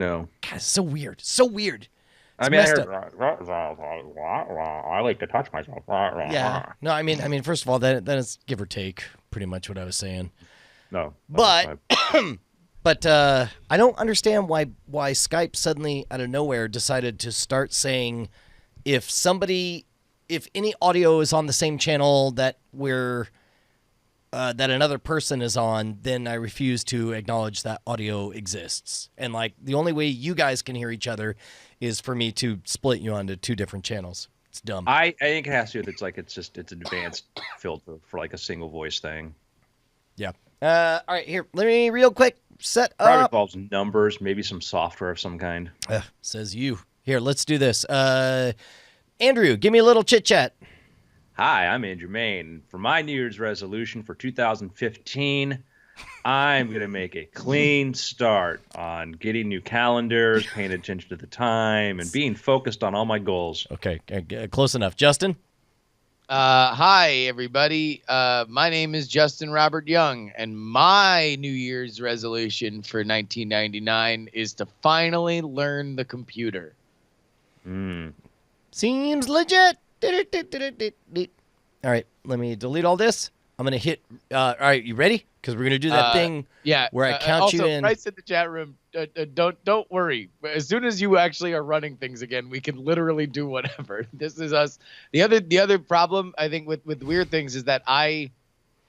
No. God, it's so weird. So weird. I It's mean, I messed heard. up. I like to touch myself. Yeah. No, I mean, first of all, that is give or take pretty much what I was saying. No, no, But but I don't understand why Skype suddenly out of nowhere decided to start saying if any audio is on the same channel that another person is on, then I refuse to acknowledge that audio exists. And like the only way you guys can hear each other is for me to split you onto two different channels. It's dumb. I think it has to do with it's advanced filter for like a single voice thing. Yeah. All right, here. Let me real quick set Probably up. involves numbers, maybe some software of some kind. Says you. Here, let's do this. Andrew, give me a little chit chat. Hi, I'm Andrew Main. For my New Year's resolution for 2015, I'm going to make a clean start on getting new calendars, paying attention to the time, and being focused on all my goals. Okay, close enough. Justin? Hi, everybody. My name is Justin Robert Young, and my New Year's resolution for 1999 is to finally learn the computer. Seems legit. All right, let me delete all this. I'm going to hit. All right, you ready? Because we're going to do that thing where I count also, you in. Bryce in the chat room, don't worry. As soon as you actually are running things again, we can literally do whatever. This is us. The other problem I think with weird things is that I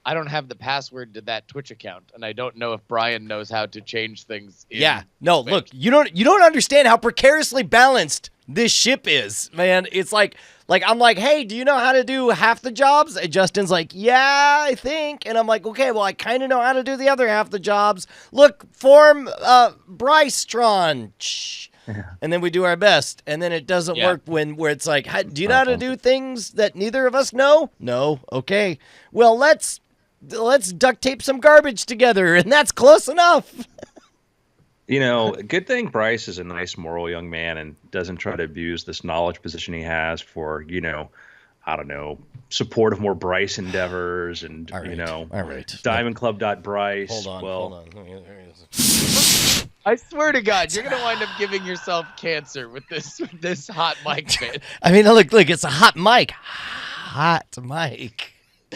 don't have the password to that Twitch account, and I don't know if Brian knows how to change things. Yeah, no, Twitch. Look, you don't understand how precariously balanced this ship is, man. It's like I'm like, hey, do you know how to do half the jobs? And Justin's like, yeah, I think. And I'm like, okay, well, I kind of know how to do the other half the jobs. Look, form Bryce-tron. And then we do our best, and then it doesn't work where it's like, do you know how to do things that neither of us know? No, okay. Well, let's duct tape some garbage together, and that's close enough. You know, good thing Bryce is a nice, moral young man and doesn't try to abuse this knowledge position he has for, I don't know, support of more Bryce endeavors and, all right. diamondclub.bryce. Hold on. I swear to God, you're gonna wind up giving yourself cancer with this hot mic bit. I mean, look, it's a hot mic. Hot mic.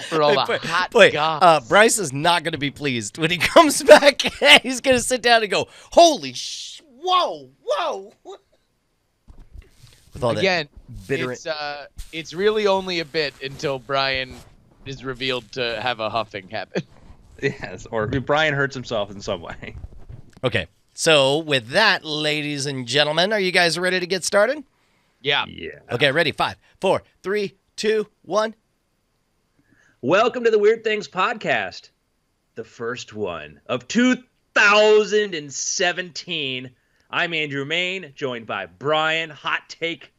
For all the hot goss. Bryce is not going to be pleased when he comes back. He's going to sit down and go, holy whoa. With all Again, that bitter... it's really only a bit until Brian is revealed to have a huffing habit. Yes, or Brian hurts himself in some way. Okay, so with that, ladies and gentlemen, are you guys ready to get started? Yeah. Okay, ready? 5, 4, 3, 2, 1. Welcome to the Weird Things Podcast, the first one of 2017. I'm Andrew Main, joined by Brian Hot Take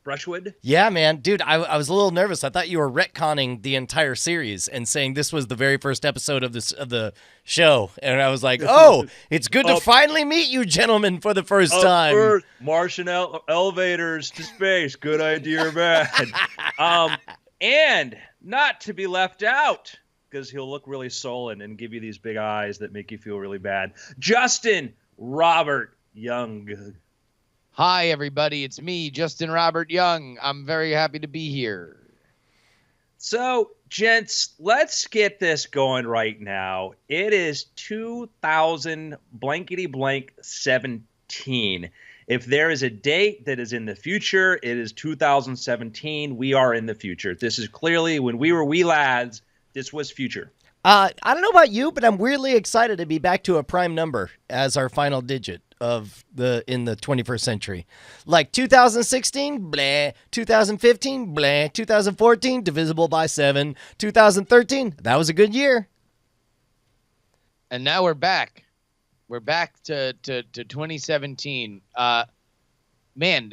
Brushwood. Yeah, man. Dude, I was a little nervous. I thought you were retconning the entire series and saying this was the very first episode of the show. And I was like, oh, it's good to finally meet you gentlemen for the first time. Earth, Martian elevators to space. Good idea or bad? And not to be left out, because he'll look really sullen and give you these big eyes that make you feel really bad. Justin Robert Young. Hi, everybody. It's me, Justin Robert Young. I'm very happy to be here. So, gents, let's get this going right now. It is 2000 blankety blank 17. If there is a date that is in the future, it is 2017. We are in the future. This is clearly when we were wee lads, this was future. I don't know about you, but I'm weirdly excited to be back to a prime number as our final digit in the 21st century. Like 2016, blah, 2015, blah, 2014, divisible by 7, 2013, that was a good year. And now we're back. We're back to 2017. Man,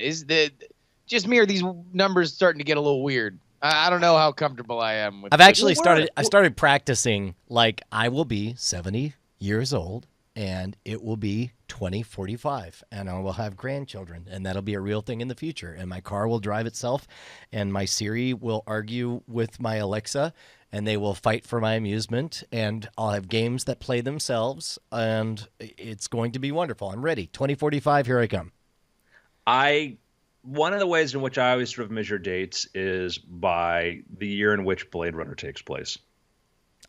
just me or these numbers starting to get a little weird? I don't know how comfortable I am with. I've actually started practicing. Like, I will be 70 years old, and it will be 2045, and I will have grandchildren, and that'll be a real thing in the future. And my car will drive itself, and my Siri will argue with my Alexa, and they will fight for my amusement, and I'll have games that play themselves, and it's going to be wonderful. I'm ready. 2045, here I come. One of the ways in which I always sort of measure dates is by the year in which Blade Runner takes place.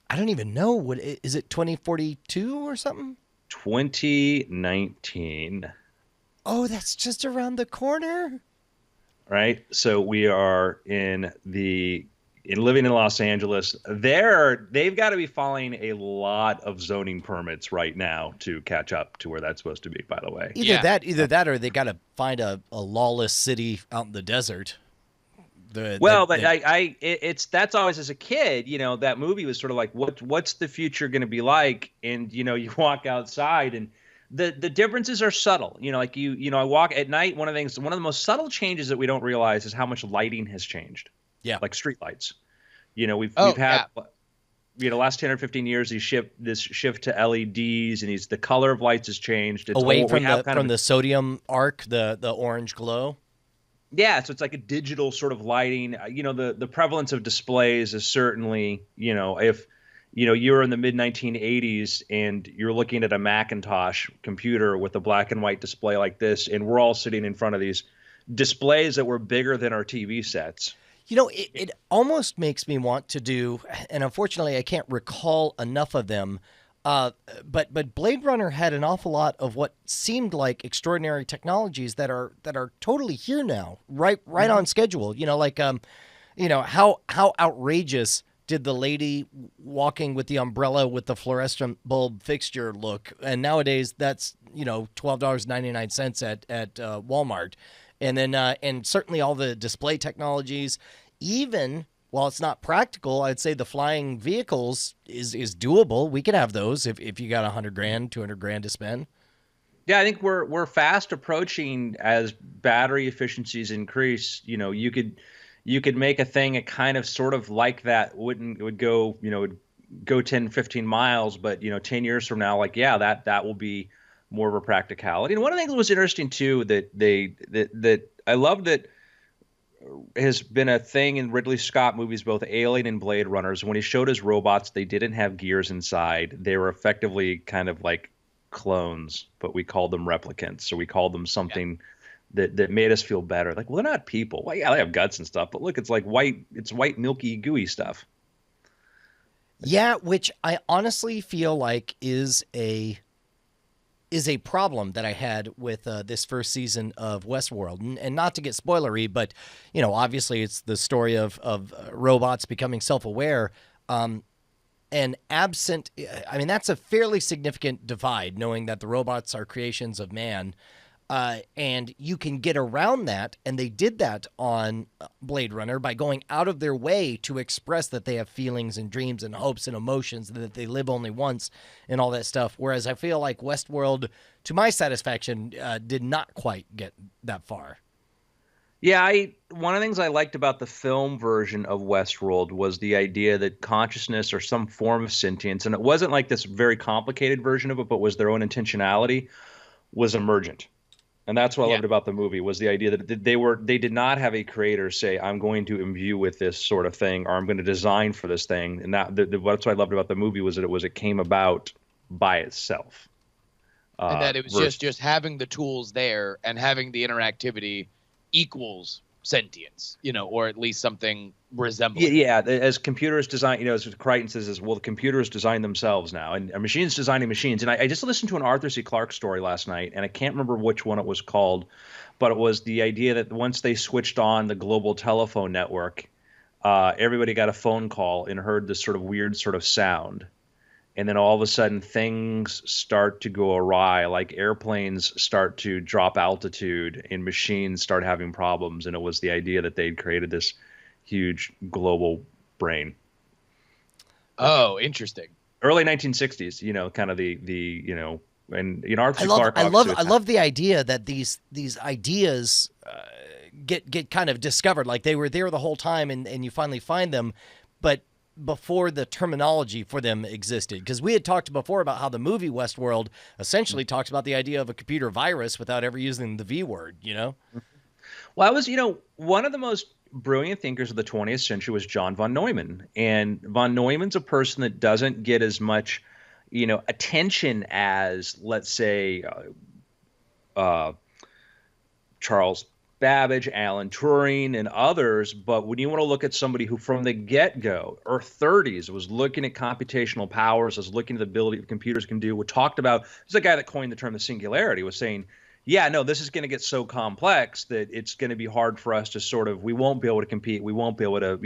I don't even know. What is it, 2042 or something? 2019. Oh, that's just around the corner. Right? So we are living in Los Angeles. They've got to be filing a lot of zoning permits right now to catch up to where that's supposed to be, by the way. Either that or they got to find a lawless city out in the desert. That's always, as a kid, that movie was sort of like, what's the future going to be like? And, you walk outside and the differences are subtle. I walk at night. One of the most subtle changes that we don't realize is how much lighting has changed. Yeah. Like street lights. We've had, last 10 or 15 years, this shift to LEDs, and the color of lights has changed. It's away from the sodium arc, the orange glow. Yeah, so it's like a digital sort of lighting. The prevalence of displays is certainly, if you're in the mid 1980s and you're looking at a Macintosh computer with a black and white display like this, and we're all sitting in front of these displays that were bigger than our TV sets. It almost makes me want to do, and unfortunately I can't recall enough of them, but Blade Runner had an awful lot of what seemed like extraordinary technologies that are totally here now, right on schedule. How outrageous did the lady walking with the umbrella with the fluorescent bulb fixture look? And nowadays that's $12.99 at Walmart. And then, and certainly all the display technologies, even while it's not practical, I'd say the flying vehicles is doable. We could have those if you got $100,000, $200,000 to spend. Yeah, I think we're fast approaching as battery efficiencies increase. You could make a thing a kind of sort of like that would go 10, 15 miles, but 10 years from now, that will be more of a practicality. And one of the things that was interesting too that I love that has been a thing in Ridley Scott movies, both Alien and Blade Runners. When he showed his robots, they didn't have gears inside. They were effectively kind of like clones, but we called them replicants. So we called them something that made us feel better. Like, well, they're not people. Well, yeah, they have guts and stuff, but look, it's like white, milky, gooey stuff. Yeah, which I honestly feel like is a problem that I had with this first season of Westworld. And not to get spoilery, but, obviously it's the story of robots becoming self-aware. And absent, that's a fairly significant divide, knowing that the robots are creations of man. And you can get around that, and they did that on Blade Runner by going out of their way to express that they have feelings and dreams and hopes and emotions, and that they live only once and all that stuff. Whereas I feel like Westworld, to my satisfaction, did not quite get that far. Yeah, one of the things I liked about the film version of Westworld was the idea that consciousness or some form of sentience, and it wasn't like this very complicated version of it, but was their own intentionality, was emergent. And that's what I loved about the movie, was the idea that they did not have a creator say, I'm going to imbue with this sort of thing, or I'm going to design for this thing. And that's what I loved about the movie, was that it came about by itself. And that it was just having the tools there and having the interactivity equals sentience, or at least something resembling. Yeah, as computers design, as Crichton says, the computers design themselves now, and machines designing machines. And I just listened to an Arthur C. Clarke story last night, and I can't remember which one it was called, but it was the idea that once they switched on the global telephone network, everybody got a phone call and heard this sort of weird sort of sound. And then all of a sudden things start to go awry, like airplanes start to drop altitude and machines start having problems. And it was the idea that they'd created this huge global brain. Oh, interesting. Early 1960s, kind of and Arthur C. Clarke. I love the idea that these ideas get kind of discovered, like they were there the whole time, and you finally find them, but before the terminology for them existed. Because we had talked before about how the movie Westworld essentially talks about the idea of a computer virus without ever using the V word, Well, I was, one of the most brilliant thinkers of the 20th century was John von Neumann. And von Neumann's a person that doesn't get as much, attention as, let's say, Charles Babbage, Alan Turing, and others. But when you want to look at somebody who from the get-go, or 30s, was looking at computational powers, was looking at the ability that computers can do, we talked about, this is a guy that coined the term the singularity, was saying, yeah, no, this is going to get so complex that it's going to be hard for us to we won't be able to compete. We won't be able to,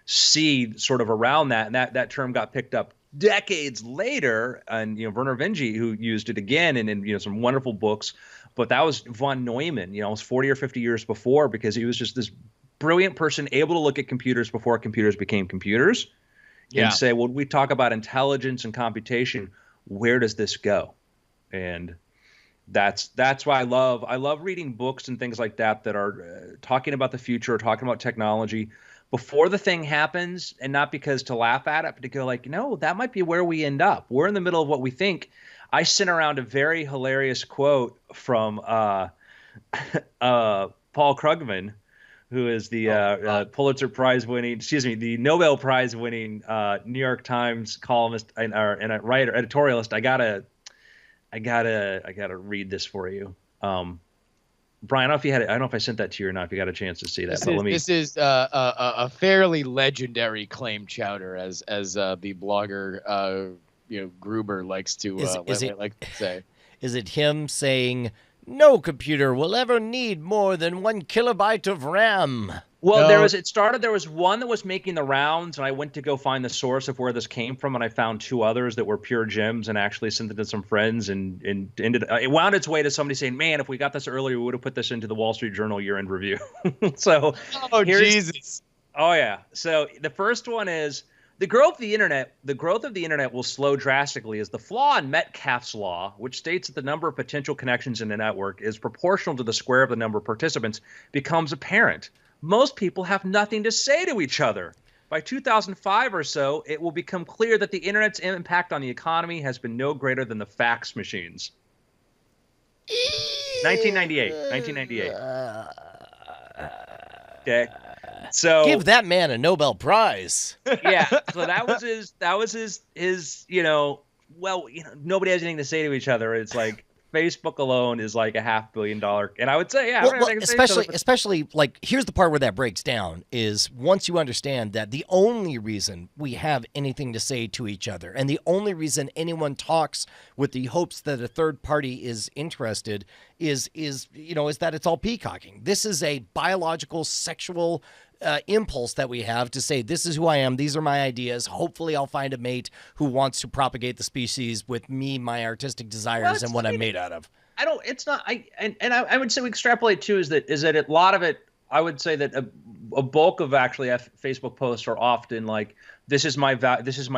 see sort of around that. And that term got picked up decades later. And, Werner Vinge, who used it again in some wonderful books. But that was von Neumann, it was 40 or 50 years before, because he was just this brilliant person able to look at computers before computers became computers and say, well, we talk about intelligence and computation, where does this go? And that's why I love reading books and things like that are talking about the future, or talking about technology before the thing happens, and not because to laugh at it, but to go like, no, that might be where we end up. We're in the middle of what we think. I sent around a very hilarious quote from Paul Krugman, who is the Pulitzer Prize winning, the Nobel Prize winning New York Times columnist and a writer, editorialist. I gotta read this for you. Brian, I don't know if I sent that to you or not, if you got a chance to see that. This is a fairly legendary claim chowder, as the blogger Gruber likes to say. Is it him saying, no computer will ever need more than 1 kilobyte of RAM? Well, there was one that was making the rounds, and I went to go find the source of where this came from, and I found 2 others that were pure gems, and actually sent it to some friends, and it wound its way to somebody saying, man, if we got this earlier, we would have put this into the Wall Street Journal year-end review. So, Jesus. Oh, yeah. So the first one is, the growth of the internet will slow drastically as the flaw in Metcalfe's law, which states that the number of potential connections in a network is proportional to the square of the number of participants, becomes apparent. Most people have nothing to say to each other. By 2005 or so, it will become clear that the internet's impact on the economy has been no greater than the fax machines. 1998. Okay. So give that man a Nobel Prize. Yeah. So that was his, nobody has anything to say to each other. It's like Facebook alone is like $500 million. And I would say, especially like, here's the part where that breaks down is once you understand that the only reason we have anything to say to each other, and the only reason anyone talks with the hopes that a third party is interested is that it's all peacocking. This is a biological, sexual impulse that we have to say, this is who I am, these are my ideas, hopefully I'll find a mate who wants to propagate the species with me, my artistic desires, and what I'm made out of. I would say we extrapolate too is that a lot of it, I would say that a bulk of actually Facebook posts are often like, this is my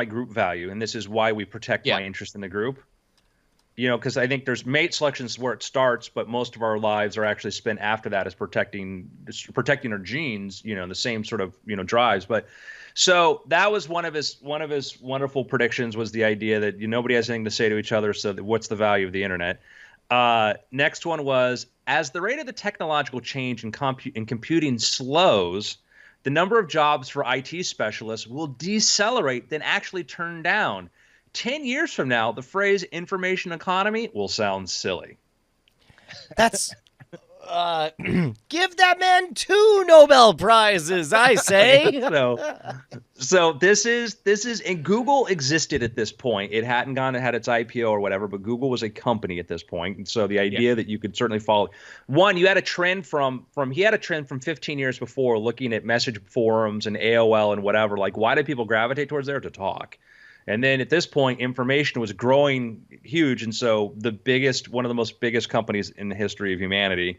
group value, and this is why we protect my interest in the group. Because I think there's mate selections where it starts, but most of our lives are actually spent after that as protecting our genes, the same sort of, drives. But so that was one of his wonderful predictions, was the idea that nobody has anything to say to each other. So what's the value of the internet? Next one was, as the rate of the technological change in computing slows, the number of jobs for IT specialists will decelerate, then actually turn down. 10 years from now, the phrase information economy will sound silly. That's give that man 2 Nobel Prizes, I say. So this is, and Google existed at this point. It hadn't had its IPO or whatever, but Google was a company at this point. And so the idea that you could certainly follow, you had a trend from 15 years before, looking at message forums and AOL and whatever, like, why did people gravitate towards there? To talk. And then at this point, information was growing huge. And so one of the most biggest companies in the history of humanity,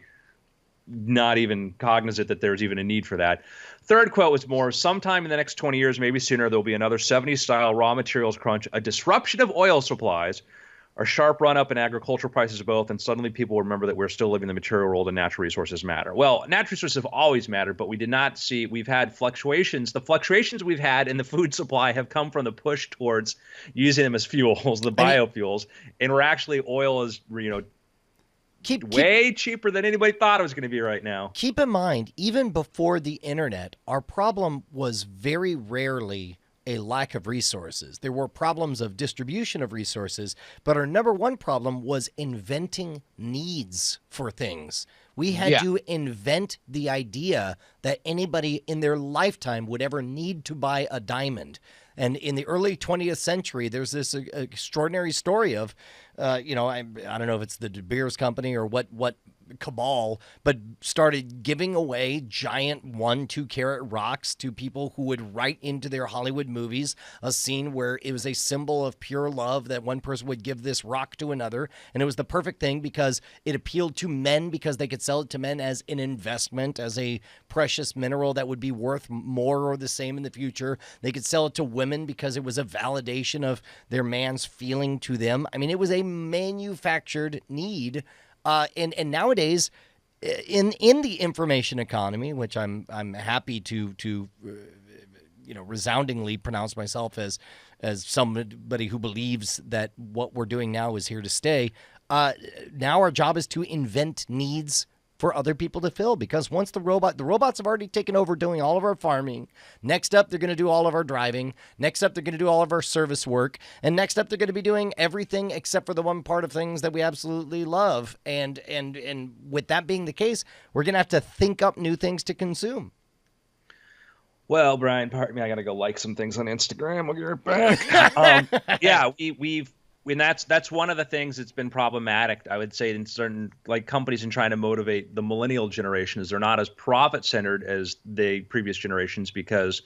not even cognizant that there's even a need for that. Third quote was more, sometime in the next 20 years, maybe sooner, there'll be another 70s style raw materials crunch, a disruption of oil supplies, a sharp run up in agricultural prices both, and suddenly people remember that we're still living in the material world and natural resources matter. Well, natural resources have always mattered, but we've had fluctuations. The fluctuations we've had in the food supply have come from the push towards using them as fuels, the biofuels, and we're actually, oil is, way cheaper than anybody thought it was going to be right now. Keep in mind, even before the internet, our problem was very rarely a lack of resources. There were problems of distribution of resources, but our number one problem was inventing needs for things. We had to invent the idea that anybody in their lifetime would ever need to buy a diamond. And in the early 20th century, there's this extraordinary story of, I don't know if it's the De Beers Company or what cabal, but started giving away giant 1-2 carat rocks to people who would write into their Hollywood movies a scene where it was a symbol of pure love that one person would give this rock to another. And it was the perfect thing because it appealed to men because they could sell it to men as an investment, as a precious mineral that would be worth more or the same in the future. They could sell it to women because it was a validation of their man's feeling to them. I mean, it was a manufactured need. And nowadays, in the information economy, which I'm happy to resoundingly pronounce myself as somebody who believes that what we're doing now is here to stay. Now our job is to invent needs for other people to fill, because once the robots have already taken over doing all of our farming. Next up, they're going to do all of our driving. Next up, they're going to do all of our service work. And next up, they're going to be doing everything except for the one part of things that we absolutely love. And with that being the case, we're going to have to think up new things to consume. Well, Brian, pardon me, I got to go like some things on Instagram. We'll be right back. Yeah, and that's one of the things that's been problematic, I would say, in certain companies in trying to motivate the millennial generation, is they're not as profit centered as the previous generations, because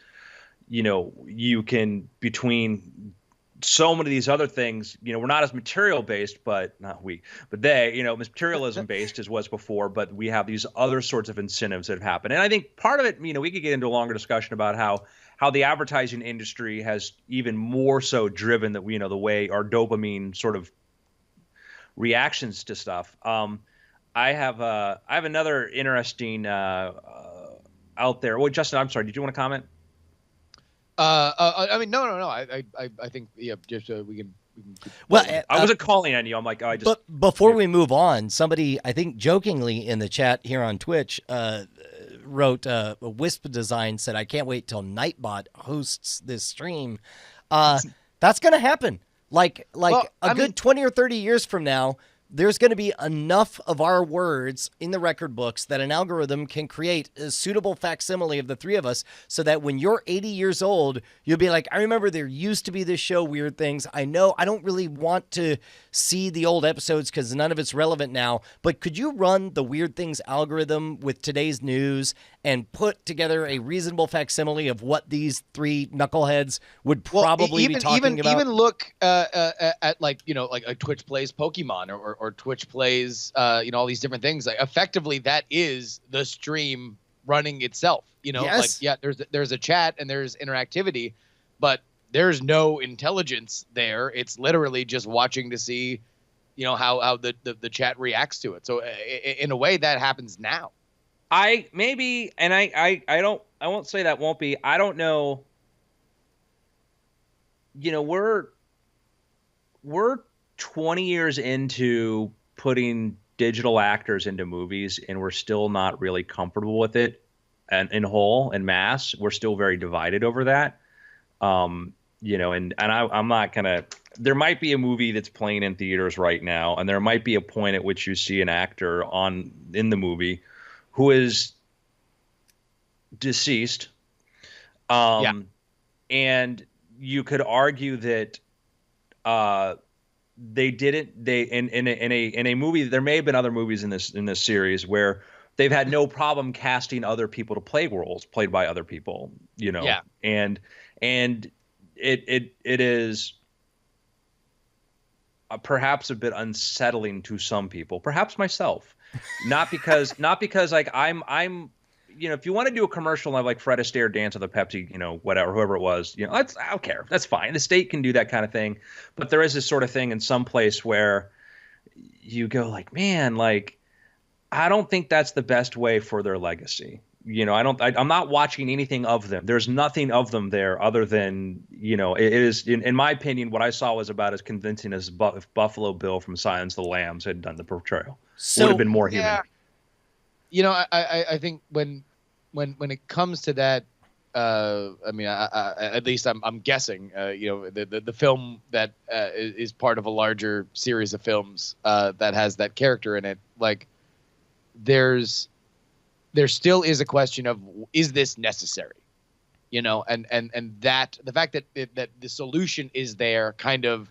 you can, between so many of these other things, we're not as material based, but materialism based as was before, but we have these other sorts of incentives that have happened. And I think part of it, we could get into a longer discussion about how the advertising industry has even more so driven that the way our dopamine sort of reactions to stuff. I have another interesting out there. Well, Justin, I'm sorry. Did you want to comment? No. I think just we can. Well, I wasn't calling on you. I'm like, But before we move on, somebody, I think jokingly in the chat here on Twitch, wrote Wisp Design said, "I can't wait till Nightbot hosts this stream." That's going to happen. Good 20 or 30 years from now, there's going to be enough of our words in the record books that an algorithm can create a suitable facsimile of the three of us, so that when you're 80 years old, you'll be like, I remember there used to be this show, Weird Things. I know I don't really want to see the old episodes because none of it's relevant now, but could you run the Weird Things algorithm with today's news and put together a reasonable facsimile of what these three knuckleheads would probably be talking about? Even look at like Twitch plays Pokemon or Twitch plays all these different things. Like, effectively, that is the stream running itself. Yes. There's a chat and there's interactivity, but there's no intelligence there. It's literally just watching to see how the chat reacts to it. So in a way, that happens now. I won't say that won't be. I don't know. We're 20 years into putting digital actors into movies, and we're still not really comfortable with it, and in whole and mass, we're still very divided over that. I'm not gonna. There might be a movie that's playing in theaters right now, and there might be a point at which you see an actor in the movie who is deceased. And you could argue that they didn't. They in a movie. There may have been other movies in this series where they've had no problem casting other people to play roles played by other people. Yeah. And it is perhaps a bit unsettling to some people, perhaps myself. Not because like I'm if you want to do a commercial and have like Fred Astaire dance with a Pepsi, whatever, whoever it was, I don't care. That's fine. The state can do that kind of thing. But there is this sort of thing in some place where you go like, man, like, I don't think that's the best way for their legacy. I'm not watching anything of them. There's nothing of them there other than, it is, in my opinion, what I saw was about as convincing as if Buffalo Bill from Silence of the Lambs had done the portrayal. So, would have been more human. I think when it comes to that, at least I'm guessing, the film that is part of a larger series of films that has that character in it, like there still is a question of, is this necessary? And that the fact that the solution is there kind of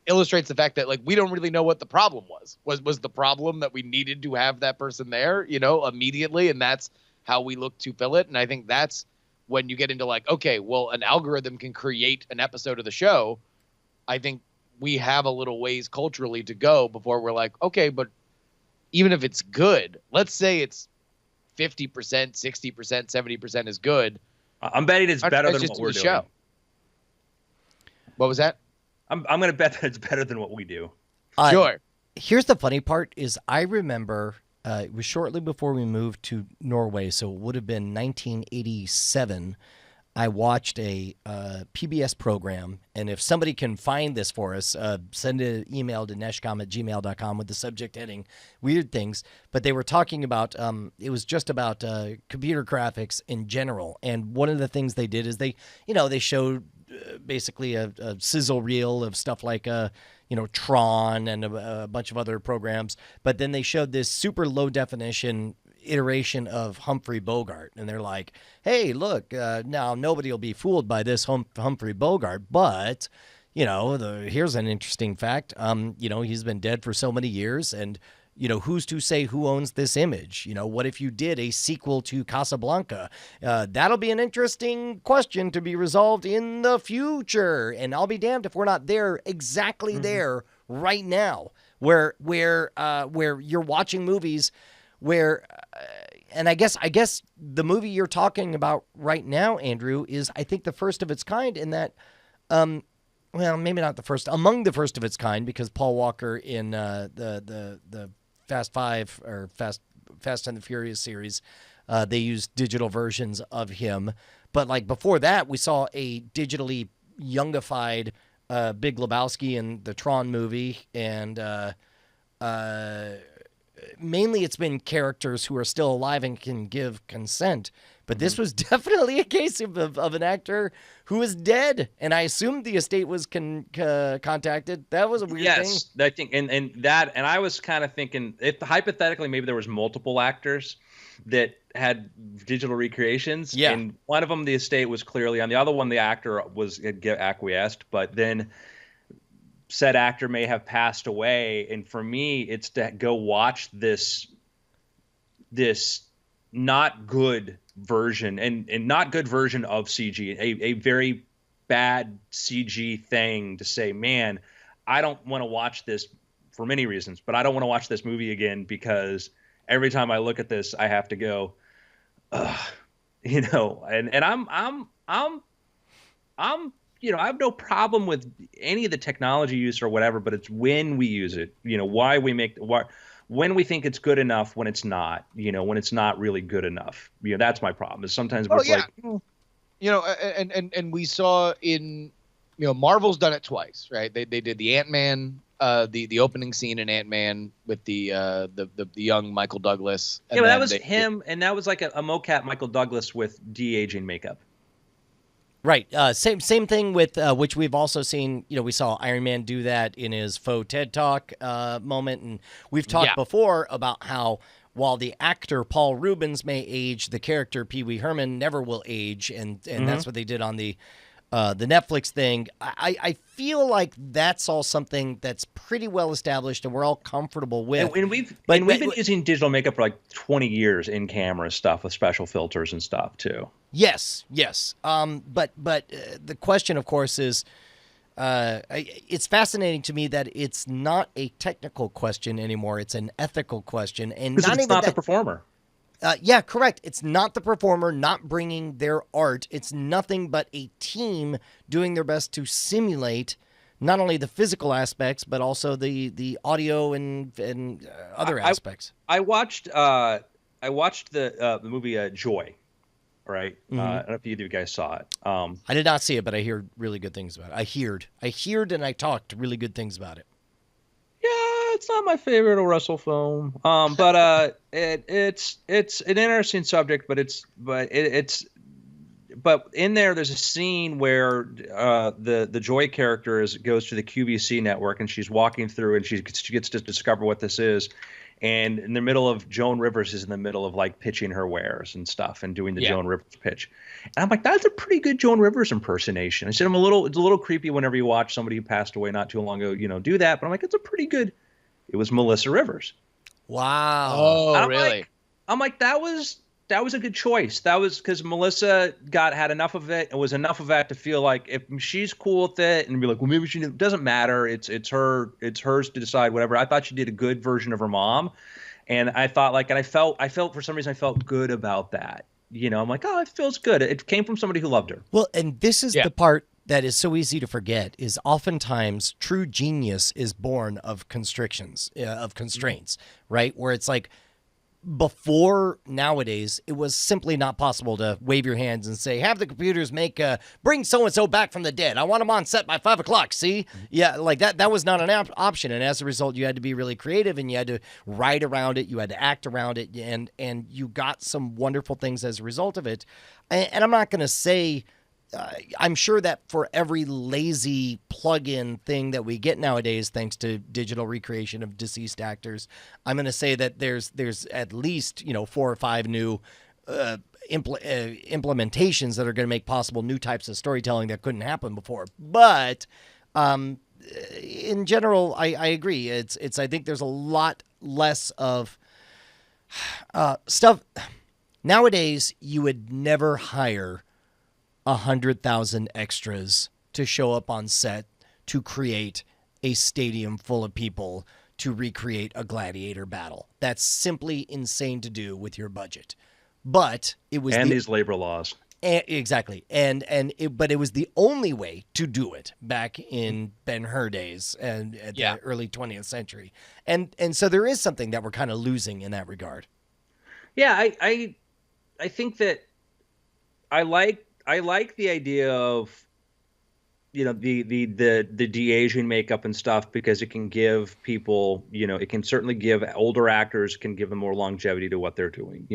illustrates the fact that, like, we don't really know what the problem was. Was the problem that we needed to have that person there, immediately, and that's how we look to fill it. And I think that's when you get into, like, okay, well, an algorithm can create an episode of the show. I think we have a little ways culturally to go before we're like, okay, but even if it's good, let's say it's 50%, 60%, 70% is good. I'm betting it's better than what we're doing. Show. What was that? I'm going to bet that it's better than what we do. Sure. Here's the funny part is I remember it was shortly before we moved to Norway, so it would have been 1987. I watched a PBS program, and if somebody can find this for us, send an email to neshcom@gmail.com with the subject heading Weird Things. But they were talking about, it was just about computer graphics in general. And one of the things they did is they showed basically a sizzle reel of stuff like Tron and a bunch of other programs. But then they showed this super low definition iteration of Humphrey Bogart, and they're like, hey, look, now nobody will be fooled by this Humphrey Bogart, but here's an interesting fact. He's been dead for so many years, and who's to say who owns this image? What if you did a sequel to Casablanca? That'll be an interesting question to be resolved in the future, and I'll be damned if we're not there exactly there right now, where you're watching movies where, and I guess the movie you're talking about right now, Andrew, is, I think, the first of its kind in that, well, maybe not the first, among the first of its kind, because Paul Walker in the Fast Five or Fast and the Furious series, they used digital versions of him. But like before that, we saw a digitally youngified Big Lebowski in the Tron movie, and mainly it's been characters who are still alive and can give consent. But this was definitely a case of an actor who is dead, and I assumed the estate was contacted. That was a weird thing. Yes, I think, and I was kind of thinking, if hypothetically maybe there was multiple actors that had digital recreations, and one of them the estate was clearly on, the other one the actor was acquiesced, but then said actor may have passed away, and for me, it's to go watch this not good version and not good version of CG, a very bad CG thing, to say, man, I don't want to watch this for many reasons, but I don't want to watch this movie again because every time I look at this, I have to go, and I'm I have no problem with any of the technology use or whatever, but it's when we use it, when we think it's good enough, when it's not, when it's not really good enough. That's my problem. Is sometimes we're and we saw in, Marvel's done it twice, right? They did the Ant-Man, the opening scene in Ant-Man with the young Michael Douglas. And that was him, and that was like a mocap Michael Douglas with de-aging makeup. Right. Same thing with which we've also seen. We saw Iron Man do that in his faux TED Talk moment, and we've talked before about how while the actor Paul Rubens may age, the character Pee Wee Herman never will age, and that's what they did on the Netflix thing. I feel like that's all something that's pretty well established and we're all comfortable with. And we've been using digital makeup for like 20 years in camera stuff with special filters and stuff too. Yes. But the question, of course, is it's fascinating to me that it's not a technical question anymore. It's an ethical question, and because it's not the performer. Yeah, correct. It's not the performer not bringing their art. It's nothing but a team doing their best to simulate not only the physical aspects, but also the audio and other aspects. I watched I watched the movie Joy. Right. Mhm. I don't know if either of you guys saw it. I did not see it, but I hear really good things about it. I heard, and I talked really good things about it. Yeah, it's not my favorite Russell film. But it's an interesting subject, but in there's a scene where the Joy character goes to the QVC network, and she's walking through, and she gets to discover what this is. And in the middle of Joan Rivers is in the middle of like pitching her wares and stuff and doing the Joan Rivers pitch. And I'm like, that's a pretty good Joan Rivers impersonation. I said, it's a little creepy whenever you watch somebody who passed away not too long ago, do that. But I'm like, it's a pretty good. It was Melissa Rivers. Wow. Oh, really? I'm like, that was a good choice. That was because Melissa had enough of it and was enough of that to feel like if she's cool with it and be like, well, maybe it doesn't matter. It's hers to decide whatever. I thought she did a good version of her mom, and I thought and I felt for some reason I felt good about that. I'm like, oh, it feels good. It came from somebody who loved her. Well, and this is the part that is so easy to forget is oftentimes true genius is born of constrictions, of constraints, right? Where it's like, before nowadays, it was simply not possible to wave your hands and say, have the computers bring so-and-so back from the dead. I want them on set by 5 o'clock. See? Yeah, like that was not an option. And as a result, you had to be really creative and you had to write around it. You had to act around it. And you got some wonderful things as a result of it. And I'm not going to say, I'm sure that for every lazy plug-in thing that we get nowadays, thanks to digital recreation of deceased actors, I'm going to say that there's at least 4 or 5 new implementations that are going to make possible new types of storytelling that couldn't happen before. But in general, I agree. It's I think there's a lot less of stuff nowadays. You would never hire 100,000 extras to show up on set to create a stadium full of people to recreate a gladiator battle. That's simply insane to do with your budget. But it was these labor laws. Exactly. But it was the only way to do it back in Ben-Hur days and at the early 20th century. And so there is something that we're kind of losing in that regard. Yeah, I think that I like the idea of the de-aging makeup and stuff because it can give people, it can certainly give older actors, can give them more longevity to what they're doing.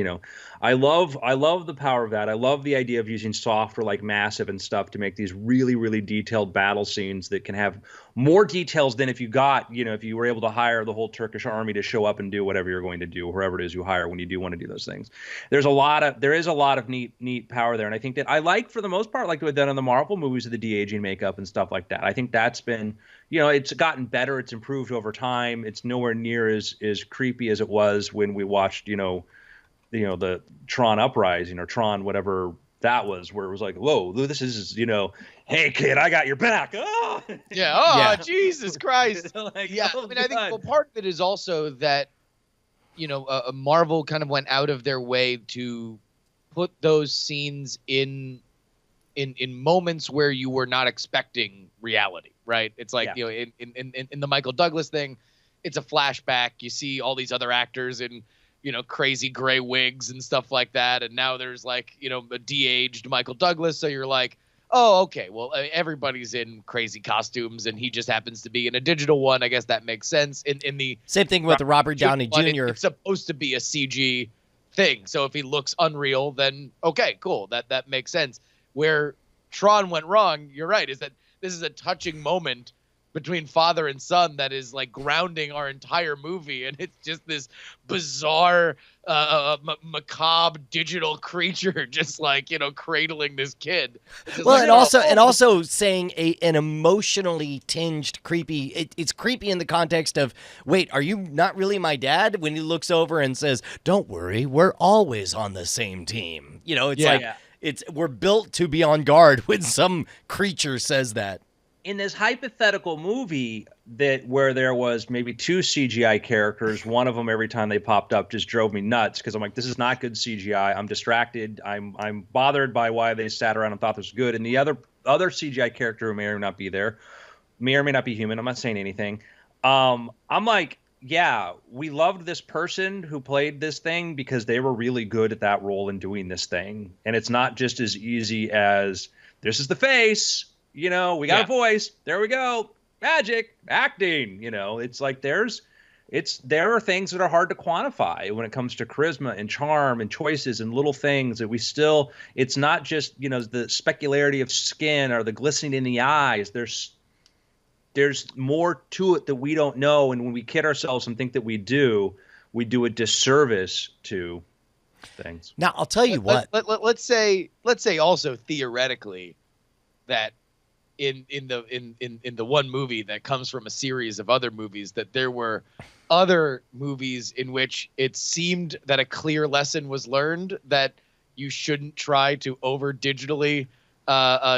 I love the power of that. I love the idea of using software like Massive and stuff to make these really, really detailed battle scenes that can have more details than if you were able to hire the whole Turkish army to show up and do whatever you're going to do, whoever it is you hire when you do want to do those things. There is a lot of neat power there. And I think that I like, for the most part, like what done in the Marvel movies of the de-aging makeup and stuff like that. I think that's been, it's gotten better. It's improved over time. It's nowhere near as creepy as it was when we watched, the Tron Uprising or Tron, whatever that was, where it was like, whoa, this is, hey kid, I got your back. Oh, Jesus Christ. Like, I think part of it is also that, Marvel kind of went out of their way to put those scenes in moments where you were not expecting reality, right? It's like, in the Michael Douglas thing, it's a flashback. You see all these other actors in, crazy gray wigs and stuff like that. And now there's like, a de-aged Michael Douglas. So you're like, oh, okay, well, everybody's in crazy costumes and he just happens to be in a digital one. I guess that makes sense. In the same thing with the Robert Downey Jr. It's supposed to be a CG thing. So if he looks unreal, then okay, cool. That makes sense. Where Tron went wrong, you're right, is that this is a touching moment between father and son that is like grounding our entire movie, and it's just this bizarre macabre digital creature just like cradling this kid. Well, and also saying an emotionally tinged creepy. It's creepy in the context of, wait, are you not really my dad? When he looks over and says, "Don't worry, we're always on the same team." We're built to be on guard when some creature says that. In this hypothetical movie where there was maybe 2 CGI characters, one of them every time they popped up just drove me nuts because I'm like, this is not good CGI. I'm distracted. I'm bothered by why they sat around and thought this was good. And the other CGI character who may or may not be there, may or may not be human. I'm not saying anything. I'm like, yeah, we loved this person who played this thing because they were really good at that role and doing this thing. And it's not just as easy as this is the face, we got Yeah. a voice, there we go, magic, acting, it's like there are things that are hard to quantify when it comes to charisma and charm and choices and little things that it's not just, the specularity of skin or the glistening in the eyes. There's more to it that we don't know, and when we kid ourselves and think that we do a disservice to things. Now, I'll tell you what. Let's say also theoretically that in the one movie that comes from a series of other movies, that there were other movies in which it seemed that a clear lesson was learned that you shouldn't try to over digitally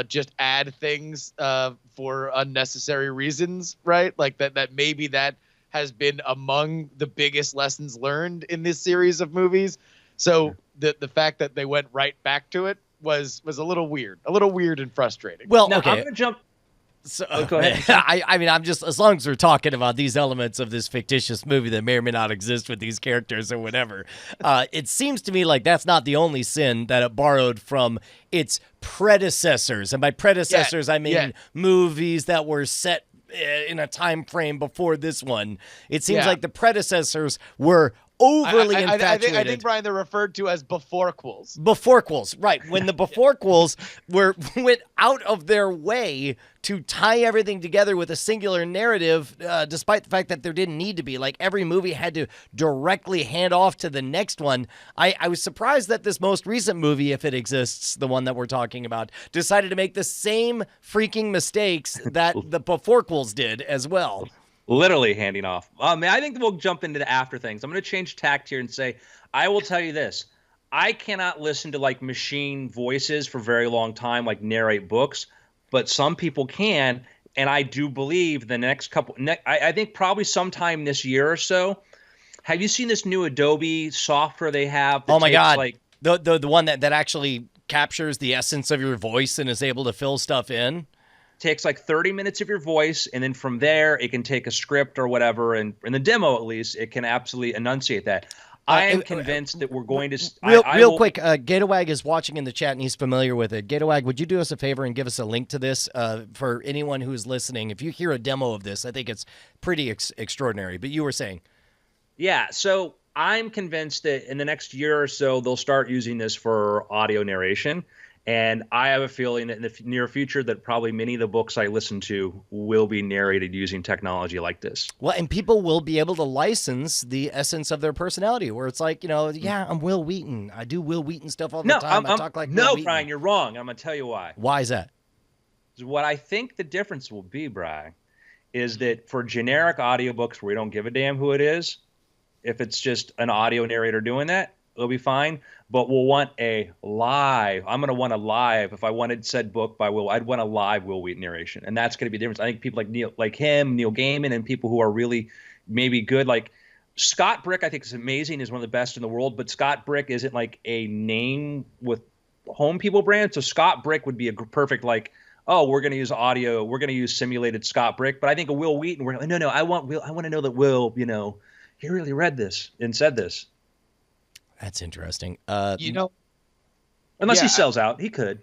just add things for unnecessary reasons, right? Like that maybe that has been among the biggest lessons learned in this series of movies. So the fact that they went right back to it was a little weird and frustrating. Well, Now, okay. I'm gonna jump. So, go ahead. I mean, I'm just, as long as we're talking about these elements of this fictitious movie that may or may not exist with these characters or whatever, it seems to me like that's not the only sin that it borrowed from its predecessors. And by predecessors, I mean movies that were set in a time frame before this one. It seems like the predecessors were overly infatuated. I think, Brian, they're referred to as beforequels. Beforequels, right. When the beforequels went out of their way to tie everything together with a singular narrative, despite the fact that there didn't need to be. Like, every movie had to directly hand off to the next one. I was surprised that this most recent movie, if it exists, the one that we're talking about, decided to make the same freaking mistakes that the beforequels did as well. Literally handing off. I think we'll jump into the after things. I'm going to change tact here and say, I will tell you this. I cannot listen to like machine voices for a very long time, like narrate books, but some people can. And I do believe the next couple, I think probably sometime this year or so. Have you seen this new Adobe software they have? Oh my God. Like the one that actually captures the essence of your voice and is able to fill stuff in? Takes like 30 minutes of your voice, and then from there it can take a script or whatever, and in the demo at least it can absolutely enunciate that. I am convinced that we're going to real quick. Gatawag is watching in the chat and he's familiar with it. Gatawag, would you do us a favor and give us a link to this for anyone who's listening? If you hear a demo of this, I think it's pretty extraordinary. But you were saying, yeah. So I'm convinced that in the next year or so they'll start using this for audio narration. And I have a feeling that in the near future that probably many of the books I listen to will be narrated using technology like this. Well, and people will be able to license the essence of their personality, where it's like, yeah, I'm Will Wheaton. I do Will Wheaton stuff all the time. I talk like Will Wheaton. No, Brian, you're wrong. I'm going to tell you why. Why is that? What I think the difference will be, Brian, is that for generic audiobooks where we don't give a damn who it is, if it's just an audio narrator doing that, it'll be fine. But we'll want a live. I'm going to want a live. If I wanted said book by Will, I'd want a live Will Wheaton narration, and that's going to be the difference. I think people like Neil Gaiman, and people who are really maybe good, like Scott Brick. I think is amazing. Is one of the best in the world. But Scott Brick isn't like a name with home people brand. So Scott Brick would be a perfect like. Oh, we're going to use audio. We're going to use simulated Scott Brick. But I think a Will Wheaton. No. I want Will. I want to know that Will. He really read this and said this. That's interesting. Unless he sells out, he could.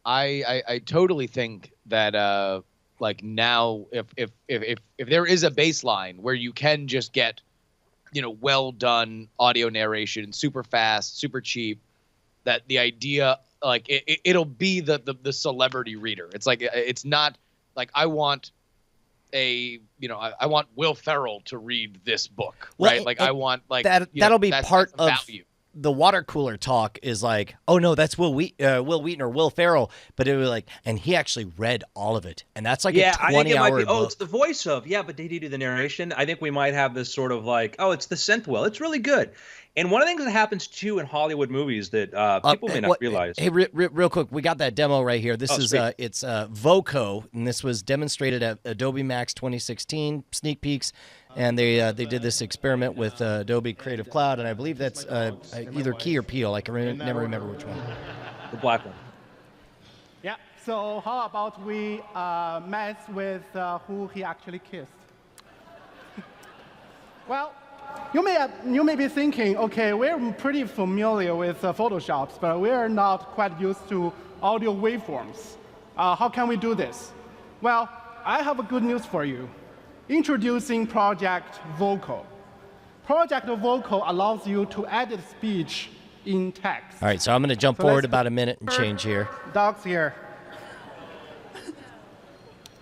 I totally think that like now if there is a baseline where you can just get well done audio narration, super fast, super cheap, that the idea like it'll be the celebrity reader. It's like it's not like I want I want Will Ferrell to read this book, right? Like I want like that'll be part of value. The water cooler talk is like, oh no, that's Will Wheaton or Will Ferrell, but it was like, and he actually read all of it, and that's like a 20-hour book. Oh, it's the voice of but did he do the narration? I think we might have this sort of like, oh, it's the synth Will. It's really good. And one of the things that happens too in Hollywood movies that people may not realize. Hey, real quick, we got that demo right here. This is sweet. It's Voco, and this was demonstrated at Adobe Max 2016 sneak peeks, and they did this experiment with Adobe Creative Cloud, and I believe that's either Key or Peel. I can never remember which one. The black one. Yeah. So how about we mess with who he actually kissed? Well, you may be thinking, okay, we're pretty familiar with Photoshop, but we're not quite used to audio waveforms. How can we do this? Well, I have a good news for you. Introducing Project Vocal. Project Vocal allows you to edit speech in text. All right, so I'm going to jump forward about a minute and change here. Docs here.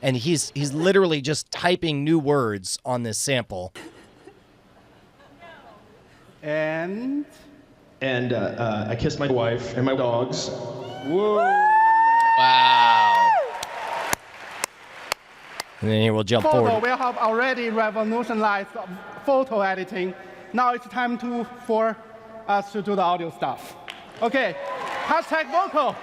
And he's literally just typing new words on this sample. And I kissed my wife and my dogs. whoa. Wow. And then here we'll jump Photo, forward. we have already revolutionized photo editing. Now it's time for us to do the audio stuff. Okay, hashtag vocal.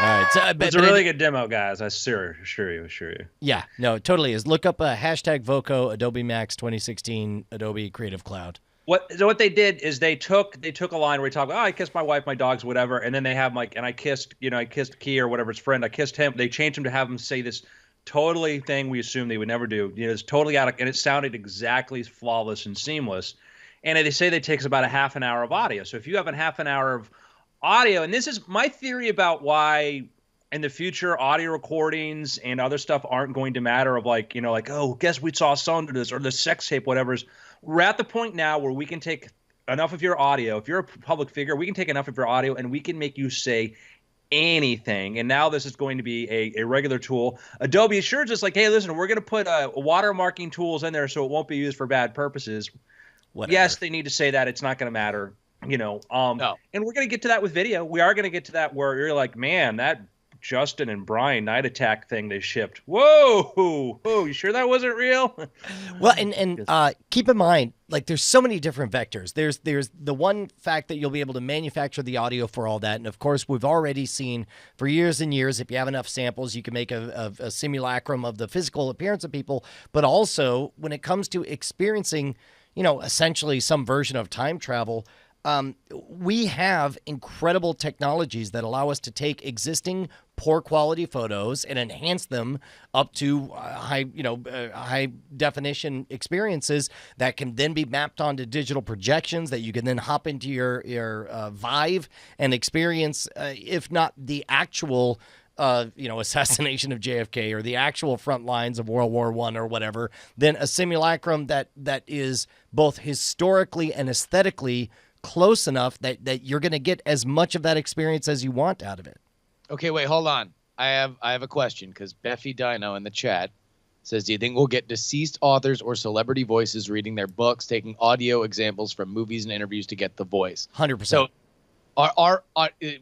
All right, so, It's a really good demo, guys. I assure you. Yeah, no, it totally is. Look up hashtag Voco, Adobe Max 2016, Adobe Creative Cloud. So what they did is they took a line where he talked, I kissed my wife, my dogs, whatever, and then they have like, and I kissed Key or whatever his friend, I kissed him. They changed him to have him say this totally thing we assumed they would never do. It's totally and it sounded exactly flawless and seamless. And they say that it takes about a half an hour of audio. So if you have a half an hour of audio, and this is my theory about why in the future audio recordings and other stuff aren't going to matter of like, oh, guess we saw someone do this or the sex tape, whatever. We're at the point now where we can take enough of your audio. If you're a public figure, we can take enough of your audio and we can make you say anything. And now this is going to be a regular tool. Adobe assures us like, hey, listen, we're going to put watermarking tools in there so it won't be used for bad purposes. Whatever. Yes, they need to say that. It's not going to matter. No. And we're going to get to that with video. We are going to get to that where you're like, man, that Justin and Brian Night Attack thing they shipped. Whoa, you sure that wasn't real? Well, and keep in mind, like there's so many different vectors. There's the one fact that you'll be able to manufacture the audio for all that. And of course, we've already seen for years and years, if you have enough samples, you can make a simulacrum of the physical appearance of people. But also when it comes to experiencing, essentially some version of time travel, we have incredible technologies that allow us to take existing poor quality photos and enhance them up to high definition experiences that can then be mapped onto digital projections that you can then hop into your Vive and experience, if not the actual assassination of JFK or the actual front lines of World War I or whatever, then a simulacrum that is both historically and aesthetically close enough that you're going to get as much of that experience as you want out of it. Okay, wait, hold on. I have a question because Beffy Dino in the chat says, do you think we'll get deceased authors or celebrity voices reading their books, taking audio examples from movies and interviews to get the voice? 100%. So are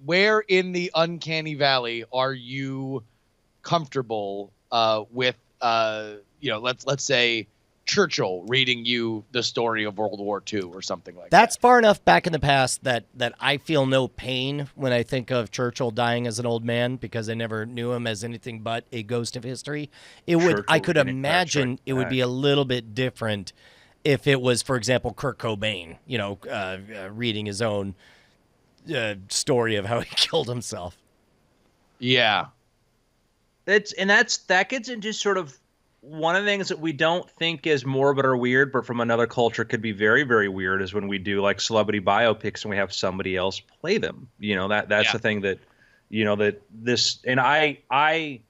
where in the uncanny valley are you comfortable with let's say Churchill reading you the story of World War II or something like that? That's far enough back in the past that I feel no pain when I think of Churchill dying as an old man because I never knew him as anything but a ghost of history. I could imagine it would be a little bit different if it was, for example, Kurt Cobain, reading his own story of how he killed himself. Yeah. That gets into sort of one of the things that we don't think is morbid or weird, but from another culture could be very, very weird is when we do like celebrity biopics and we have somebody else play them. That's the thing that, that this, and I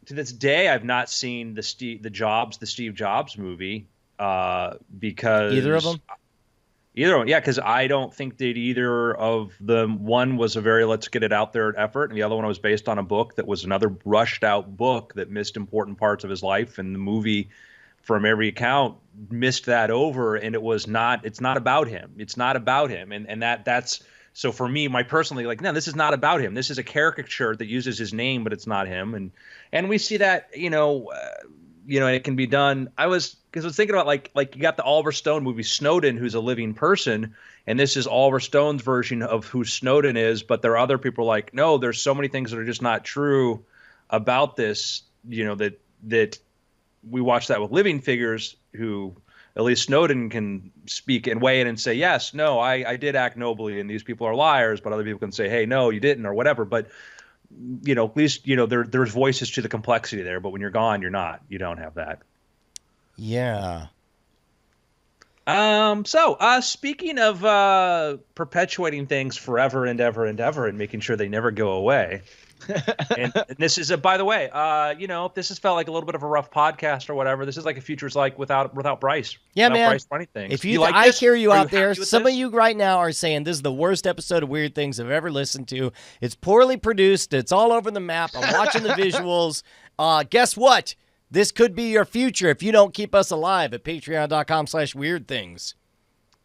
to this day, I've not seen the Steve Jobs movie because either of them. Yeah, because I don't think that either of them. One was a very let's get it out there effort, and the other one was based on a book that was another rushed out book that missed important parts of his life, and the movie, from every account, missed that over, and it's not about him. It's not about him, and that's so for me, my personally, like, no, this is not about him. This is a caricature that uses his name, but it's not him, and we see that, it can be done. Because I was thinking about like you got the Oliver Stone movie Snowden, who's a living person, and this is Oliver Stone's version of who Snowden is. But there are other people like, no, there's so many things that are just not true about this. That we watch that with living figures who at least Snowden can speak and weigh in and say, yes, no, I did act nobly, and these people are liars. But other people can say, hey, no, you didn't, or whatever. But at least there's voices to the complexity there. But when you're gone, you're not. You don't have that. Yeah. Speaking of perpetuating things forever and ever and ever and making sure they never go away. and this is by the way, if this has felt like a little bit of a rough podcast or whatever, this is like a Futures Like without Bryce. Yeah, without man. Bryce running things. If you like I this? hear you Are out there, happy with some this? of you right now are saying this is the worst episode of Weird Things I've ever listened to. It's poorly produced. It's all over the map. I'm watching the visuals. Guess what? This could be your future if you don't keep us alive at patreon.com/weirdthings.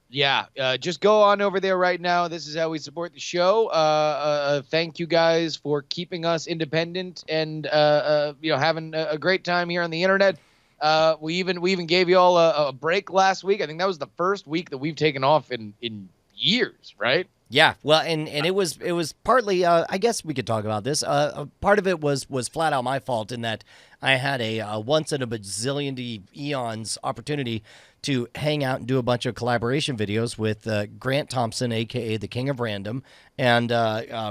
Yeah, just go on over there right now. This is how we support the show. Thank you guys for keeping us independent and having a great time here on the internet. We even gave you all a break last week. I think that was the first week that we've taken off in years, right? Yeah, well, and it was partly. I guess we could talk about this. Part of it was flat out my fault in that I had a once in a bazillion eons opportunity to hang out and do a bunch of collaboration videos with Grant Thompson, aka the King of Random, and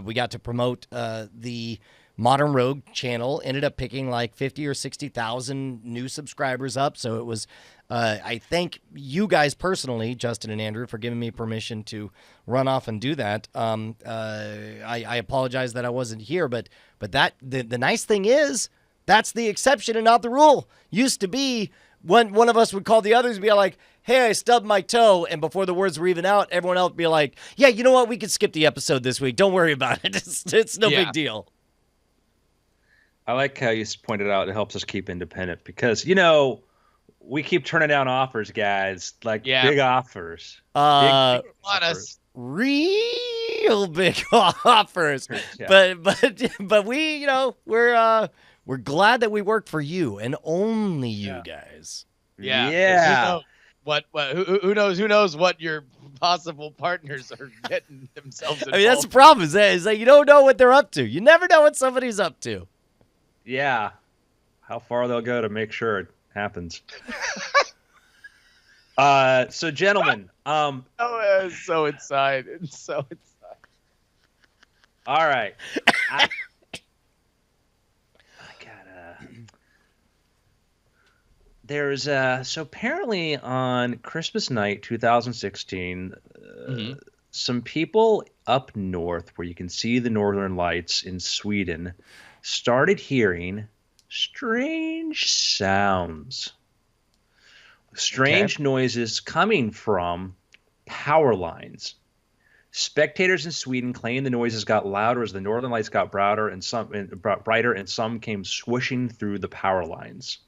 we got to promote the Modern Rogue channel. Ended up picking like 50 or 60,000 new subscribers up. So it was. I thank you guys personally, Justin and Andrew, for giving me permission to run off and do that. I apologize that I wasn't here, but that the nice thing is that's the exception and not the rule. Used to be when one of us would call the others and be like, "Hey, I stubbed my toe," and before the words were even out, everyone else would be like, "Yeah, you know what? We could skip the episode this week. Don't worry about it. It's no big deal." I like how you pointed out it helps us keep independent because we keep turning down offers, guys. Like big offers. Big offers. Real big offers. Yeah. But we, we're glad that we work for you and only you guys. Yeah. Who knows what your possible partners are getting themselves involved. I mean, that's the problem is that you don't know what they're up to. You never know what somebody's up to. Yeah. How far they'll go to make sure it happens. So gentlemen, so inside. It's so inside. All right. I gotta. There's so apparently on Christmas night 2016, some people up north where you can see the northern lights in Sweden started hearing strange sounds. Strange noises coming from power lines. Spectators in Sweden claim the noises got louder as the northern lights got brighter and some came swooshing through the power lines.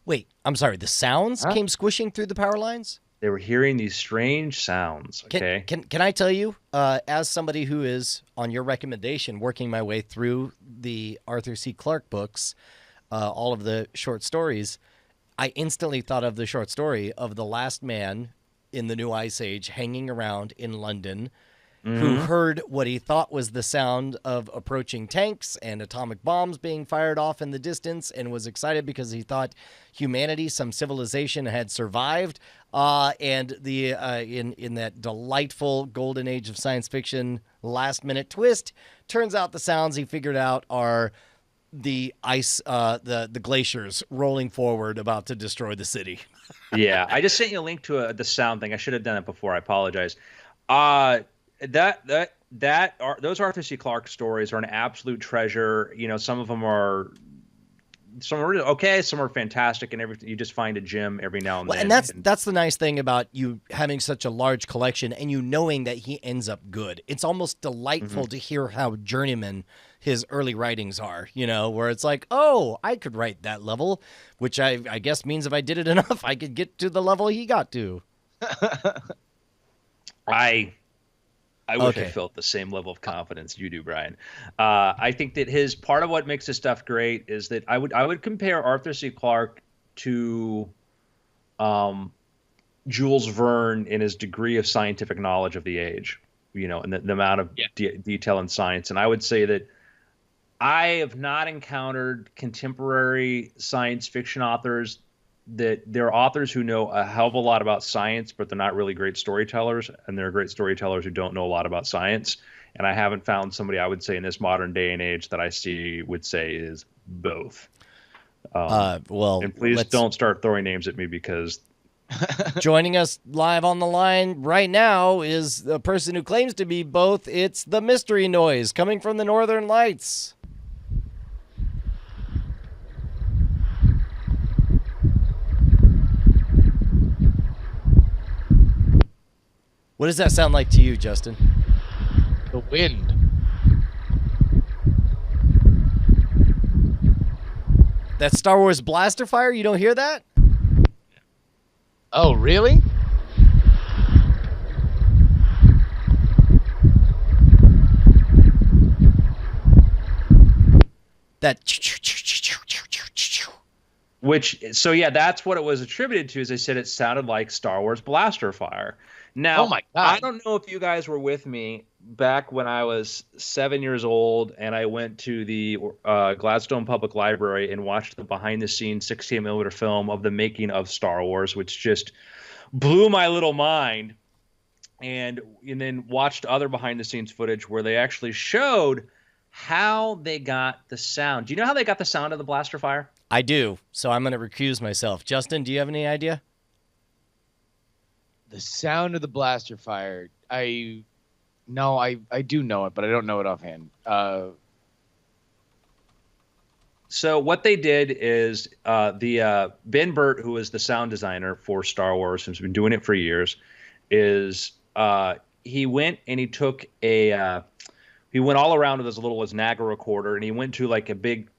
Wait, I'm sorry. The sounds came squishing through the power lines? They were hearing these strange sounds. Okay. Can I tell you, as somebody who is, on your recommendation, working my way through the Arthur C. Clarke books, all of the short stories, I instantly thought of the short story of the last man in the New Ice Age hanging around in London who heard what he thought was the sound of approaching tanks and atomic bombs being fired off in the distance and was excited because he thought humanity, some civilization had survived. And the in that delightful golden age of science fiction last minute twist, turns out the sounds he figured out are the ice, the glaciers rolling forward about to destroy the city. Yeah, I just sent you a link to the sound thing. I should have done it before. I apologize. Those Arthur C. Clarke stories are an absolute treasure. Some of them are really okay, some are fantastic, and everything. You just find a gem every now and then. And that's the nice thing about you having such a large collection and you knowing that he ends up good. It's almost delightful to hear how journeyman his early writings are, where it's like, oh, I could write that level, which I guess means if I did it enough, I could get to the level he got to. I wish I felt the same level of confidence you do, Brian. I think that part of what makes his stuff great is that I would compare Arthur C. Clarke to Jules Verne in his degree of scientific knowledge of the age, and the amount of detail in science. And I would say that I have not encountered contemporary science fiction authors that they're authors who know a hell of a lot about science, but they're not really great storytellers, and they're great storytellers who don't know a lot about science. And I haven't found somebody I would say in this modern day and age that I see would say is both. Well, And please let's- don't start throwing names at me because Joining us live on the line right now is the person who claims to be both. It's the Mystery Noise coming from the Northern Lights. What does that sound like to you, Justin? The wind. That Star Wars blaster fire? You don't hear that? Oh, really? That. so yeah, that's what it was attributed to. As I said, it sounded like Star Wars blaster fire. Now, Oh my God. I don't know if you guys were with me back when I was 7 years old and I went to the Gladstone Public Library and watched the behind-the-scenes 16mm film of the making of Star Wars, which just blew my little mind. And then watched other behind-the-scenes footage where they actually showed how they got the sound. Do you know how they got the sound of the blaster fire? I do, so I'm going to recuse myself. Justin, do you have any idea? The sound of the blaster fire. I do know it, but I don't know it offhand. So what they did is the Ben Burtt, who is the sound designer for Star Wars, has been doing it for years, is he went and he took he went all around with his little Naga recorder, and he went to like a big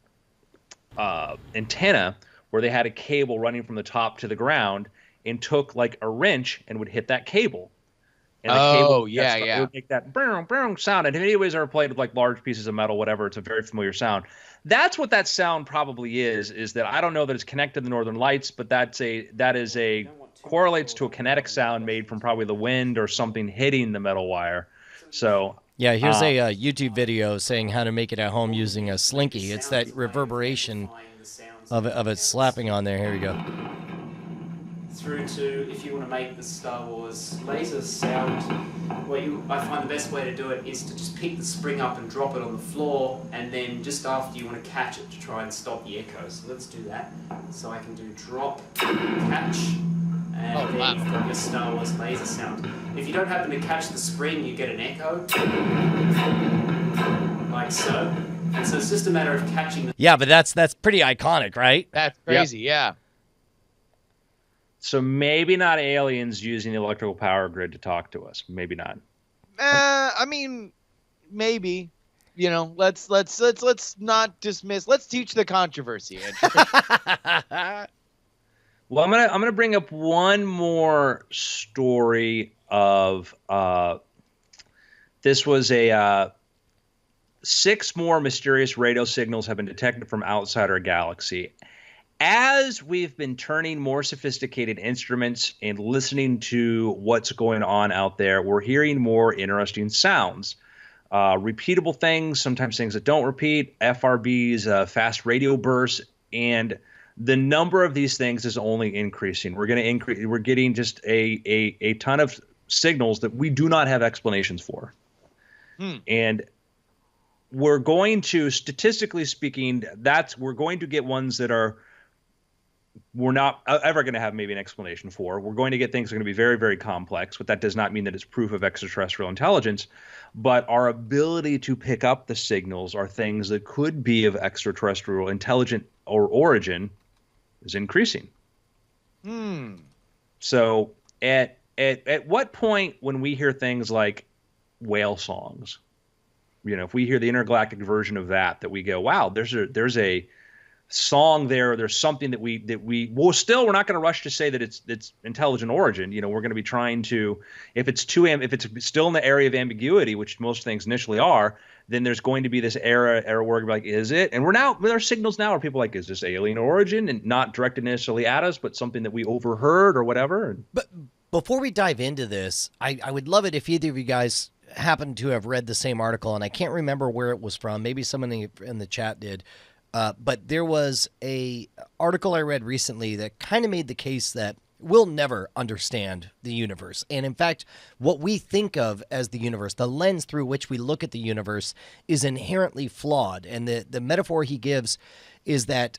antenna where they had a cable running from the top to the ground, and took like a wrench and would hit that cable. And the cable, it would make that boom, boom sound. And if anybody's ever played with like large pieces of metal, whatever, it's a very familiar sound. That's what that sound probably is that I don't know that it's connected to the Northern Lights, but correlates to a kinetic sound made from probably the wind or something hitting the metal wire. So yeah, here's a YouTube video saying how to make it at home using a slinky. It's that reverberation of it slapping on there. Here we go. Through to, if you want to make the Star Wars laser sound, I find the best way to do it is to just pick the spring up and drop it on the floor, and then just after you want to catch it to try and stop the echo. So let's do that. So I can do drop, catch, and then you've got your Star Wars laser sound. If you don't happen to catch the spring, you get an echo, like so. And so it's just a matter of catching. Yeah, but that's pretty iconic, right? That's crazy, yeah. So maybe not aliens using the electrical power grid to talk to us. Maybe not. I mean, maybe. You know, let's not dismiss. Let's teach the controversy. Well, I'm gonna bring up one more story of this was 6 more mysterious radio signals have been detected from outside our galaxy. As we've been turning more sophisticated instruments and listening to what's going on out there, we're hearing more interesting sounds. Repeatable things, sometimes things that don't repeat, FRBs, fast radio bursts, and the number of these things is only increasing. We're going to increase. We're getting just a ton of signals that we do not have explanations for. And we're going to, statistically speaking, we're going to get ones that we're not ever going to have maybe an explanation for. We're going to get things that are going to be very, very complex, but that does not mean that it's proof of extraterrestrial intelligence. But our ability to pick up the signals are things that could be of extraterrestrial intelligent or origin is increasing. So at what point when we hear things like whale songs, if we hear the intergalactic version of that we go, wow, there's a song there's something that we're not going to rush to say that it's intelligent origin. We're going to be trying to, if it's still in the area of ambiguity, which most things initially are, then there's going to be this era where we're like, is it? And there are signals now where people are like, is this alien origin, and not directed necessarily at us, but something that we overheard or whatever. But before we dive into this, I would love it if either of you guys happen to have read the same article, and I can't remember where it was from. Maybe someone in the chat did. But there was a article I read recently that kind of made the case that we'll never understand the universe. And in fact, what we think of as the universe, the lens through which we look at the universe, is inherently flawed. And the metaphor he gives is that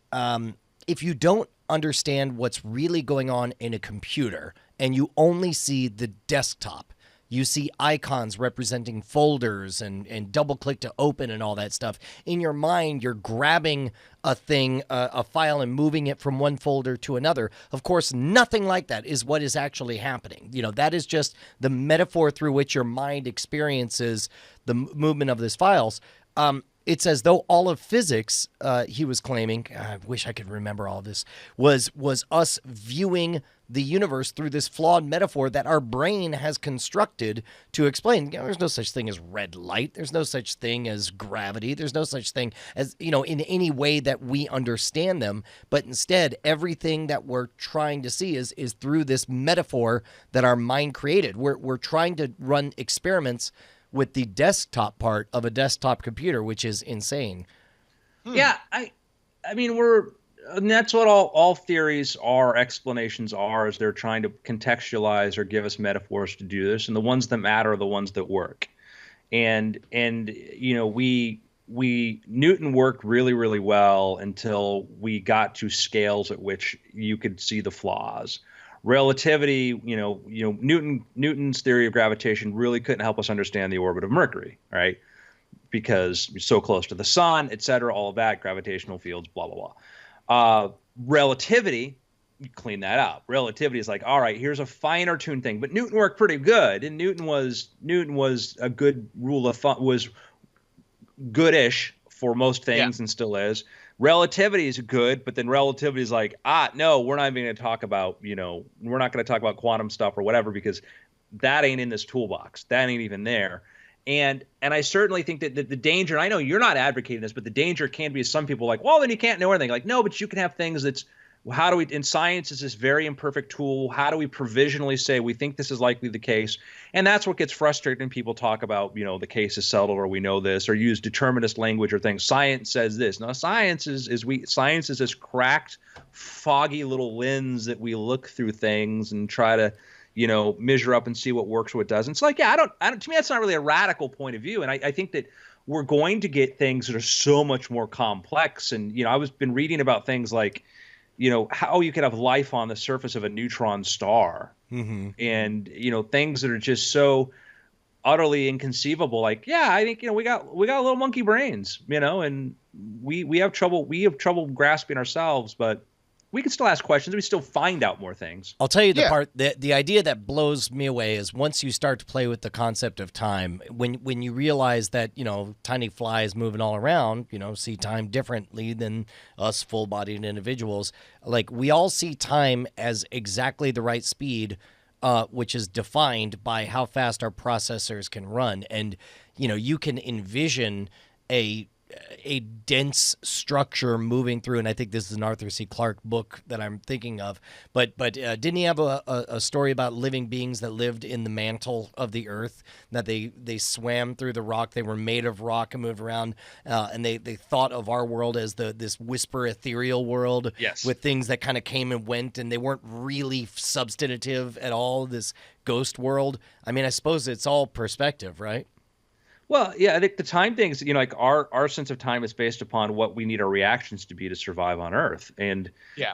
if you don't understand what's really going on in a computer and you only see the desktop, you see icons representing folders and double click to open and all that stuff. In your mind, you're grabbing a thing, a file, and moving it from one folder to another. Of course, nothing like that is what is actually happening. That is just the metaphor through which your mind experiences the movement of these files. It's as though all of physics, he was claiming, I wish I could remember all this, was us viewing the universe through this flawed metaphor that our brain has constructed to explain. There's no such thing as red light. There's no such thing as gravity. There's no such thing as, in any way that we understand them. But instead, everything that we're trying to see is through this metaphor that our mind created. We're trying to run experiments with the desktop part of a desktop computer, which is insane. Yeah, I mean, and that's what all theories are, explanations are, is they're trying to contextualize or give us metaphors to do this, and the ones that matter are the ones that work. And Newton worked really, really well until we got to scales at which you could see the flaws. Relativity, Newton's theory of gravitation really couldn't help us understand the orbit of Mercury, right? Because you're so close to the sun, et cetera, all of that, gravitational fields, blah, blah, blah. Relativity, you clean that up. Relativity is like, all right, here's a finer tuned thing. But Newton worked pretty good, and Newton was a good rule of thumb, was goodish for most things, and still is. Relativity is good, but then relativity is like, no, we're not even going to talk about, we're not going to talk about quantum stuff or whatever, because that ain't in this toolbox. That ain't even there. And I certainly think that the danger, and I know you're not advocating this, but the danger can be some people like, well, then you can't know anything. Like, no, but you can have things that's, how do we, in science is this very imperfect tool. How do we provisionally say we think this is likely the case? And that's what gets frustrating when people talk about, the case is settled, or we know this, or use determinist language or things. Science says this. Now, science is this cracked, foggy little lens that we look through things and try to, measure up and see what works, what doesn't. It's like, I don't, to me, that's not really a radical point of view. And I think that we're going to get things that are so much more complex. And, I've been reading about things like, how you could have life on the surface of a neutron star, and, things that are just so utterly inconceivable. Like, I think, we got little monkey brains, and we have trouble grasping ourselves, but we can still ask questions. We still find out more things. I'll tell you the part, the idea that blows me away is once you start to play with the concept of time, when you realize that, tiny flies moving all around, see time differently than us full-bodied individuals. Like, we all see time as exactly the right speed, which is defined by how fast our processors can run. And, you can envision a dense structure moving through, and I think this is an Arthur C. Clarke book that I'm thinking of. But didn't he have a story about living beings that lived in the mantle of the earth, that they swam through the rock, they were made of rock and moved around, and they thought of our world as this whisper ethereal world, with things that kind of came and went, and they weren't really substantive at all, this ghost world. I mean, I suppose it's all perspective, right? Well, yeah, I think the time things, like our sense of time is based upon what we need our reactions to be to survive on Earth. And,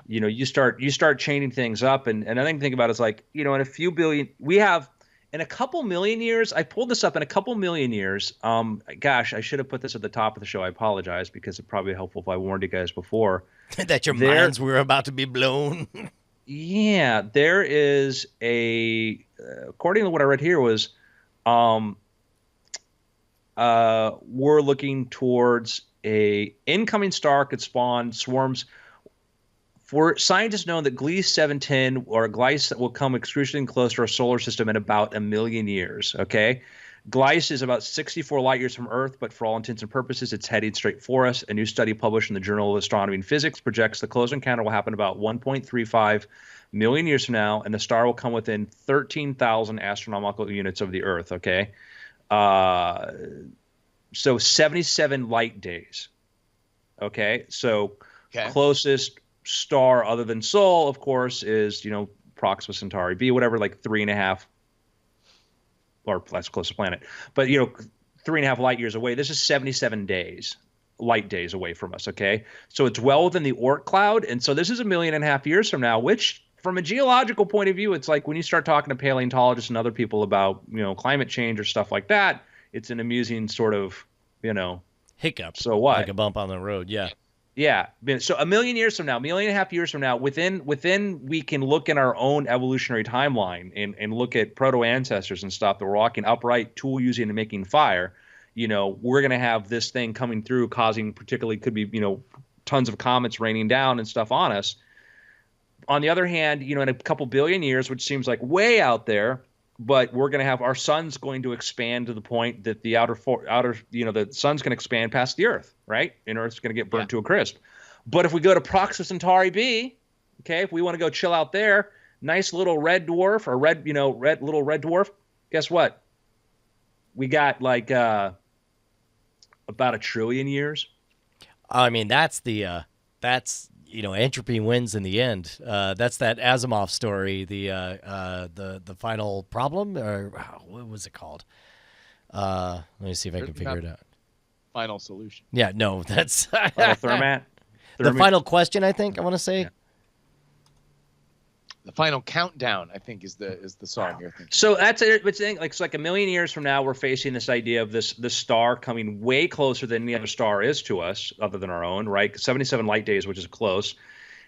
you start chaining things up. And another thing to think about is like, in a few billion, we have in a couple million years, I pulled this up in a couple million years. Gosh, I should have put this at the top of the show. I apologize, because it's probably helpful if I warned you guys before. That your minds were about to be blown. Yeah, there is according to what I read here was, we're looking towards a incoming star could spawn swarms. For scientists know that Gliese 710 or Gliese will come excruciatingly close to our solar system in about 1 million years. Okay, Gliese is about 64 light years from Earth, but for all intents and purposes, it's heading straight for us. A new study published in the Journal of Astronomy and Physics projects the close encounter will happen about 1.35 million years from now, and the star will come within 13,000 astronomical units of the Earth. Okay. So 77 light days. Okay. So closest star other than Sol, of course, is, Proxima Centauri B, whatever, like 3.5, or that's closest planet. But, 3.5 light years away. This is 77 days. light days away from us. Okay, so it's well within the Oort cloud, and so this is 1.5 million years from now, which from a geological point of view, it's like when you start talking to paleontologists and other people about, climate change or stuff like that, it's an amusing sort of, hiccup. So what? Like a bump on the road. Yeah. Yeah. So 1 million years from now, 1.5 million years from now, within we can look in our own evolutionary timeline and look at proto-ancestors and stuff that were walking upright, tool using and making fire. We're going to have this thing coming through causing particularly could be, tons of comets raining down and stuff on us. On the other hand, in a couple billion years, which seems like way out there, but we're going to have our sun's going to expand to the point that the the sun's going to expand past the Earth, right? And Earth's going to get burnt to a crisp. But if we go to Proxima Centauri B, okay, if we want to go chill out there, nice little red dwarf or red dwarf, guess what? We got like about 1 trillion years. I mean, that's entropy wins in the end. That's that Asimov story, the final problem, or what was it called? Let me see if I can figure it out. Final solution. Yeah, no, that's Thermat. The final question. I think I want to say. Yeah. The final countdown, I think, is the song you're thinking. So that's it. It's like 1 million years from now, we're facing this idea of this star coming way closer than any other star is to us, other than our own, right? 77 light days, which is close.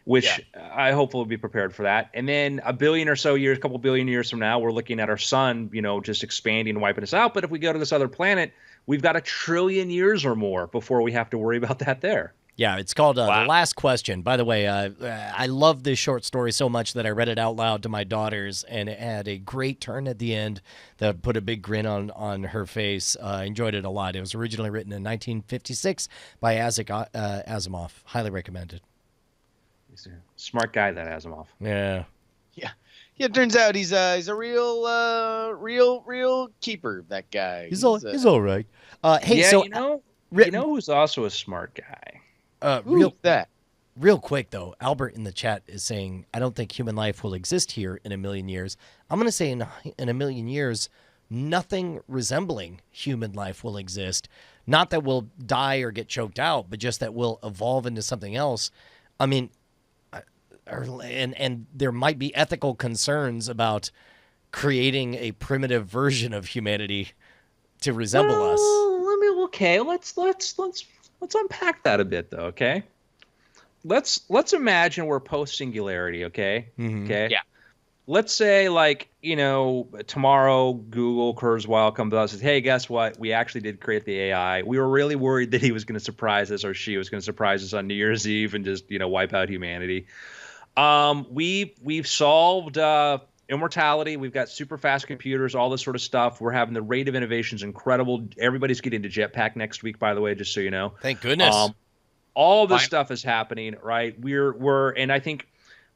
Which I hopefully will be prepared for that. And then a billion or so years, a couple billion years from now, we're looking at our sun, just expanding and wiping us out. But if we go to this other planet, we've got 1 trillion years or more before we have to worry about that there. Yeah, it's called The Last Question. By the way, I love this short story so much that I read it out loud to my daughters, and it had a great turn at the end that put a big grin on her face. I enjoyed it a lot. It was originally written in 1956 by Isaac Asimov. Highly recommended. He's a smart guy, that Asimov. Yeah. Yeah. Yeah, it turns out he's a real keeper, that guy. He's all right. Hey, yeah, so you know who's also a smart guy? Real quick, though, Albert in the chat is saying, I don't think human life will exist here in 1 million years. I'm going to say in 1 million years, nothing resembling human life will exist. Not that we'll die or get choked out, but just that we'll evolve into something else. I mean, and there might be ethical concerns about creating a primitive version of humanity to resemble us. Okay, let's unpack that a bit, though. Okay, let's imagine we're post singularity. Okay, okay, yeah. Let's say tomorrow Google Kurzweil comes to us and says, hey, guess what? We actually did create the AI. We were really worried that he was going to surprise us or she was going to surprise us on New Year's Eve and just wipe out humanity. We've solved immortality. We've got super fast computers, all this sort of stuff. We're having the rate of innovation is incredible. Everybody's getting to Jetpack next week, by the way, just so you know. Thank goodness. All this stuff is happening, right? And I think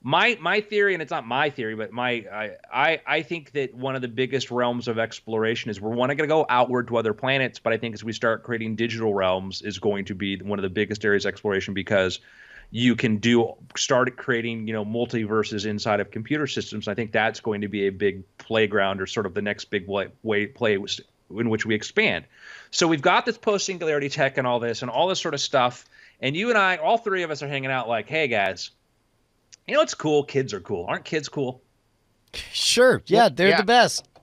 my theory, and it's not my theory, but I think that one of the biggest realms of exploration is we're going to go outward to other planets, but I think as we start creating digital realms is going to be one of the biggest areas of exploration because you can start creating, multiverses inside of computer systems. I think that's going to be a big playground or sort of the next big play in which we expand. So we've got this post-singularity tech and all this sort of stuff. And you and I, all three of us are hanging out like, hey, guys, it's cool. Kids are cool. Aren't kids cool? Sure. Yeah, they're the best. I'm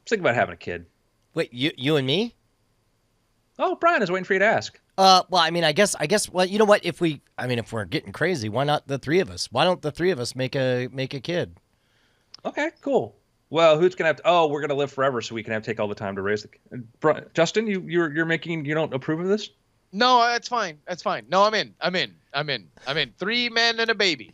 thinking about having a kid. Wait, you and me? Oh, Brian, I was waiting for you to ask. Well, I mean, I guess, well, you know what? If we're getting crazy, why not the three of us? Why don't the three of us make a kid? Okay, cool. Well, who's gonna have to? Oh, we're gonna live forever, so we can take all the time to raise the kid. Justin, you don't approve of this? No, that's fine. That's fine. No, I'm in. 3 men and a baby.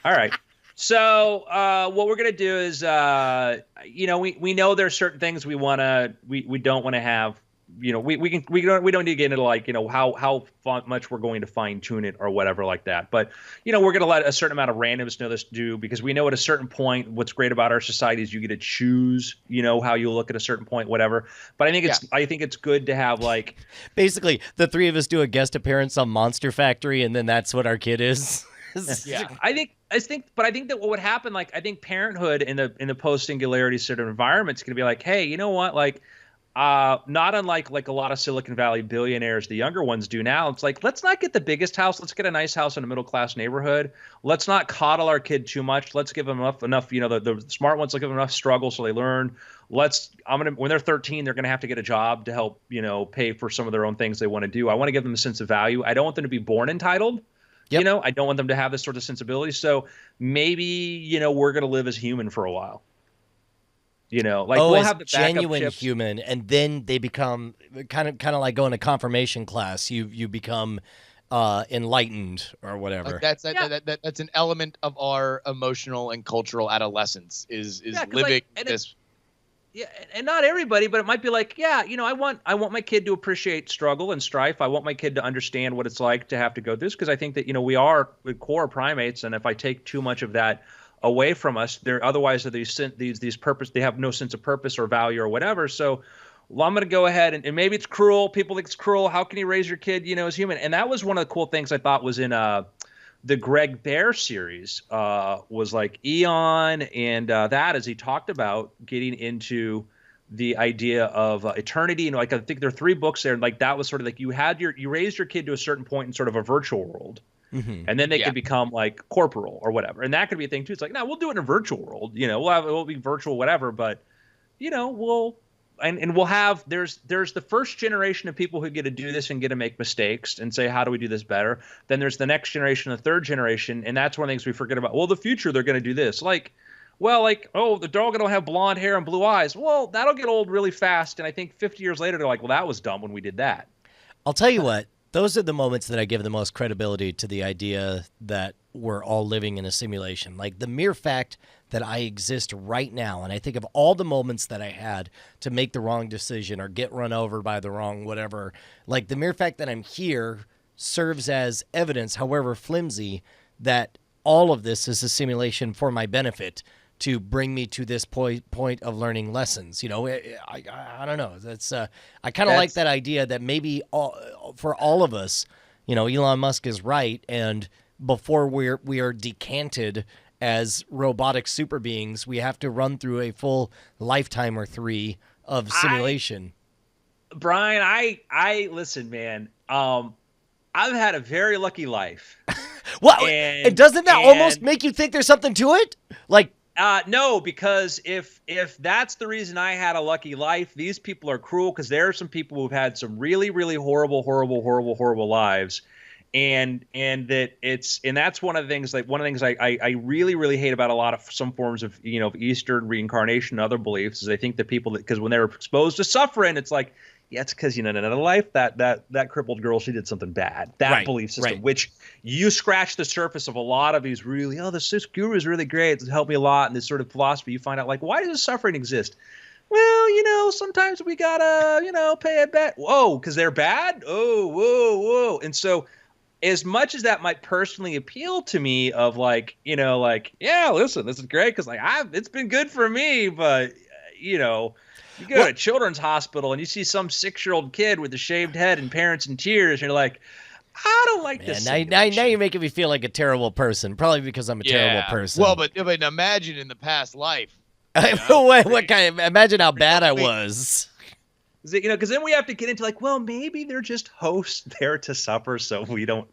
All right. So what we're gonna do is, we know there's certain things we don't want to have. We don't need to get into how much we're going to fine tune it or whatever like that. But we're going to let a certain amount of randomness know this do because we know at a certain point what's great about our society is you get to choose how you look at a certain point, whatever. But I think it's good to have basically the three of us do a guest appearance on Monster Factory and then that's what our kid is. Yeah, I think that what would happen, I think parenthood in the post singularity sort of environment is going to be like, hey, you know what, not unlike like a lot of Silicon Valley billionaires, the younger ones do now. It's like, let's not get the biggest house. Let's get a nice house in a middle class neighborhood. Let's not coddle our kid too much. Let's give them enough. You know, the smart ones, will give them enough struggle so they learn. When they're 13, they're gonna have to get a job to help, you know, pay for some of their own things they want to do. I want to give them a sense of value. I don't want them to be born entitled. Yep. You know, I don't want them to have this sort of sensibility. So maybe, you know, we're gonna live as human for a while. You know, like we'll as have the backup genuine chips. human, and then they become kind of like going to confirmation class. You become enlightened or whatever. That's that's an element of our emotional and cultural adolescence is living this. Yeah, and not everybody, but it might be like, yeah, you know, I want my kid to appreciate struggle and strife. I want my kid to understand what it's like to have to go through this, because I think that, you know, we are core primates, and if I take too much of that away from us, they're otherwise these purpose. They have no sense of purpose or value or whatever. So, well, I'm going to go ahead and maybe it's cruel. People think it's cruel. How can you raise your kid, you know, as human? And that was one of the cool things I thought was in the Greg Bear series was like Eon and that, as he talked about getting into the idea of eternity. And like, I think there are 3 books there. And like, that was sort of like you raised your kid to a certain point in sort of a virtual world. Mm-hmm. And then they could become like corporal or whatever. And that could be a thing too. It's like, no, we'll do it in a virtual world. You know, we'll be virtual, whatever. But, you know, we'll have, there's the first generation of people who get to do this and get to make mistakes and say, how do we do this better? Then there's the next generation, the third generation. And that's one of the things we forget about. Well, the future, they're going to do this. Like, well, like, oh, the dog will have blonde hair and blue eyes. Well, that'll get old really fast. And I think 50 years later, they're like, well, that was dumb when we did that. I'll tell you what. Those are the moments that I give the most credibility to the idea that we're all living in a simulation. Like the mere fact that I exist right now, and I think of all the moments that I had to make the wrong decision or get run over by the wrong whatever, like the mere fact that I'm here serves as evidence, however flimsy, that all of this is a simulation for my benefit to bring me to this point of learning lessons. You know, I don't know. That's I kind of like that idea that maybe for all of us, you know, Elon Musk is right, and before we are decanted as robotic super beings, we have to run through a full lifetime or 3 of simulation. Brian, I listen, man. I've had a very lucky life. Well, and doesn't that almost make you think there's something to it? Like, no, because if that's the reason I had a lucky life, these people are cruel, because there are some people who've had some really, really horrible lives. And that's one of the things, like one of the things I really, really hate about a lot of some forms of, you know, Eastern reincarnation and other beliefs is I think that people, because when they're exposed to suffering, it's like, yeah, it's because, you know, in another life, that crippled girl, she did something bad. That belief system, which you scratch the surface of a lot of these really, this guru is really great. It's helped me a lot. And this sort of philosophy, you find out, like, why does suffering exist? Well, you know, sometimes we gotta, you know, pay a bet. Whoa, because they're bad? Oh, whoa. And so as much as that might personally appeal to me of like, you know, like, yeah, listen, this is great because like it's been good for me, but, you know, you go to a children's hospital and you see some 6-year-old kid with a shaved head and parents in tears, and you're like, I don't like this. Now you're making me feel like a terrible person, probably because I'm a terrible person. Well, but imagine in the past life. You know? what kind of, imagine how bad I was. You know, because then we have to get into like, well, maybe they're just hosts there to suffer, so we don't,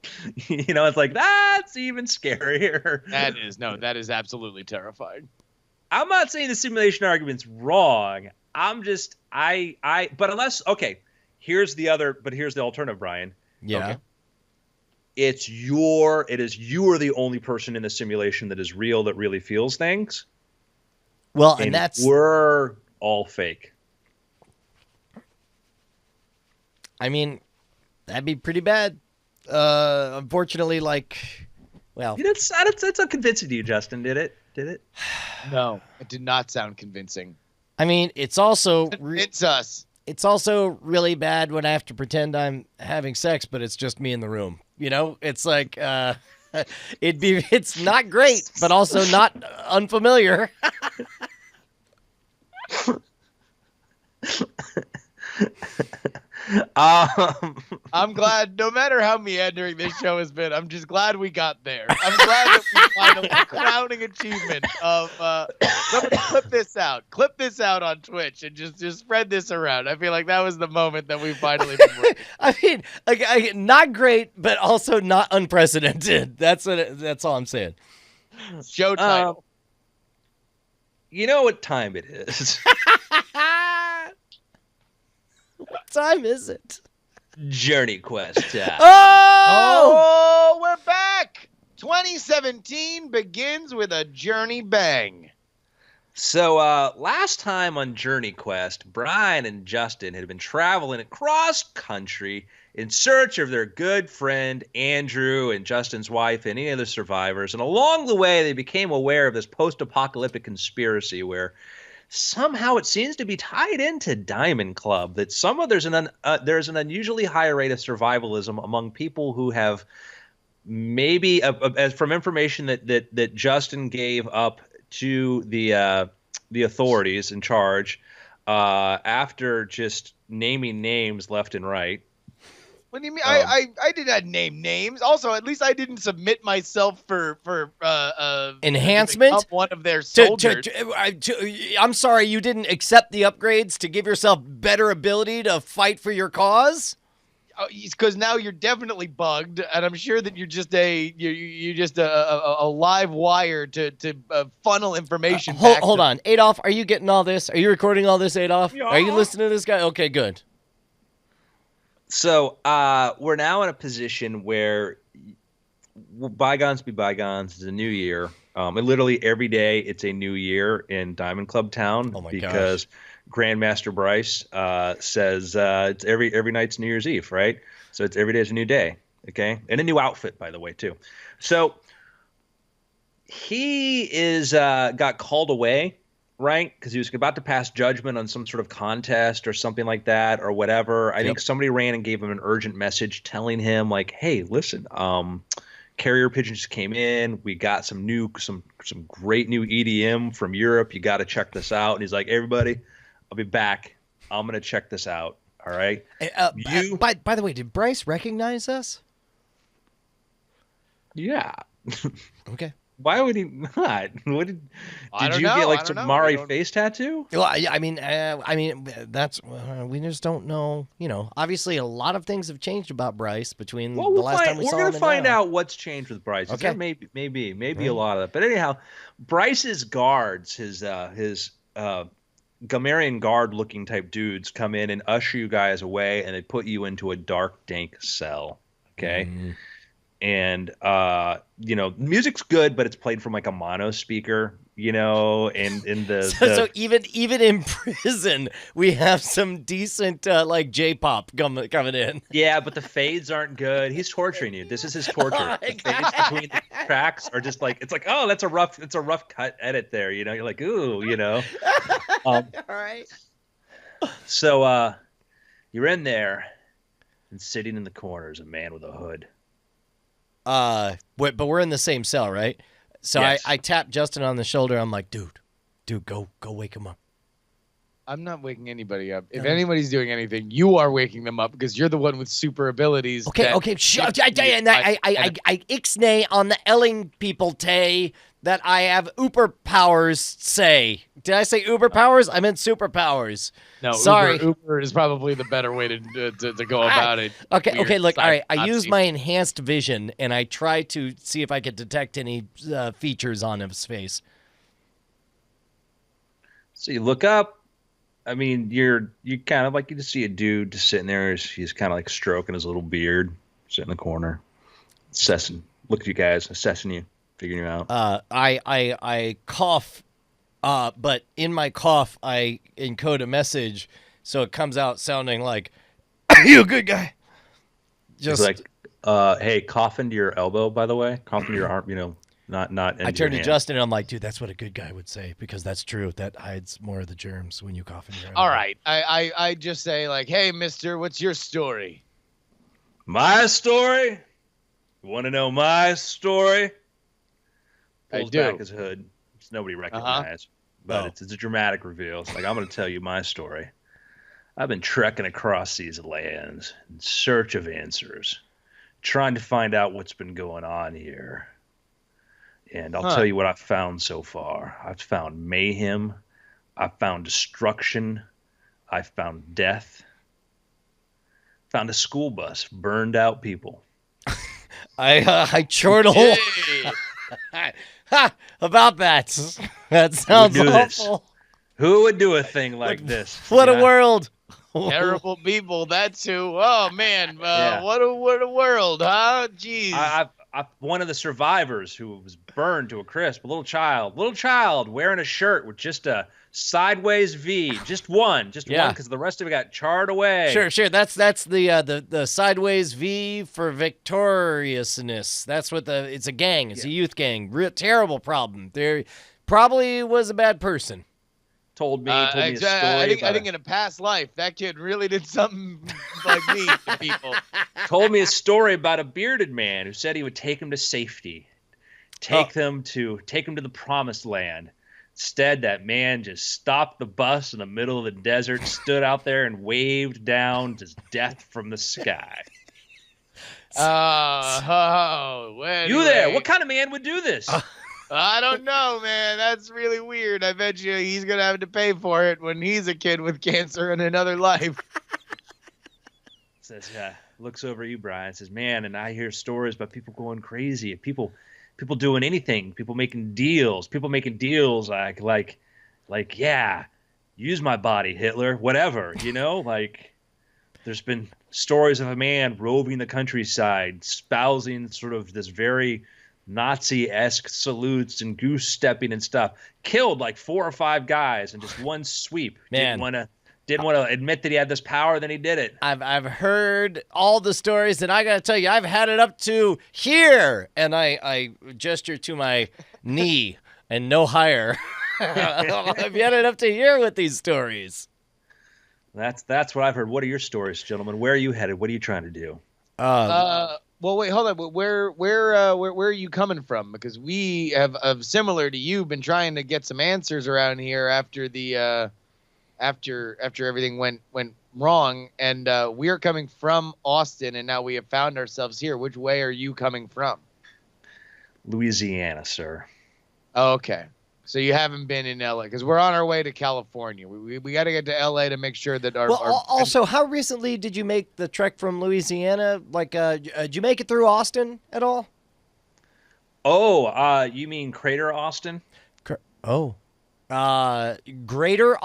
you know, it's like, that's even scarier. That is absolutely terrifying. I'm not saying the simulation argument's wrong. I'm just, but unless, okay, here's the alternative, Brian. Yeah. Okay. It is you are the only person in the simulation that is real, that really feels things. Well, and that's, we're all fake. I mean, that'd be pretty bad. Unfortunately, like, well, it's unconvincing to you, Justin. Did it? No, it did not sound convincing. I mean, it's also it's us. It's also really bad when I have to pretend I'm having sex, but it's just me in the room. You know, it's like it's not great, but also not unfamiliar. I I'm glad, no matter how meandering this show has been, I'm just glad we got there. I'm glad that we finally, the crowning achievement of, somebody clip this out on Twitch and just spread this around. I feel like that was the moment that we finally been working. I mean, not great, but also not unprecedented. That's all I'm saying. Show title. You know what time it is. What time is it? Journey Quest time. Oh! We're back. 2017 begins with a journey bang. So last time on Journey Quest, Brian and Justin had been traveling across country in search of their good friend Andrew and Justin's wife and any other survivors. And along the way, they became aware of this post-apocalyptic conspiracy where somehow it seems to be tied into Diamond Club. That there's an unusually high rate of survivalism among people who have maybe, as from information that Justin gave up to the authorities in charge after just naming names left and right. What do you mean? I did not name names. Also, at least I didn't submit myself for enhancement. Become one of their soldiers. I'm sorry, you didn't accept the upgrades to give yourself better ability to fight for your cause. Because now you're definitely bugged, and I'm sure that you're just a live wire to funnel information. Hold on, Adolf. Are you getting all this? Are you recording all this, Adolf? Yeah. Are you listening to this guy? Okay, good. So we're now in a position where bygones be bygones. It's a new year. And literally every day it's a new year in Diamond Club Town. Oh my because Grandmaster Bryce says it's every night's New Year's Eve, right? So it's every day is a new day, okay? And a new outfit, by the way, too. So he got called away, right? Because he was about to pass judgment on some sort of contest or something like that or whatever. I think somebody ran and gave him an urgent message telling him, like, hey, listen, carrier pigeons came in. We got some great new EDM from Europe. You got to check this out. And he's like, everybody, I'll be back. I'm going to check this out. All right. By the way, did Bryce recognize us? Yeah. Okay. Why would he not? What did you get like some Mari face tattoo? Well, I mean, that's we just don't know. You know, obviously, a lot of things have changed about Bryce between the last time we saw him. We're gonna find out what's changed with Bryce. Okay, there maybe a lot of that. But anyhow, Bryce's guards, his Gamerian guard-looking type dudes, come in and usher you guys away, and they put you into a dark, dank cell. Okay. Mm-hmm. And music's good, but it's played from like a mono speaker, and in the so even in prison we have some decent like J-pop coming in. Yeah, but the fades aren't good. He's torturing you. This is his torture. The fades between the tracks are just like, it's like, oh, that's a rough cut edit there. You're like, ooh, All right. So you're in there, and sitting in the corner is a man with a hood. But we're in the same cell, right? So yes. I tap Justin on the shoulder. I'm like, dude, go wake him up. I'm not waking anybody up. If anybody's doing anything, you are waking them up because you're the one with super abilities. Okay. And I ixnay on the Elling people tay that I have uber powers say. Did I say uber powers? I meant superpowers. No, sorry. Uber is probably the better way to go about it. Okay, look, all right. I use my enhanced vision, and I try to see if I could detect any features on his face. So you look up. I mean, you kind of like, you just see a dude just sitting there. He's kind of like stroking his little beard, sitting in the corner, look at you guys, assessing you, figuring you out. I cough, but in my cough, I encode a message, so it comes out sounding like, "Are you a good guy?" Just like, hey, cough into your elbow, by the way, cough into your arm, not. I turn to Justin and I'm like, dude, that's what a good guy would say, because that's true. That hides more of the germs when you cough in your elbow. All right, I just say like, hey, mister, what's your story? My story? You want to know my story? Pulls back his hood. It's nobody recognized, but it's a dramatic reveal. It's like, I'm going to tell you my story. I've been trekking across these lands in search of answers, trying to find out what's been going on here. And I'll tell you what I've found so far. I've found mayhem. I've found destruction. I've found death. Found a school bus, burned out people. I chortle about that. That sounds do this? awful. Who would do a thing like this? What Yeah. a world. Terrible people. That's who. Oh man, Yeah. what a world, huh? Jeez. I one of the survivors who was burned to a crisp, a little child wearing a shirt with just a sideways V, just one, Yeah. because the rest of it got charred away. Sure. That's the sideways V for victoriousness. That's what it's a gang. It's a youth gang. Terrible problem. There probably was a bad person. Told me a story. I about think in a past life that kid really did something like me to people. told me a story about a bearded man who said he would take him to safety, take them to the promised land. Instead, that man just stopped the bus in the middle of the desert, stood out there, and waved down just death from the sky. Anyway. You there? What kind of man would do this? I don't know, man. That's really weird. I bet you he's gonna have to pay for it when he's a kid with cancer in another life. Says, looks over at you, Brian. Says, man, and I hear stories about people going crazy, people doing anything, people making deals, like, yeah, use my body, Hitler, whatever, like. There's been stories of a man roving the countryside, espousing sort of this very Nazi-esque salutes and goose stepping and stuff. Killed like 4 or 5 guys in just one sweep. Man. Didn't want to admit that he had this power, then he did it. I've heard all the stories, and I gotta tell you, I've had it up to here, and I gesture to my knee and no higher. I've had it up to here with these stories. That's what I've heard. What are your stories, gentlemen? Where are you headed? What are you trying to do? Well, wait, hold on. Where are you coming from? Because we have similar to you, been trying to get some answers around here after the after everything went wrong, and we're coming from Austin, and now we have found ourselves here. Which way are you coming from? Louisiana, sir. Oh, okay. So you haven't been in LA, because we're on our way to California. We got to get to LA to make sure that our. Also, how recently did you make the trek from Louisiana? Like, did you make it through Austin at all? Oh, you mean Crater Austin? The greater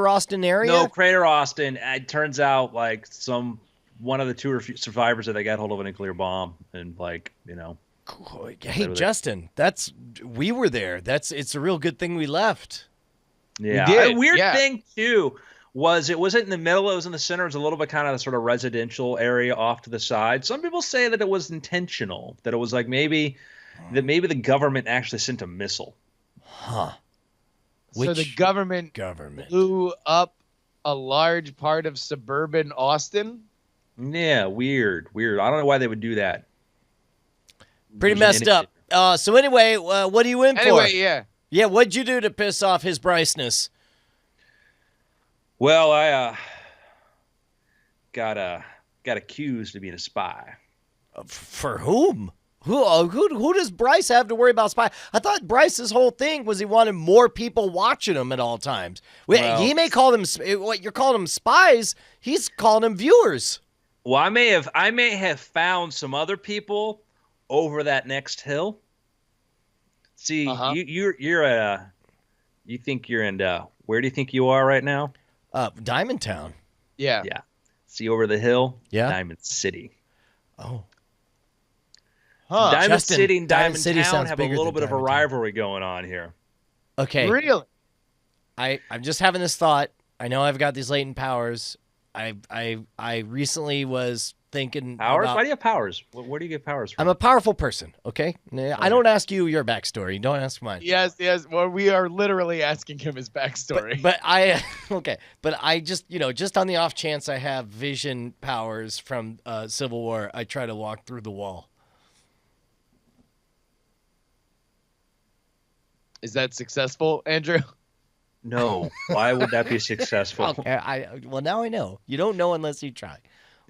Austin area? No, Crater Austin. It turns out like one of the 2 survivors that they got hold of a nuclear bomb, and Hey, Justin, we were there. It's a real good thing we left. Yeah. We did, A weird thing too was it wasn't in the middle, it was in the center. It was a little bit kind of sort of residential area off to the side. Some people say that it was intentional, that it was like maybe the government actually sent a missile. Huh. So the government blew up a large part of suburban Austin? Yeah, weird. I don't know why they would do that. Pretty messed up. So anyway, what are you in for? Anyway, yeah. Yeah, what'd you do to piss off his Bryceness? Well, I got accused of being a spy. For whom? Who does Bryce have to worry about spy? I thought Bryce's whole thing was he wanted more people watching him at all times. Well, he may call them what you're calling them spies. He's calling them viewers. Well, I may have found some other people over that next hill. See, you think you're in where do you think you are right now? Diamond Town. Yeah. Yeah. See over the hill? Yeah. Diamond City. Oh. Huh. Diamond Justin, City and Diamond Diamond City Town sounds have a bigger little than bit of a Diamond Town. rivalry going on here. Okay. Really? I'm just having this thought. I know I've got these latent powers. I recently was thinking Powers? about, Why do you have powers? Where do you get powers from? I'm a powerful person, okay? I don't ask you your backstory. Don't ask mine. Yes. Well, we are literally asking him his backstory. But I just, just on the off chance I have vision powers from Civil War, I try to walk through the wall. Is that successful, Andrew? No. Why would that be successful? Okay, well now I know. You don't know unless you try.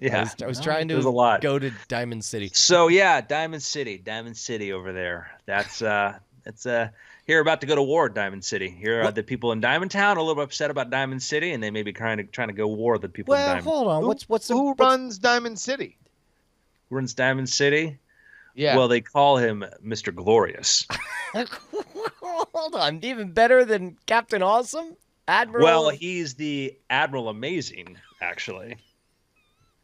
Yeah. I was trying there's to a lot. go to Diamond City. So yeah, Diamond City over there. That's here about to go to war at Diamond City. Here, the people in Diamond Town are a little bit upset about Diamond City, and they may be trying to go war with the people in Well, Diamond. hold on. Who runs Diamond City? Who runs Diamond City? Yeah. Well, they call him Mr. Glorious. Hold on. Even better than Captain Awesome? Admiral? Well, he's the Admiral Amazing, actually.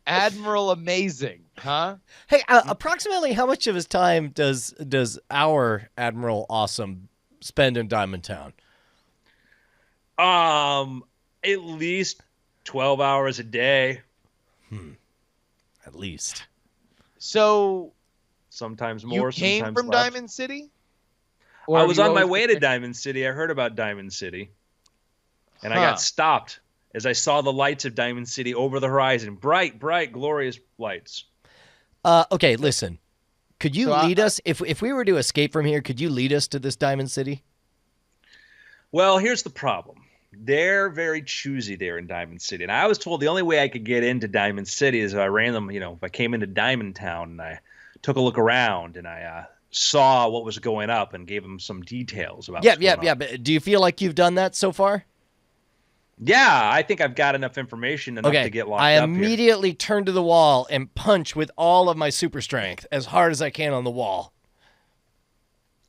Admiral Amazing, huh? Hey, approximately how much of his time does our Admiral Awesome spend in Diamond Town? At least 12 hours a day. At least. So Sometimes you more, came sometimes from less. Diamond City? I have was you on my always way been to there? Diamond City. I heard about Diamond City. And I Huh. got stopped as I saw the lights of Diamond City over the horizon. Bright, glorious lights. Okay, listen. Could you So lead us if we were to escape from here? Could you lead us to this Diamond City? Well, here's the problem. They're very choosy there in Diamond City. And I was told the only way I could get into Diamond City is if I ran them, if I came into Diamond Town and I took a look around and I saw what was going up and gave them some details about what's going on. But do you feel like you've done that so far? Yeah, I think I've got enough information to get locked I up here. immediately turn to the wall and punch with all of my super strength as hard as I can on the wall.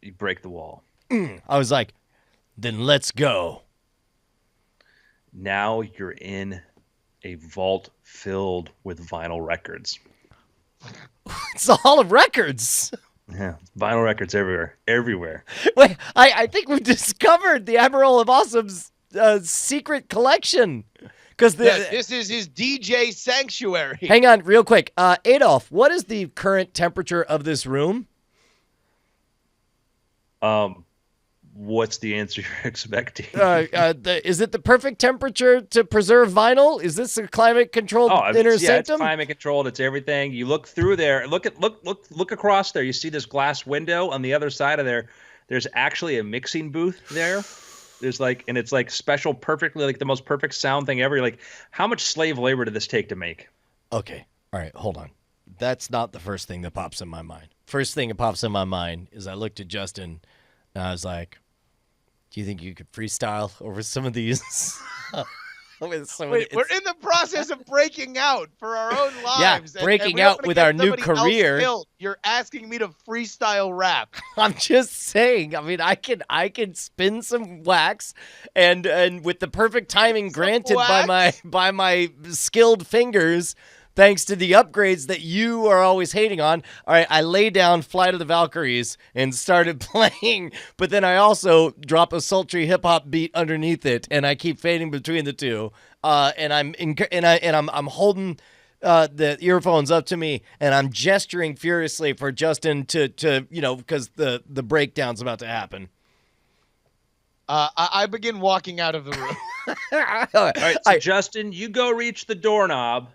You break the wall. I was like, then let's go. Now you're in a vault filled with vinyl records. It's the Hall of Records. Yeah, vinyl records everywhere. Wait, I think we've discovered the Admiral of Awesome's secret collection. Because This is his DJ sanctuary. hang on, real quick, Adolf, what is the current temperature of this room? What's the answer you're expecting? Is it the perfect temperature to preserve vinyl? Is this a climate-controlled inner it's sanctum? climate controlled. It's everything. You look through there. Look across there. You see this glass window on the other side of there. There's actually a mixing booth there. And it's like special, perfectly, like the most perfect sound thing ever. You're like, how much slave labor did this take to make? Okay, all right, hold on. That's not the first thing that pops in my mind. First thing that pops in my mind is I looked at Justin and I was like, do you think you could freestyle over some of these? Wait, we're in the process of breaking out for our own lives. breaking we don't out wanna with get our new somebody else career. killed. You're asking me to freestyle rap. I'm just saying. I mean, I can spin some wax, and with the perfect timing granted by my skilled fingers, thanks to the upgrades that you are always hating on. All right, I lay down Flight of the Valkyries and started playing, but then I also drop a sultry hip hop beat underneath it, and I keep fading between the two. And I'm holding the earphones up to me, and I'm gesturing furiously for Justin to because the breakdown's about to happen. I begin walking out of the room. All right, so Justin, you go reach the doorknob,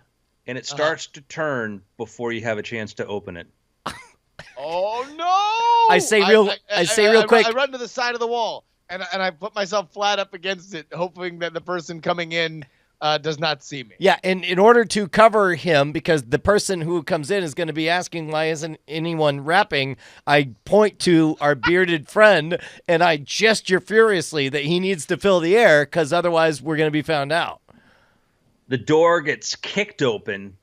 and it starts to turn before you have a chance to open it. Oh no! I say real quick. I run to the side of the wall and I put myself flat up against it, hoping that the person coming in does not see me. Yeah, and in order to cover him, because the person who comes in is going to be asking why isn't anyone rapping, I point to our bearded friend and I gesture furiously that he needs to fill the air because otherwise we're going to be found out. The door gets kicked open.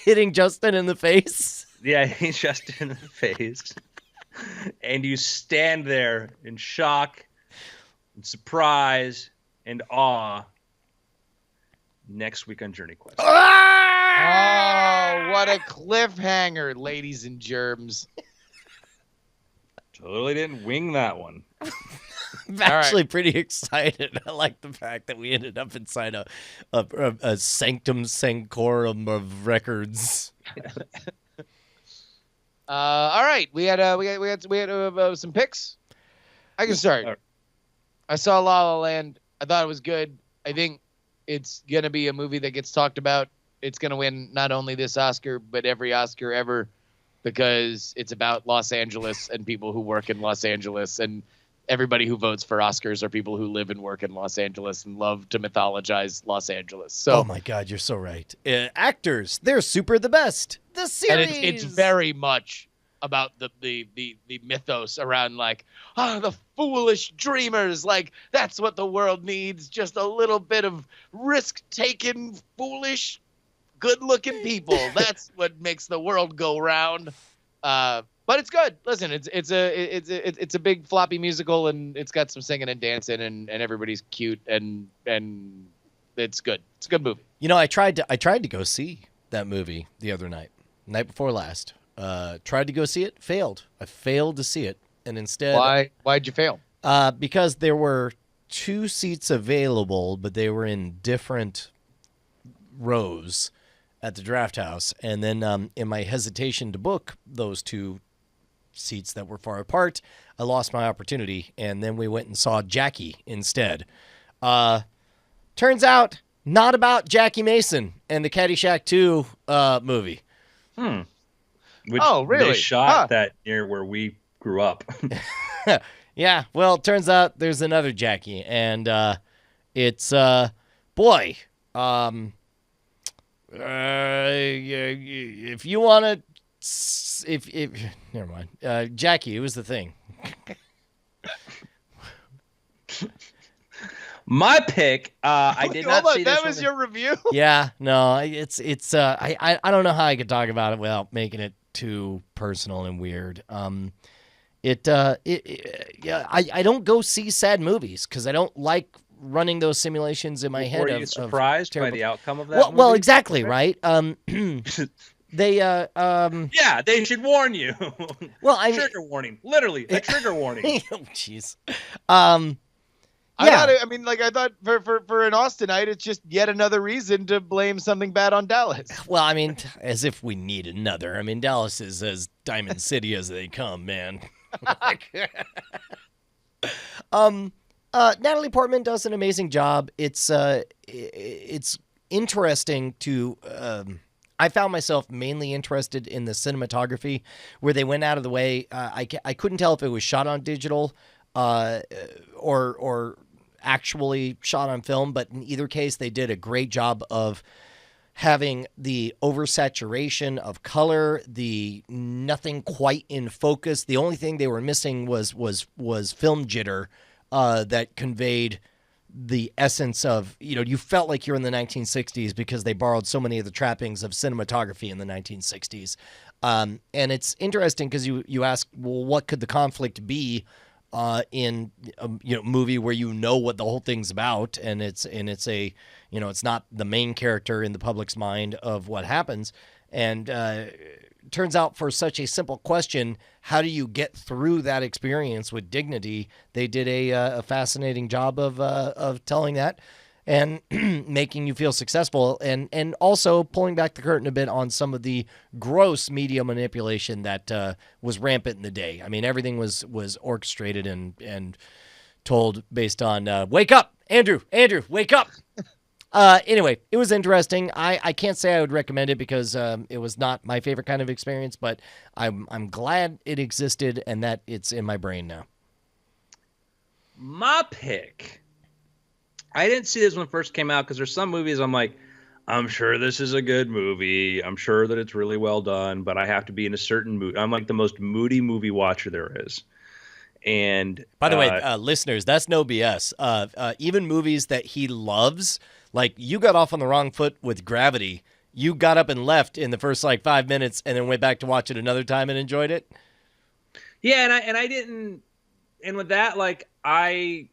Hitting Justin in the face. Yeah, he's just in the face. And you stand there in shock, and surprise, and awe. Next week on Journey Quest. Oh, what a cliffhanger, ladies and germs. Totally didn't wing that one. I'm actually pretty excited. I like the fact that we ended up inside a sanctum sanctorum of records. All right, we had some picks. I can start. Right. I saw La La Land. I thought it was good. I think it's gonna be a movie that gets talked about. It's gonna win not only this Oscar but every Oscar ever, because it's about Los Angeles and people who work in Los Angeles, and everybody who votes for Oscars are people who live and work in Los Angeles and love to mythologize Los Angeles. So, oh my God, you're so right. Actors, they're super the best. The series, and it's very much about the mythos around like, the foolish dreamers. Like, that's what the world needs. Just a little bit of risk-taking, foolish, good-looking people. That's what makes the world go round. But it's good. Listen, it's a big floppy musical, and it's got some singing and dancing, and everybody's cute, and it's good. It's a good movie. You know, I tried to go see that movie the other night before last. Tried to go see it, failed. I failed to see it, and instead, Why'd you fail? Because there were 2 seats available, but they were in different rows at the Draft House, and then in my hesitation to book those 2 seats that were far apart, I lost my opportunity, and then we went and saw Jackie instead. Turns out, not about Jackie Mason and the Caddyshack 2 movie. Which really? They shot that near where we grew up. Yeah, well, turns out there's another Jackie, and it's boy. If you want to, if never mind, Jackie, it was the thing. My pick, I did not see this. That was your review? Yeah, no, it's I don't know how I could talk about it without making it too personal and weird. Yeah, I don't go see sad movies because I don't like running those simulations in my head. Were you surprised by the outcome of that? Well, movie? well, exactly, right? They yeah, they should warn you. Well, I mean, trigger warning, literally a trigger warning. Oh, jeez. I thought for an Austinite, it's just yet another reason to blame something bad on Dallas. Well, I mean, as if we need another. I mean, Dallas is as Diamond City as they come, man. Natalie Portman does an amazing job. It's interesting to. I found myself mainly interested in the cinematography, where they went out of the way. I couldn't tell if it was shot on digital, or actually shot on film, but in either case, they did a great job of having the oversaturation of color, the nothing quite in focus. The only thing they were missing was film jitter that conveyed the essence of, you felt like you're in the 1960s because they borrowed so many of the trappings of cinematography in the 1960s. And it's interesting because you ask, well, what could the conflict be in a movie where what the whole thing's about, and it's it's not the main character in the public's mind of what happens, and turns out for such a simple question, how do you get through that experience with dignity? They did a fascinating job of telling that and making you feel successful, and also pulling back the curtain a bit on some of the gross media manipulation that was rampant in the day. I mean, everything was orchestrated and told based on wake up, Andrew, wake up. Anyway, it was interesting. I can't say I would recommend it because it was not my favorite kind of experience, but I'm glad it existed and that it's in my brain now. My pick. I didn't see this when it first came out because there's some movies I'm like, I'm sure this is a good movie. I'm sure that it's really well done, but I have to be in a certain mood. I'm like the most moody movie watcher there is. And by the way, listeners, that's no BS. Even movies that he loves, like you got off on the wrong foot with Gravity. You got up and left in the first 5 minutes and then went back to watch it another time and enjoyed it. Yeah, and I didn't, and with that, I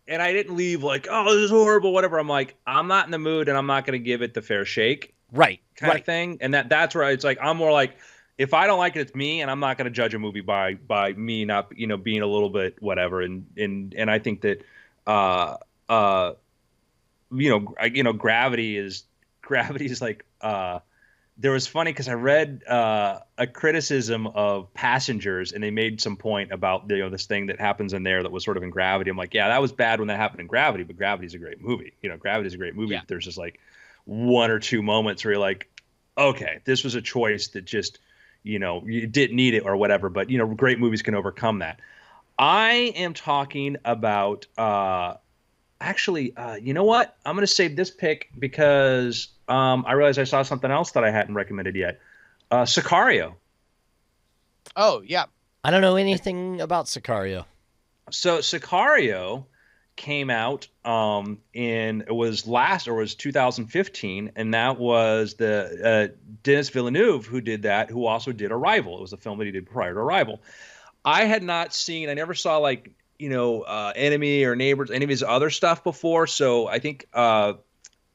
didn't leave oh, this is horrible, whatever. I'm like, I'm not in the mood, and I'm not going to give it the fair shake, right? Kind of thing. And that's where it's like I'm more like, if I don't like it, it's me, and I'm not going to judge a movie by me not being a little bit whatever. And I think that Gravity is like there was funny because I read a criticism of Passengers, and they made some point about this thing that happens in there that was sort of in Gravity. I'm like, yeah, that was bad when that happened in Gravity, but Gravity's a great movie. Gravity's a great movie. Yeah. But there's just one or two moments where you're like, okay, this was a choice that just you didn't need it or whatever. But great movies can overcome that. I am talking about actually, you know what? I'm going to save this pick because I realized I saw something else that I hadn't recommended yet. Sicario. Oh yeah. I don't know anything about Sicario. So Sicario came out it was 2015, and that was the Denis Villeneuve who did that, who also did Arrival. It was a film that he did prior to Arrival. I never saw like Enemy or Neighbors, any of his other stuff before. So I think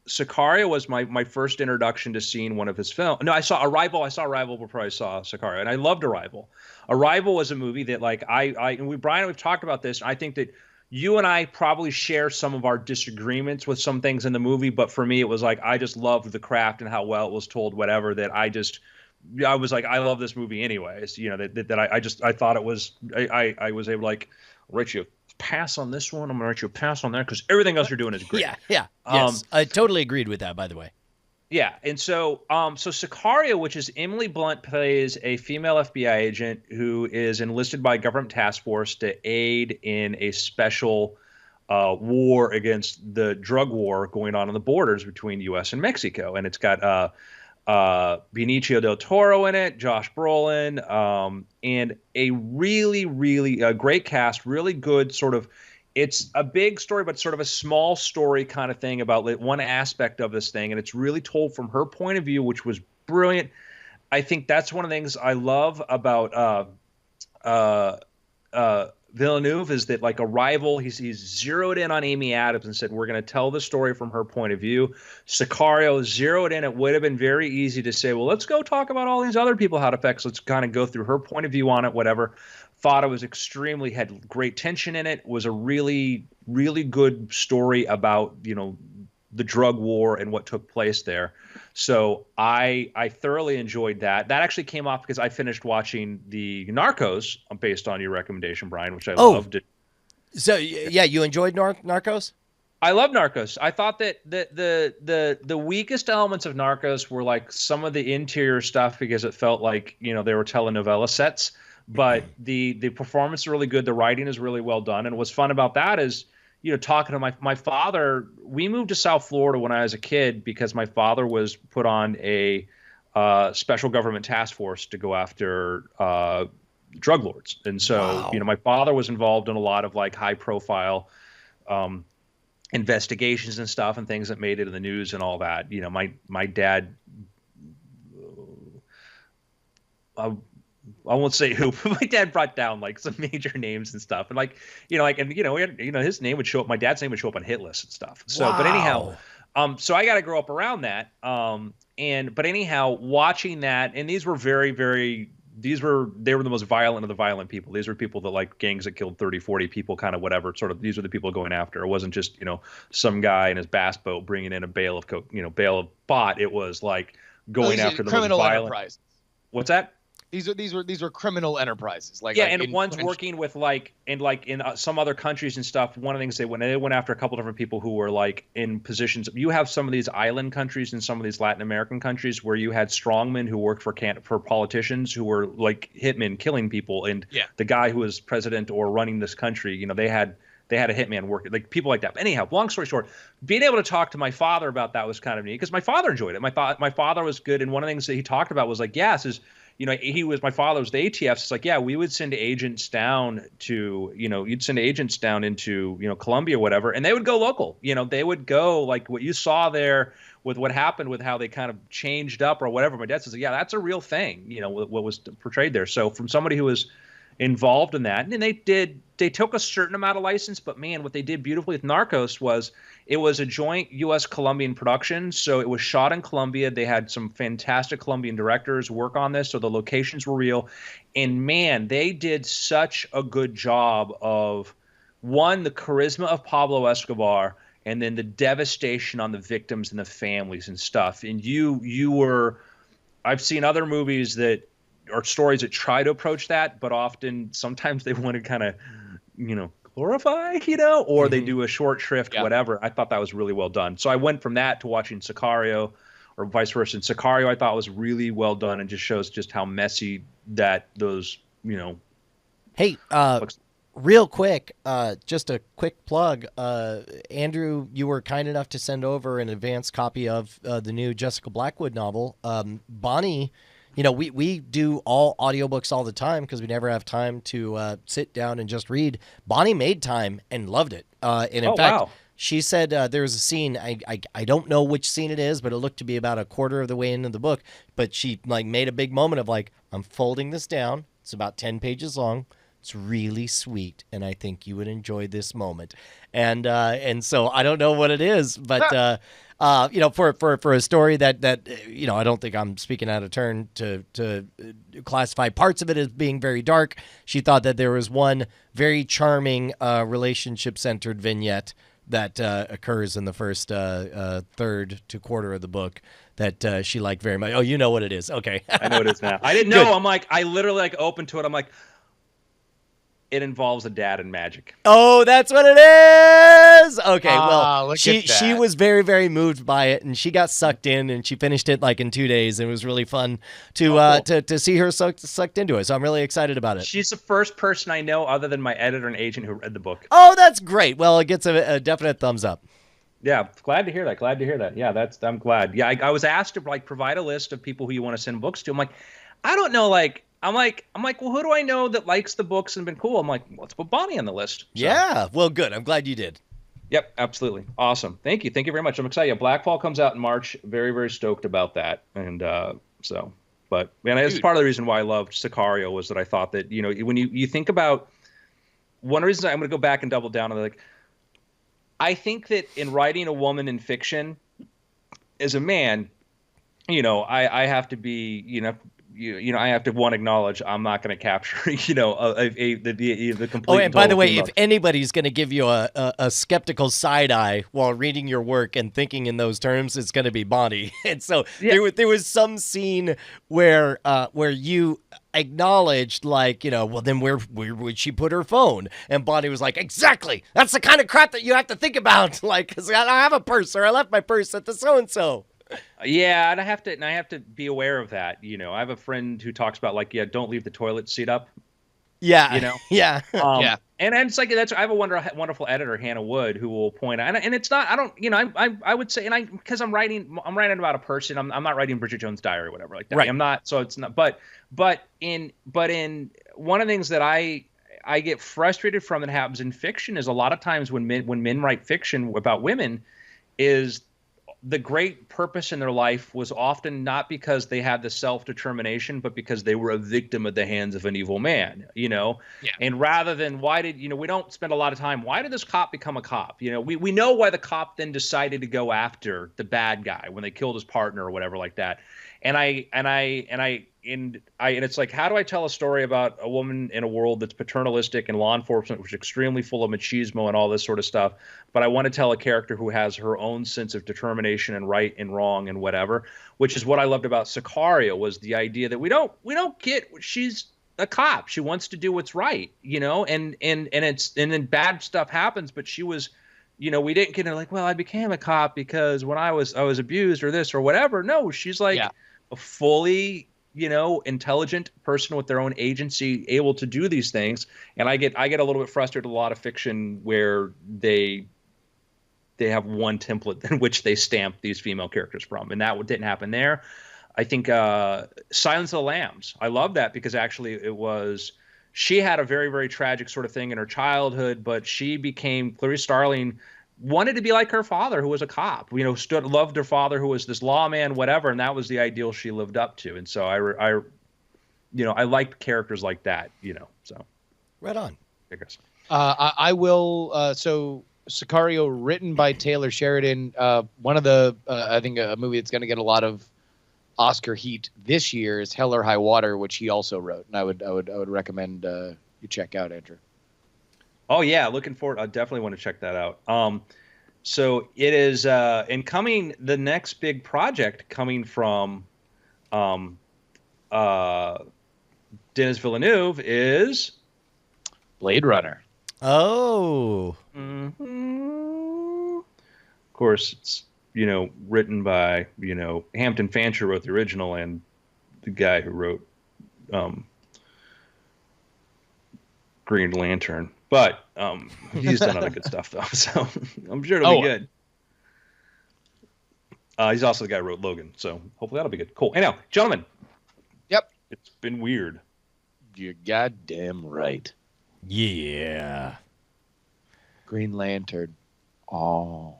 Sicario was my first introduction to seeing one of his films. No, I saw Arrival before I saw Sicario, and I loved Arrival. Arrival was a movie that like Brian, we've talked about this. I think that you and I probably share some of our disagreements with some things in the movie, but for me, it was like I just loved the craft and how well it was told, whatever, that I was like, I love this movie anyways. I thought it was, I was able to like, write you a pass on this one. I'm gonna write you a pass on that because everything else you're doing is great. Yeah. Yes, I totally agreed with that, by the way. Yeah, and so Sicario, which is Emily Blunt plays a female FBI agent who is enlisted by a government task force to aid in a special war against the drug war going on the borders between U.S. and Mexico, and it's got Benicio del Toro in it, Josh Brolin, and a really, really great cast, really good sort of. It's a big story, but sort of a small story kind of thing about one aspect of this thing, and it's really told from her point of view, which was brilliant. I think that's one of the things I love about Villeneuve is that like Arrival, he's zeroed in on Amy Adams and said, we're going to tell the story from her point of view. Sicario zeroed in. It would have been very easy to say, well, let's go talk about all these other people how it affects. Let's kind of go through her point of view on it, whatever. Thought it was had great tension in it, was a really, really good story about, the drug war and what took place there. So I thoroughly enjoyed that. That actually came off because I finished watching the Narcos based on your recommendation, Brian, which I loved. So yeah, you enjoyed Narcos? I love Narcos. I thought that the weakest elements of Narcos were like some of the interior stuff because it felt like, they were telenovela sets. But the performance is really good. The writing is really well done. And what's fun about that is, talking to my father, we moved to South Florida when I was a kid because my father was put on a special government task force to go after drug lords. And so, my father was involved in a lot of like high profile investigations and stuff and things that made it in the news and all that. My dad, I won't say who, but my dad brought down like some major names and stuff, and we had, his name would show up. My dad's name would show up on hit lists and stuff. So, But anyhow, so I got to grow up around that. But anyhow, watching that, and these were very, very, they were the most violent of the violent people. These were people that like gangs that killed 30, 40 people, kind of whatever. Sort of, these are the people going after. It wasn't just some guy in his bass boat bringing in a bale of pot. It was like going after the most violent. Enterprise. What's that? These were criminal enterprises. One's working with in some other countries and stuff. One of the things they went after a couple different people who were like in positions. You have some of these island countries and some of these Latin American countries where you had strongmen who worked for politicians who were like hitmen killing people, and the guy who was president or running this country, they had a hitman working, like people like that. But anyhow, long story short, being able to talk to my father about that was kind of neat because my father enjoyed it. My father was good, and one of the things that he talked about was like, my father was the ATF. It's like, we would send agents down to, you'd send agents down into, Colombia, whatever, and they would go local. They would go like what you saw there with what happened with how they kind of changed up or whatever. My dad says, that's a real thing, what was portrayed there. So from somebody who was involved in that, and they took a certain amount of license, but man, what they did beautifully with Narcos was it was a joint U.S. Colombian production. So it was shot in Colombia. They had some fantastic Colombian directors work on this, so the locations were real. And man, they did such a good job of the charisma of Pablo Escobar, and then the devastation on the victims and the families and stuff. And I've seen other movies that or stories that try to approach that, but sometimes they want to kind of, glorify, or they do a short shrift, whatever. I thought that was really well done. So I went from that to watching Sicario, or vice versa. And Sicario I thought was really well done and just shows just how messy that those, Hey, Real quick, just a quick plug. Andrew, you were kind enough to send over an advanced copy of the new Jessica Blackwood novel. Bonnie, we do all audiobooks all the time because we never have time to sit down and just read. Bonnie made time and loved it. And in fact, wow. she said there was a scene, I don't know which scene it is, but it looked to be about a quarter of the way into the book. But she made a big moment of I'm folding this down. It's about 10 pages long. It's really sweet, and I think you would enjoy this moment. And so I don't know what it is, but for a story that I don't think I'm speaking out of turn to classify parts of it as being very dark. She thought that there was one very charming relationship-centered vignette that occurs in the first third to quarter of the book that she liked very much. Oh, you know what it is. Okay. I know what it is now. I didn't know. I literally opened to it. I'm like, it involves a dad and magic. Oh, that's what it is. Okay, well, she was very, very moved by it, and she got sucked in, and she finished it in 2 days. And it was really fun to cool. to see her sucked into it. So I'm really excited about it. She's the first person I know other than my editor and agent who read the book. Oh, that's great. Well, it gets a definite thumbs up. Yeah, glad to hear that. Yeah, I'm glad. Yeah, I was asked to provide a list of people who you want to send books to. I'm like, I don't know, I'm like, well, who do I know that likes the books and been cool? I'm like, let's put Bonnie on the list. So. Yeah, well, good. I'm glad you did. Yep, absolutely. Awesome. Thank you very much. I'm excited. Yeah, Blackfall comes out in March. Very, very stoked about that. And but man, it's part of the reason why I loved Sicario was that I thought that, when you think about one reason I'm going to go back and double down on I think that in writing a woman in fiction as a man, I have to be, I have to acknowledge I'm not going to capture, the complete. Oh, and by the way, if anybody's going to give you a skeptical side eye while reading your work and thinking in those terms, it's going to be Bonnie. And so there was some scene where you acknowledged well, then where would she put her phone? And Bonnie was like, exactly. That's the kind of crap that you have to think about. Because I have a purse, or I left my purse at the so and so. Yeah, and I have to be aware of that. I have a friend who talks about don't leave the toilet seat up. Yeah, yeah, yeah. And it's I have a wonderful editor, Hannah Wood, who will point out, and it's not. I don't. I would say, because I'm writing about a person. I'm not writing Bridget Jones' Diary or whatever like that. Right. I'm not. So it's not. But in one of the things that I get frustrated from that happens in fiction is a lot of times when men write fiction about women is the great purpose in their life was often not because they had the self-determination, but because they were a victim at the hands of an evil man, Yeah. And rather than we don't spend a lot of time, why did this cop become a cop? We know why the cop then decided to go after the bad guy when they killed his partner or whatever like that. And it's how do I tell a story about a woman in a world that's paternalistic and law enforcement, which is extremely full of machismo and all this sort of stuff, but I want to tell a character who has her own sense of determination and right and wrong and whatever, which is what I loved about Sicario was the idea that we don't get she's a cop. She wants to do what's right, and then bad stuff happens, but she was we didn't get her well, I became a cop because when I was abused or this or whatever. No, she's a fully intelligent person with their own agency, able to do these things. And I get a little bit frustrated with a lot of fiction where they have one template in which they stamp these female characters from, and that didn't happen there. I think Silence of the Lambs. I love that because actually she had a very, very tragic sort of thing in her childhood, but she became Clarice Starling. Wanted to be like her father, who was a cop, loved her father, who was this lawman, whatever. And that was the ideal she lived up to. And so I liked characters like that, so. Right on. I guess. I will. So Sicario, written by Taylor Sheridan, one of the, I think a movie that's going to get a lot of Oscar heat this year is Hell or High Water, which he also wrote. And I would recommend you check out, Andrew. Oh yeah, looking forward. I definitely want to check that out. So it is incoming. The next big project coming from Denis Villeneuve is Blade Runner. Oh. Mm-hmm. Of course, it's written by Hampton Fancher wrote the original, and the guy who wrote Green Lantern. But he's done other good stuff though, so I'm sure it'll be good. He's also the guy who wrote Logan, so hopefully that'll be good. Cool. Anyhow, gentlemen. Yep. It's been weird. You're goddamn right. Yeah. Green Lantern. Oh.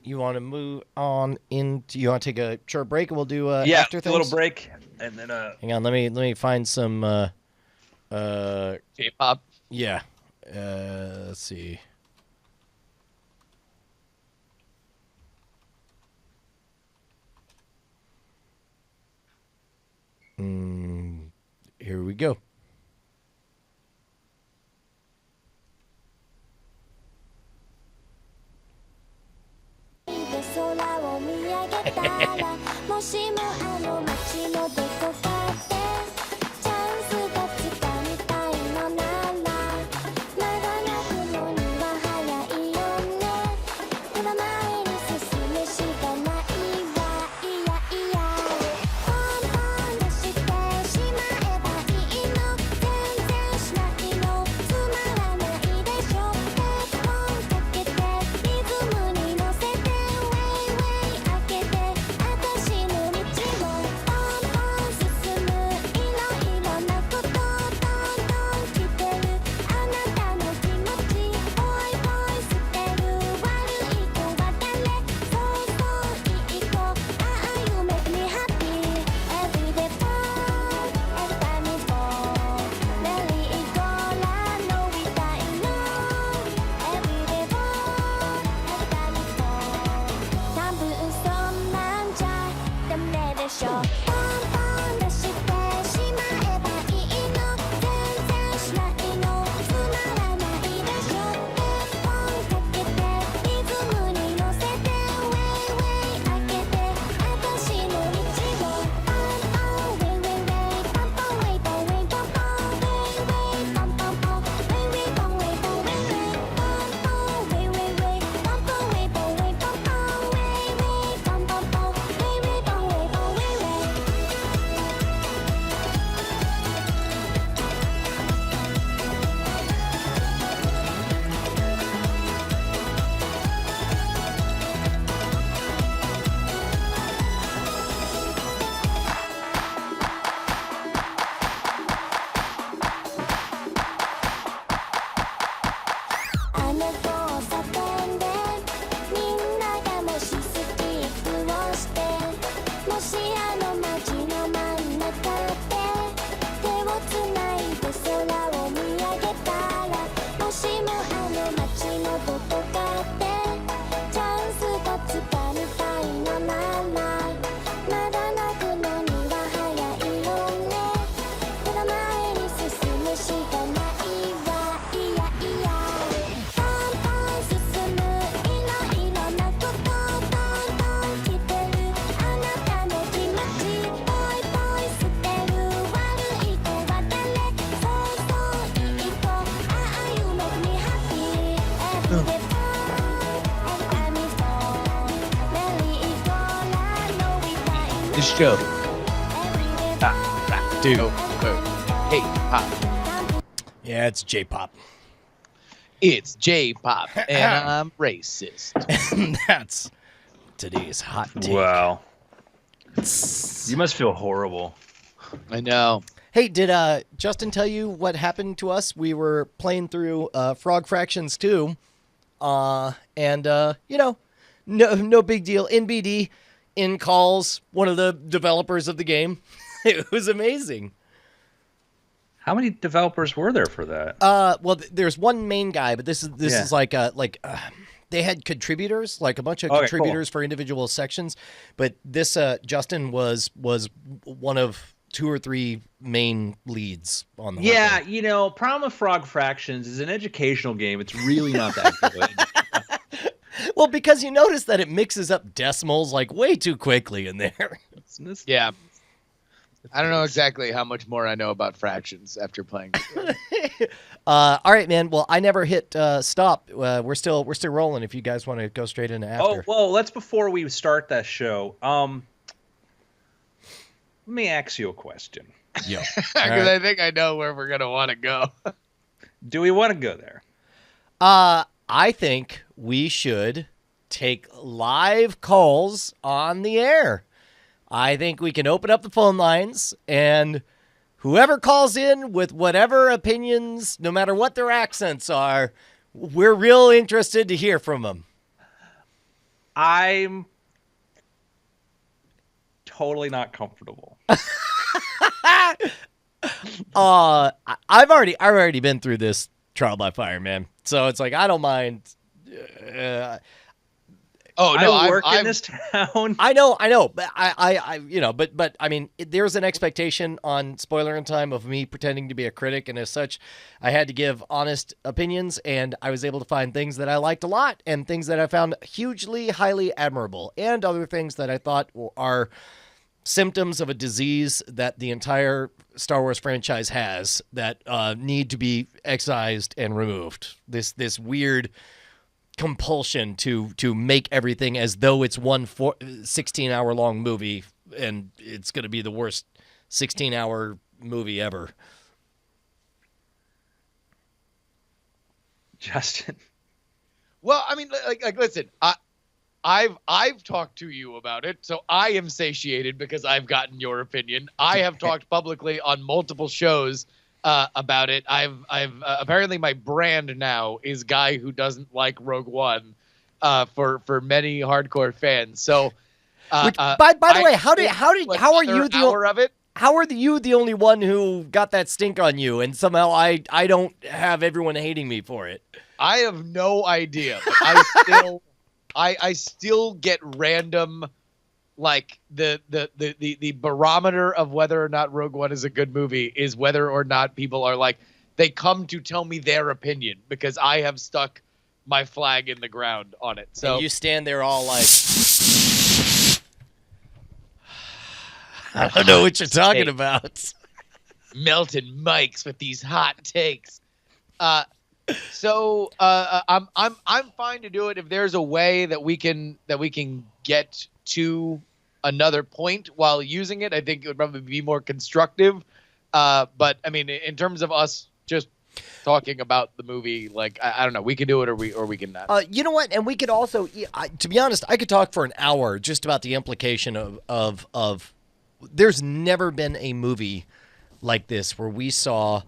You want to move on into? You want to take a short break, and we'll do after things. A little break, and then Hang on, let me find some J-pop. Yeah. Let's see. Here we go. This show. Dude. Hey, pop. Yeah, it's J-pop. It's J-pop, and I'm racist. And that's today's hot take. Wow. You must feel horrible. I know. Hey, did Justin tell you what happened to us? We were playing through Frog Fractions 2, and no big deal. NBD in calls one of the developers of the game. It was amazing. How many developers were there for that? Well, there's one main guy, but this is like they had contributors, like a bunch of contributors for individual sections, but this Justin was one of 2 or 3 main leads on the whole thing. Problem with Frog Fractions is an educational game. It's really not that good. Well, because you notice that it mixes up decimals like way too quickly in there. Yeah. I don't know exactly how much more I know about fractions after playing this game. All right, man. Well, I never hit stop. We're still rolling. If you guys want to go straight into after. Oh, well, let's before we start that show. Let me ask you a question, Yo. Because I think I know where we're gonna want to go. Do we want to go there? I think we should take live calls on the air. I think we can open up the phone lines, and whoever calls in with whatever opinions, no matter what their accents are, we're real interested to hear from them. I'm totally not comfortable. I've already been through this trial by fire, man. So it's like I don't mind. Oh no, I work in this town. I know, but but I mean, there's an expectation on Spoiler in Time of me pretending to be a critic, and as such, I had to give honest opinions, and I was able to find things that I liked a lot, and things that I found hugely, highly admirable, and other things that I thought are symptoms of a disease that the entire Star Wars franchise has that need to be excised and removed. This weird compulsion to make everything as though it's one 16-hour long movie, and it's going to be the worst 16-hour movie ever. Justin. Well, I mean, like listen, I've talked to you about it, so I am satiated because I've gotten your opinion. I have talked publicly on multiple shows about it. I've apparently my brand now is guy who doesn't like Rogue One, for many hardcore fans. So, Which, by the way, how are you the only one who got that stink on you, and somehow I don't have everyone hating me for it? I have no idea, but I still get random, like the barometer of whether or not Rogue One is a good movie is whether or not people are like, they come to tell me their opinion because I have stuck my flag in the ground on it. So and you stand there all like, I don't know what you're talking about. melting mics with these hot takes. So I'm fine to do it if there's a way that we can get to another point while using it. I think it would probably be more constructive. But I mean, in terms of us just talking about the movie, like I don't know, we can do it or we can not. You know what? And we could also, to be honest, I could talk for an hour just about the implication of there's never been a movie like this where we saw,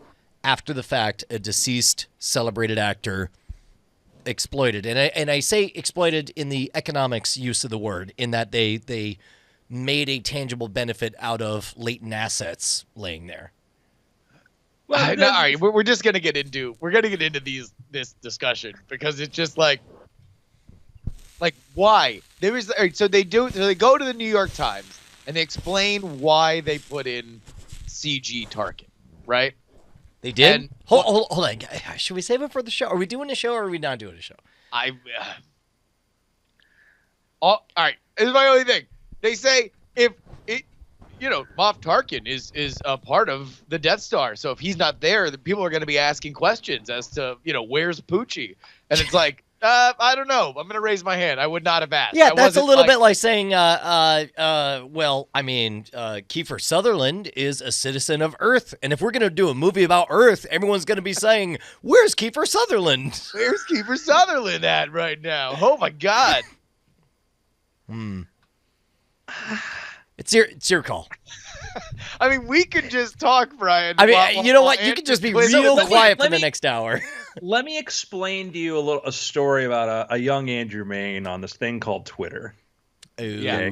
after the fact, a deceased celebrated actor exploited. And I say exploited in the economics use of the word, in that they made a tangible benefit out of latent assets laying there. Well, no, all right, we're just gonna get into this discussion because it's just like why there is. All right, so they go to the New York Times and they explain why they put in CG Tarkin, right? They did. And hold on. Should we save it for the show? Are we doing a show or are we not doing a show? All right. This is my only thing. They say if it, Moff Tarkin is a part of the Death Star, so if he's not there, the people are going to be asking questions as to where's Poochie, and it's like. I don't know. I'm going to raise my hand. I would not have asked. Yeah, that's a little bit like saying, well, I mean, Kiefer Sutherland is a citizen of Earth. And if we're going to do a movie about Earth, everyone's going to be saying, where's Kiefer Sutherland? Where's Kiefer Sutherland at right now? Oh, my God. It's your call. I mean, we could just talk, Brian. I mean, you know what? You could just be real quiet for the next hour. Let me explain to you a story about a young Andrew Mayne on this thing called Twitter. Okay?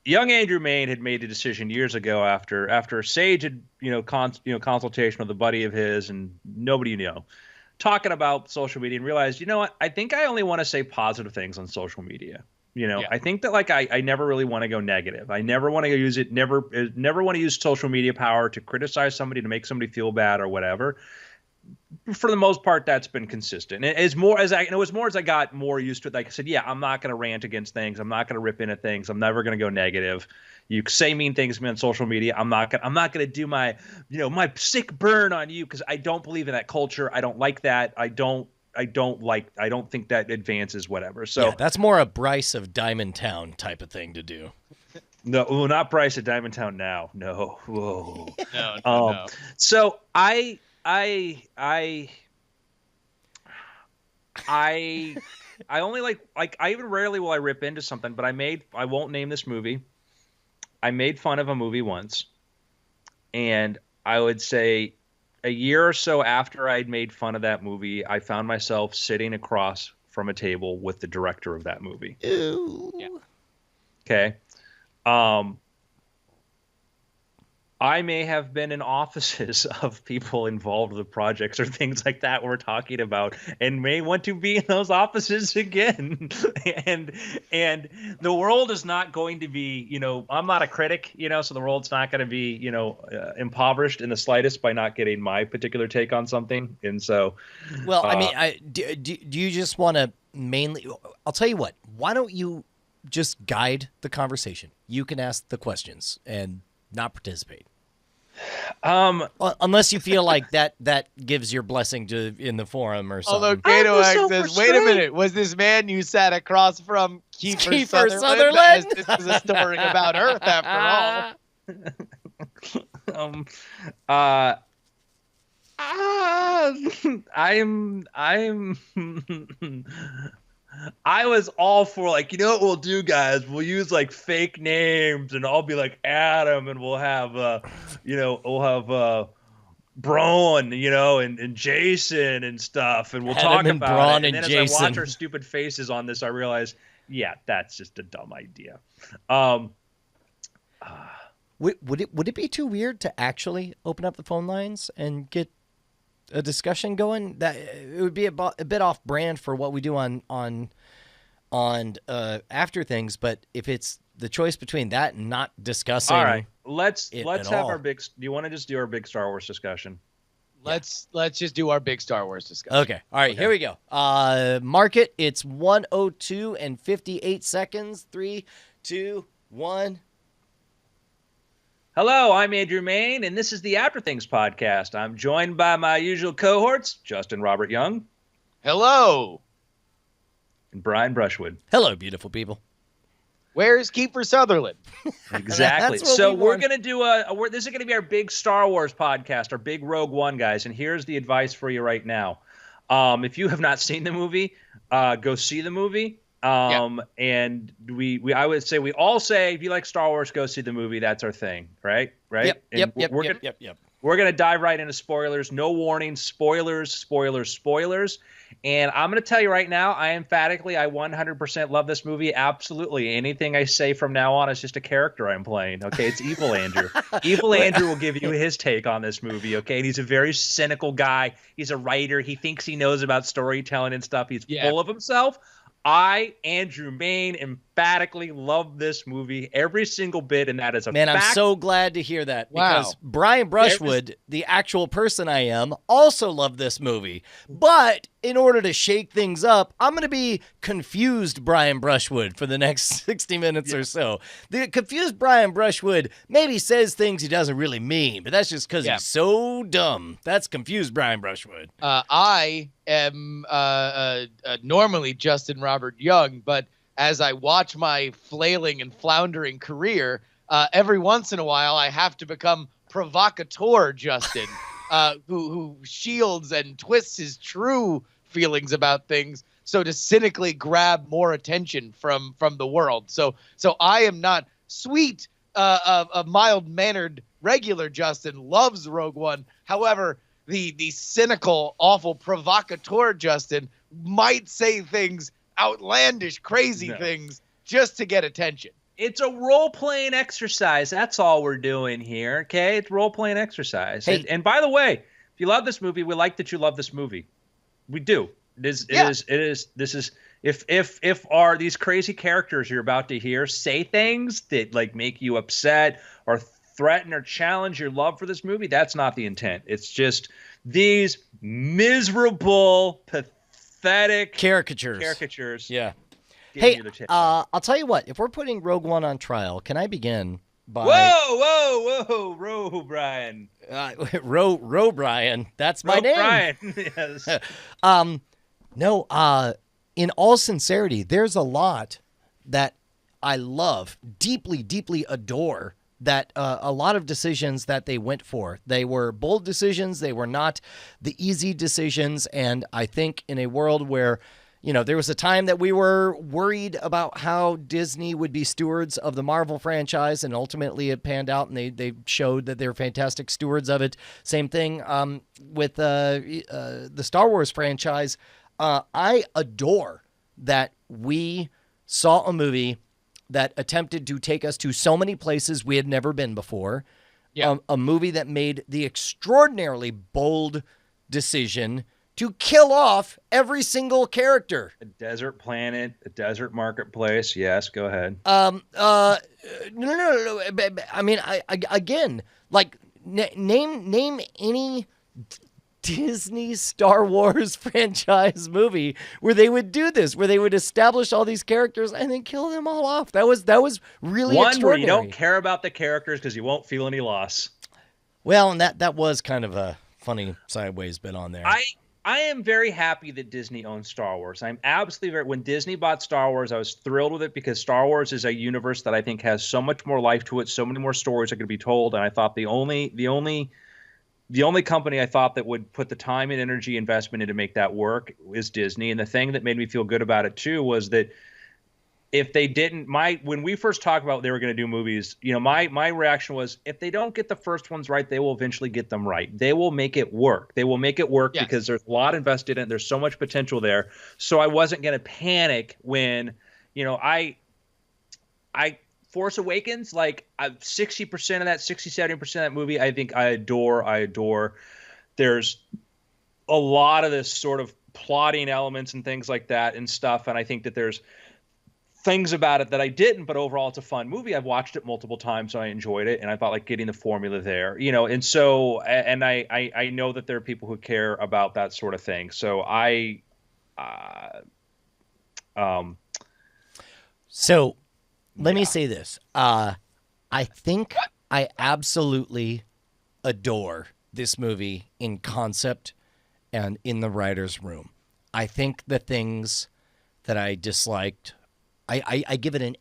Young Andrew Mayne had made a decision years ago after Sage had consultation with a buddy of his and nobody talking about social media, and realized, you know what? I think I only want to say positive things on social media. I think that I never really want to go negative. I never want to use it. Never want to use social media power to criticize somebody, to make somebody feel bad or whatever. For the most part, that's been consistent. And as I got more used to it, like I said, yeah, I'm not going to rant against things. I'm not going to rip into things. I'm never going to go negative. You say mean things to me on social media. I'm not going to do my sick burn on you, because I don't believe in that culture. I don't like that. I don't think that advances whatever. So yeah, that's more a Bryce of Diamond Town type of thing to do. No, well, not Bryce at Diamond Town now. No. Whoa. No, no. So I only like I even rarely will I rip into something, but I won't name this movie. I made fun of a movie once, and I would say a year or so after I'd made fun of that movie, I found myself sitting across from a table with the director of that movie. Ew. Yeah. Okay. I may have been in offices of people involved with projects or things like that we're talking about, and may want to be in those offices again. and the world is not going to be, I'm not a critic, so the world's not going to be, impoverished in the slightest by not getting my particular take on something. And so, well, I mean, do you just want to mainly? I'll tell you what. Why don't you just guide the conversation? You can ask the questions and not participate. Unless you feel like that gives your blessing in the forum or something. Although Gato says, wait a minute, was this man you sat across from Kiefer Sutherland? As this is a story about Earth after all. I was all for like, you know what we'll do, guys? We'll use like fake names, and I'll be like Adam, and we'll have Braun, and Jason and stuff, and we'll talk about Braun it. And then Jason. as I watch our stupid faces on this, I realize, yeah, that's just a dumb idea. Would it be too weird to actually open up the phone lines and get a discussion going? That it would be a bit off brand for what we do on After Things, but if it's the choice between that and not discussing, all right, let's have our big. Do you want to just do our big Star Wars discussion? Let's just do our big Star Wars discussion. Okay, all right, Here we go. Mark it. It's 1:02 and 58 seconds. 3, 2, 1. Hello, I'm Andrew Main, and this is the After Things podcast. I'm joined by my usual cohorts, Justin Robert Young. Hello. And Brian Brushwood. Hello, beautiful people. Where's Kiefer Sutherland? Exactly. So we're going to do this is going to be our big Star Wars podcast, our big Rogue One, guys. And here's the advice for you right now. If you have not seen the movie, go see the movie. And I would say we all say, if you like Star Wars, go see the movie. That's our thing, right? Yep. We're going to dive right into spoilers. No warning. Spoilers. And I'm going to tell you right now, I 100% love this movie. Absolutely. Anything I say from now on is just a character I'm playing. Okay. It's Evil Andrew. Evil Andrew will give you his take on this movie. Okay. And he's a very cynical guy. He's a writer. He thinks he knows about storytelling and stuff. He's full of himself. I, Andrew Main, emphatically love this movie, every single bit, and that is a fact. I'm so glad to hear that, because Brian Brushwood, the actual person I am, also loved this movie. But in order to shake things up, I'm going to be confused Brian Brushwood for the next 60 minutes or so. The confused Brian Brushwood maybe says things he doesn't really mean, but that's just because he's so dumb. That's confused Brian Brushwood. I am normally Justin Robert Young, but as I watch my flailing and floundering career, every once in a while I have to become provocateur Justin, who shields and twists his true feelings about things so to cynically grab more attention from the world. So I am not sweet, a mild-mannered regular Justin loves Rogue One. However, the cynical, awful provocateur Justin might say things, outlandish, crazy things, just to get attention. It's a role-playing exercise. That's all we're doing here, okay? It's role-playing exercise. Hey. And by the way, if you love this movie, we like that you love this movie. We do. These crazy characters you're about to hear say things that like make you upset or threaten or challenge your love for this movie, that's not the intent. It's just these miserable, pathetic caricatures. Yeah. Hey, I'll tell you what. If we're putting Rogue One on trial, can I begin by... Whoa, Ro Brian. Ro Brian. That's my name. Brian. Yes. No, in all sincerity, there's a lot that I love, deeply, deeply adore that a lot of decisions that they went for, they were bold decisions. They were not the easy decisions. And I think in a world where, there was a time that we were worried about how Disney would be stewards of the Marvel franchise, and ultimately it panned out, and they showed that they're fantastic stewards of it. Same thing with the Star Wars franchise. I adore that we saw a movie that attempted to take us to so many places we had never been before. Yeah. A movie that made the extraordinarily bold decision to kill off every single character. A desert planet, a desert marketplace. Yes, go ahead. No. I mean, again, like name any Disney Star Wars franchise movie where they would do this, where they would establish all these characters and then kill them all off. That was really one extraordinary. where you don't care about the characters because you won't feel any loss. Well, and that was kind of a funny sideways bit on there. I am very happy that Disney owns Star Wars. I'm absolutely when Disney bought Star Wars, I was thrilled with it because Star Wars is a universe that I think has so much more life to it, so many more stories are going to be told, and I thought the only company I thought that would put the time and energy investment in to make that work is Disney. And the thing that made me feel good about it too was that if they didn't, when we first talked about they were going to do movies, my reaction was if they don't get the first ones right, they will eventually get them right. They will make it work. They will make it work because there's a lot invested in it. There's so much potential there. So I wasn't going to panic when, I Force Awakens, like 60% of that, 60-70% of that movie, I think I adore. There's a lot of this sort of plotting elements and things like that and stuff, and I think that there's things about it that I didn't, but overall it's a fun movie. I've watched it multiple times, so I enjoyed it, and I thought like getting the formula there, and so, and I know that there are people who care about that sort of thing. So So let me say this. I think I absolutely adore this movie in concept and in the writer's room. I think the things that I disliked, I give it an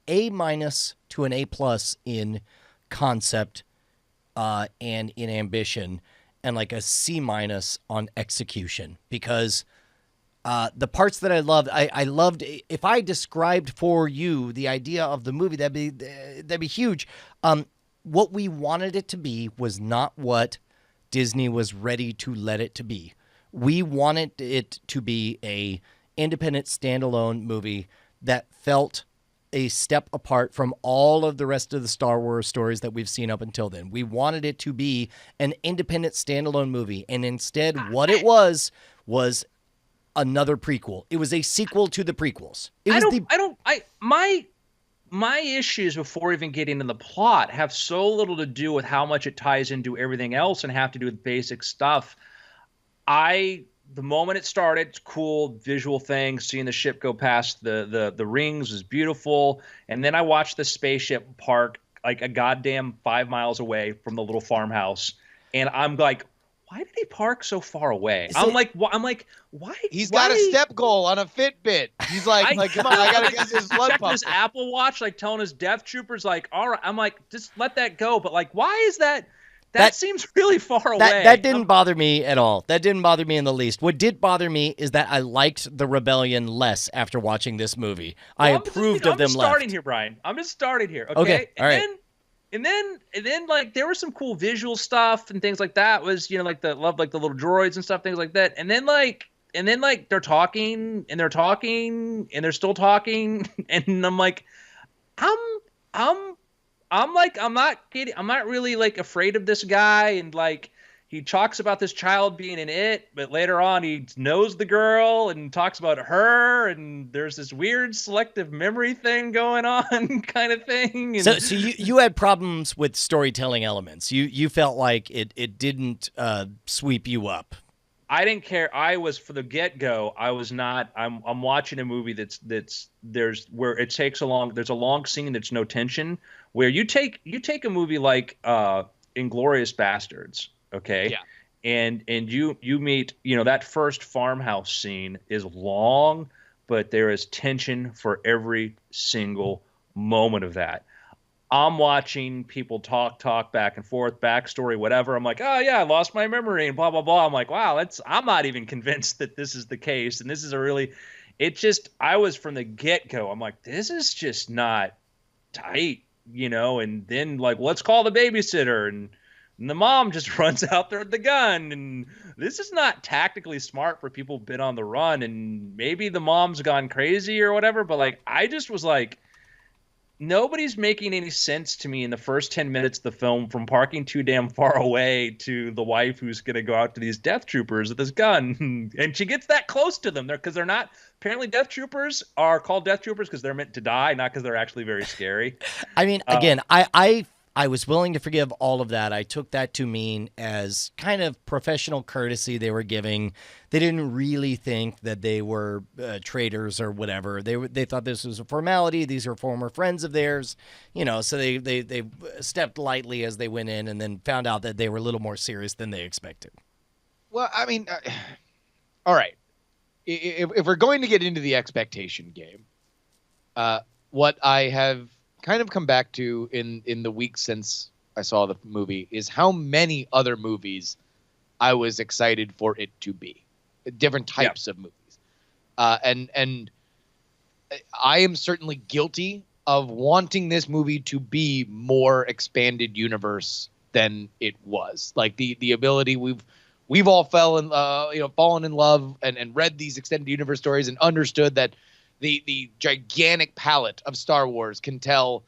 A minus to an A plus in concept and in ambition, and like a C minus on execution, because the parts that I loved, I loved. If I described for you the idea of the movie, that'd be huge. What we wanted it to be was not what Disney was ready to let it to be. We wanted it to be a independent, standalone movie that felt a step apart from all of the rest of the Star Wars stories that we've seen up until then. We wanted it to be an independent, standalone movie, and instead, what it was another prequel. It was a sequel to the prequels. My issues before even getting to the plot have so little to do with how much it ties into everything else and have to do with basic stuff. The moment it started, it's cool, visual thing, seeing the ship go past the rings was beautiful. And then I watched the spaceship park like a goddamn 5 miles away from the little farmhouse. And I'm like, why did he park so far away? I'm like, why? He's got a step goal on a Fitbit. He's like, come on, I gotta get this blood pump. His Apple Watch, like telling his death troopers, like, all right. I'm like, just let that go. But like, why is that? That seems really far away. That didn't bother me at all. That didn't bother me in the least. What did bother me is that I liked the rebellion less after watching this movie. I approved of them less. I'm starting here, Brian. I'm just starting here. Okay. All right. And then like there was some cool visual stuff and things like that. Was like the little droids and stuff, things like that. And then they're talking and they're talking and they're still talking, and I'm like, I'm not kidding. I'm not really like afraid of this guy, and like he talks about this child being in it, but later on he knows the girl and talks about her, and there's this weird selective memory thing going on, kind of thing. And so you had problems with storytelling elements. You felt like it didn't sweep you up. I didn't care. I was from the get-go. I was not. I'm watching a movie there's where it takes there's a long scene that's no tension. Where you take a movie like Inglourious Bastards, okay? Yeah. And you meet, that first farmhouse scene is long, but there is tension for every single moment of that. I'm watching people talk back and forth, backstory, whatever. I'm like, oh yeah, I lost my memory and blah blah blah. I'm like, wow, I'm not even convinced that this is the case, and this is a really, I was from the get go. I'm like, this is just not tight, And then like, let's call the babysitter, and the mom just runs out there with the gun, and this is not tactically smart for people who've been on the run, and maybe the mom's gone crazy or whatever. But like, I just was like, nobody's making any sense to me in the first 10 minutes of the film, from parking too damn far away to the wife who's going to go out to these death troopers with this gun. And she gets that close to them because they're not, apparently death troopers are called death troopers because they're meant to die, not because they're actually very scary. I mean, again, I was willing to forgive all of that. I took that to mean as kind of professional courtesy they were giving. They didn't really think that they were traitors or whatever. They thought this was a formality. These are former friends of theirs, so they stepped lightly as they went in, and then found out that they were a little more serious than they expected. Well, I mean, all right. If we're going to get into the expectation game, what I have kind of come back to in the week since I saw the movie is how many other movies I was excited for it to be, different types of movies, and I am certainly guilty of wanting this movie to be more expanded universe than it was. Like the ability we've all fallen in love and read these extended universe stories and understood that the gigantic palette of Star Wars can tell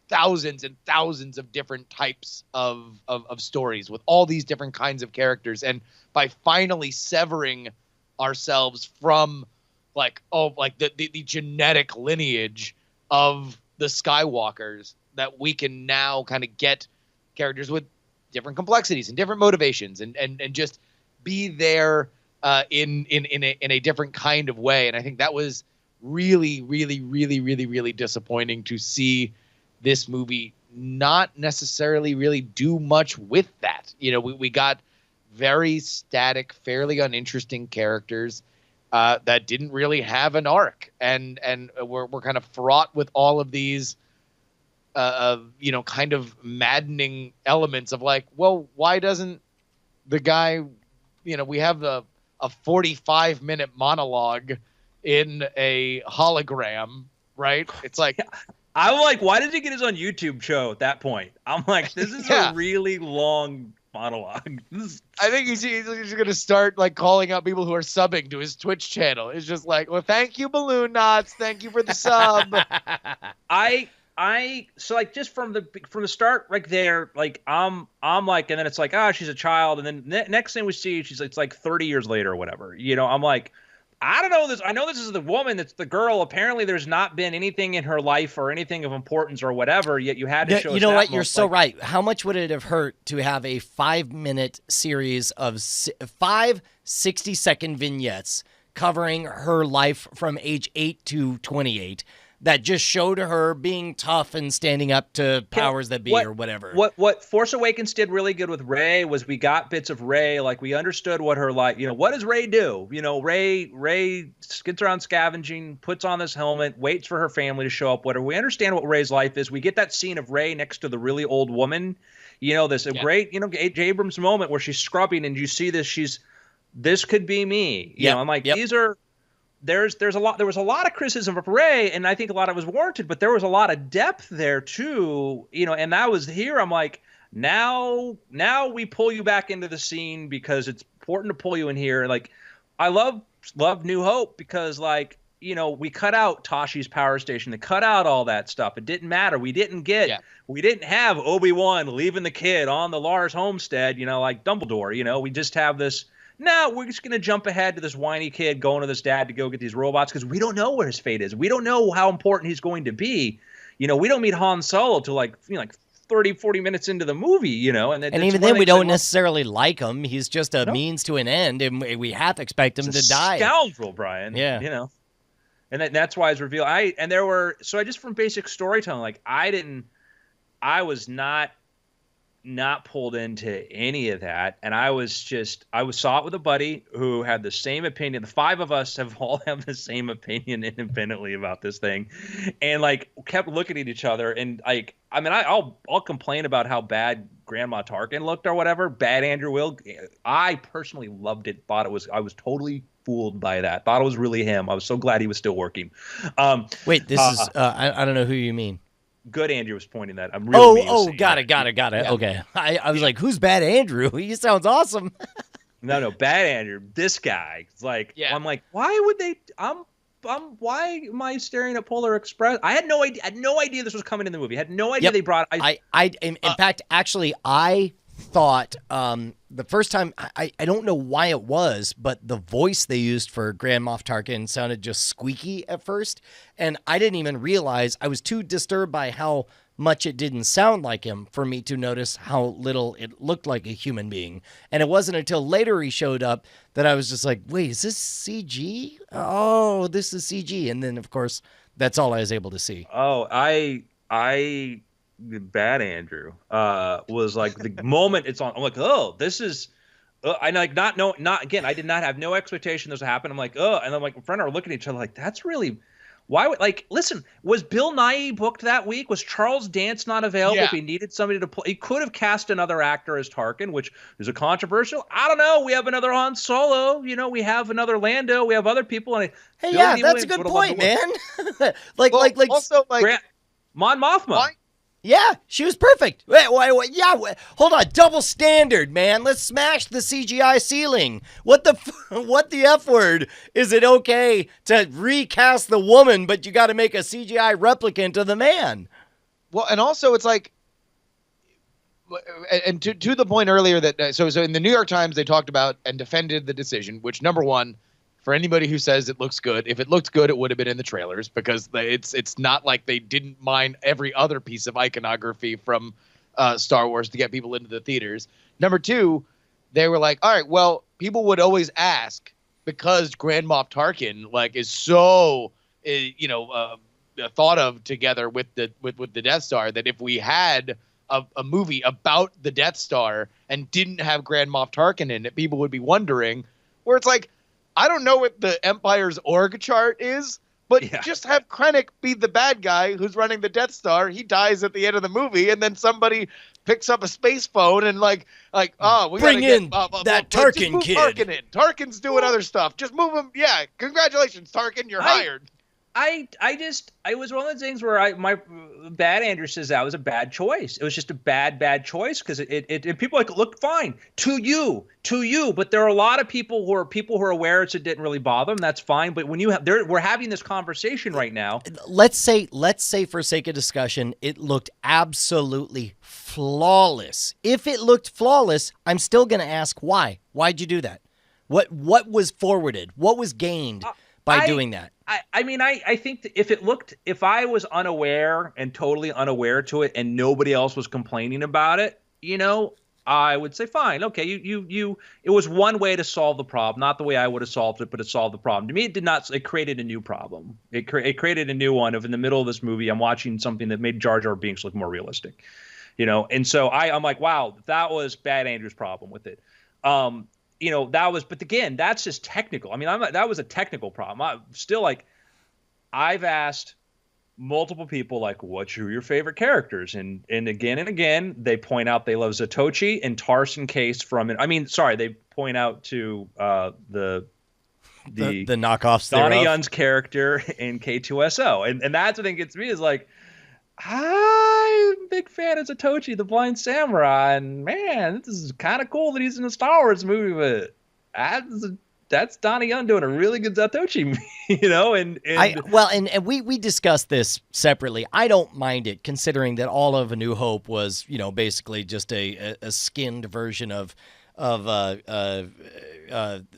thousands and thousands of different types of stories with all these different kinds of characters. And by finally severing ourselves from the genetic lineage of the Skywalkers, that we can now kind of get characters with different complexities and different motivations and just be there in a different kind of way. And I think that was really, really, really, really, really disappointing to see this movie not necessarily really do much with that. We got very static, fairly uninteresting characters that didn't really have an arc, and we're kind of fraught with all of these kind of maddening elements of like, well, why doesn't the guy, we have a 45-minute monologue in a hologram, right? It's like, I'm like, why did he get his own YouTube show at that point? I'm like, this is a really long monologue. I think he's going to start like calling out people who are subbing to his Twitch channel. It's just like, well, thank you, Balloon Knots. Thank you for the sub. So like just from the start right there, like I'm like, and then it's like, she's a child, and then next thing we see, it's like 30 years later or whatever. I'm like, I don't know this. I know this is the woman. That's the girl. Apparently, there's not been anything in her life or anything of importance or whatever. Yet you had to show. You know what? You're so right. How much would it have hurt to have a 5-minute series of 5 60-second vignettes covering her life from age 8 to 28? That just showed her being tough and standing up to powers that be or whatever. What Force Awakens did really good with Rey was we got bits of Rey, like we understood what her life, what does Rey do? Rey skids around scavenging, puts on this helmet, waits for her family to show up, whatever. We understand what Rey's life is. We get that scene of Rey next to the really old woman, great, J. Abrams moment where she's scrubbing and you see this could be me. I'm like, these are, there was a lot of criticism of Rey, and I think a lot of it was warranted, but there was a lot of depth there too, and that was here. I'm like, now we pull you back into the scene because it's important to pull you in here. Like, I love New Hope because we cut out Toshi's power station, they cut out all that stuff. It didn't matter. We didn't have Obi-Wan leaving the kid on the Lars homestead, like Dumbledore. We just have this. No, we're just going to jump ahead to this whiny kid going to this dad to go get these robots because we don't know where his fate is. We don't know how important he's going to be. We don't meet Han Solo till like 30, 40 minutes into the movie, And even then, we don't necessarily like him. He's just a means to an end, and we have to expect him to die. Scoundrel, Brian. Yeah. And that's why it's revealed. Just from basic storytelling, I was not not pulled into any of that. And I saw it with a buddy who had the same opinion. The five of us all have the same opinion independently about this thing, and like kept looking at each other. And like, I mean, I'll complain about how bad Grandma Tarkin looked or whatever. Bad Andrew Will. I personally loved it. I was totally fooled by that. Thought it was really him. I was so glad he was still working. Wait, this is I don't know who you mean. Good Andrew was pointing that. I'm really got it. Yeah. Okay. I was like, who's Bad Andrew? He sounds awesome. No, Bad Andrew. This guy. It's like, I'm like, why would they? Why am I staring at Polar Express? I had no idea. I had no idea this was coming in the movie. I had no idea they brought. In fact, actually, I thought the first time I don't know why it was, but the voice they used for Grand Moff Tarkin sounded just squeaky at first, and I didn't even realize. I was too disturbed by how much it didn't sound like him for me to notice how little it looked like a human being. And it wasn't until later he showed up that I was just like, wait, is this CG? Oh, this is CG. And then of course that's all I was able to see. Oh, Bad Andrew was like the moment it's on. I'm like, oh, this is. I like not again. I did not have no expectation this would happen. I'm like, oh, and I'm like, my friend are looking at each other like, that's really. Why would listen? Was Bill Nighy booked that week? Was Charles Dance not available? Yeah. If he needed somebody to play, he could have cast another actor as Tarkin, which is a controversial. I don't know. We have another Han Solo. You know, we have another Lando. We have other people. And hey, yeah, that's a good point, man. like also Mon Mothma. Yeah, she was perfect. Wait, hold on. Double standard, man. Let's smash the CGI ceiling. What the F word? Is it okay to recast the woman, but you got to make a CGI replicant of the man? Well, and also it's like, and to the point earlier that so in the New York Times they talked about and defended the decision, which number one, for anybody who says it looks good, if it looked good, it would have been in the trailers because it's not like they didn't mind every other piece of iconography from Star Wars to get people into the theaters. Number two, they were like, all right, well, people would always ask because Grand Moff Tarkin is so thought of together with the Death Star that if we had a movie about the Death Star and didn't have Grand Moff Tarkin in it, people would be wondering. Where it's like, I don't know what the Empire's org chart is, but just have Krennic be the bad guy who's running the Death Star. He dies at the end of the movie, and then somebody picks up a space phone and we bring in that Tarkin kid. Tarkin in. Tarkin's doing other stuff. Just move him. Yeah, congratulations, Tarkin. You're hired. It was one of those things where my Bad Andrew says that was a bad choice. It was just a bad choice because it people look fine to you, but there are a lot of people who are aware it didn't really bother them. That's fine. But when we're having this conversation right now. Let's say for sake of discussion, it looked absolutely flawless. If it looked flawless, I'm still going to ask why. Why'd you do that? What was forwarded? What was gained by doing that? I think that if I was unaware and totally unaware to it and nobody else was complaining about it, I would say, fine, okay, it was one way to solve the problem, not the way I would have solved it, but it solved the problem. To me, it created a new problem. It created a new one of in the middle of this movie, I'm watching something that made Jar Jar Binks look more realistic, and so I'm like, wow, that was Bad Andrew's problem with it. But again, that's just technical. I mean, that was a technical problem. I'm still I've asked multiple people, what's your favorite characters? And again, they point out they love Zatoichi and Tarson Case they point out to the knockoffs. Donnie Yun's character in K2SO. And that's the thing gets me is I'm a big fan of Zatoichi, the Blind Samurai, and man, this is kind of cool that he's in a Star Wars movie, but that's Donnie Yen doing a really good Zatoichi, and we discussed this separately. I don't mind it, considering that all of A New Hope was, basically just a skinned version of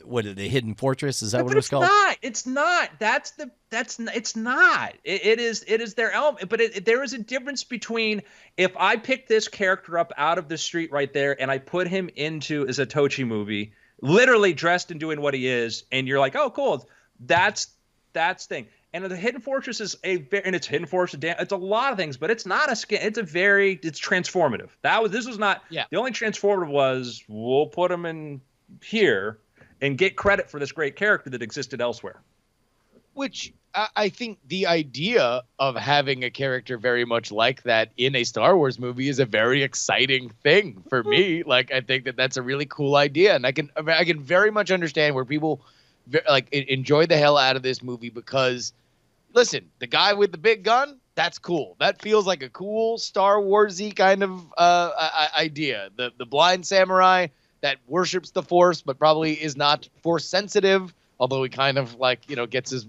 what is the Hidden Fortress? Is that what it was called? It's not. It's not. It is their element. But there is a difference between if I pick this character up out of the street right there and I put him into a Zatoichi movie, literally dressed and doing what he is, and you're like, oh, cool. That's thing. And the Hidden Fortress is and it's Hidden Fortress. It's a lot of things, but it's not a skin. It's transformative. This was not. Yeah. The only transformative was we'll put him in here and get credit for this great character that existed elsewhere. Which I think the idea of having a character very much like that in a Star Wars movie is a very exciting thing for me. Like, I think that's a really cool idea, and I can very much understand where people like enjoy the hell out of this movie because, listen, the guy with the big gun, that's cool. That feels like a cool Star Wars-y kind of idea. The blind samurai that worships the Force but probably is not Force sensitive. Although he kind of gets his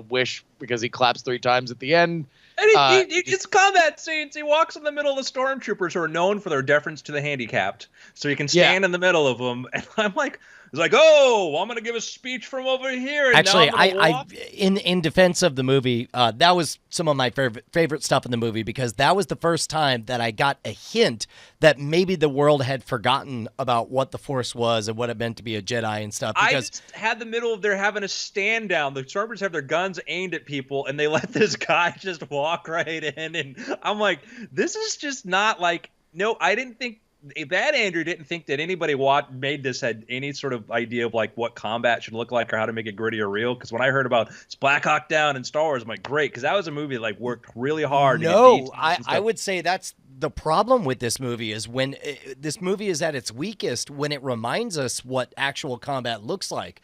wish because he claps 3 times at the end. And it's combat scenes. He walks in the middle of the stormtroopers who are known for their deference to the handicapped, so he can stand in the middle of them. And I'm like, it's like, oh, I'm gonna give a speech from over here. And actually, I in defense of the movie, that was some of my favorite stuff in the movie because that was the first time that I got a hint that maybe the world had forgotten about what the Force was and what it meant to be a Jedi and stuff. Because I just had the middle of they're having a stand down. The stormtroopers have their guns aimed at people, and they let this guy just walk right in. And I'm like, this is just not like. No, I didn't think. Bad Andrew didn't think that anybody made this had any sort of idea of like what combat should look like or how to make it gritty or real. Because when I heard about Black Hawk Down and Star Wars, I'm like, great, because that was a movie that like worked really hard. No, I would say that's the problem with this movie is when this movie is at its weakest when it reminds us what actual combat looks like.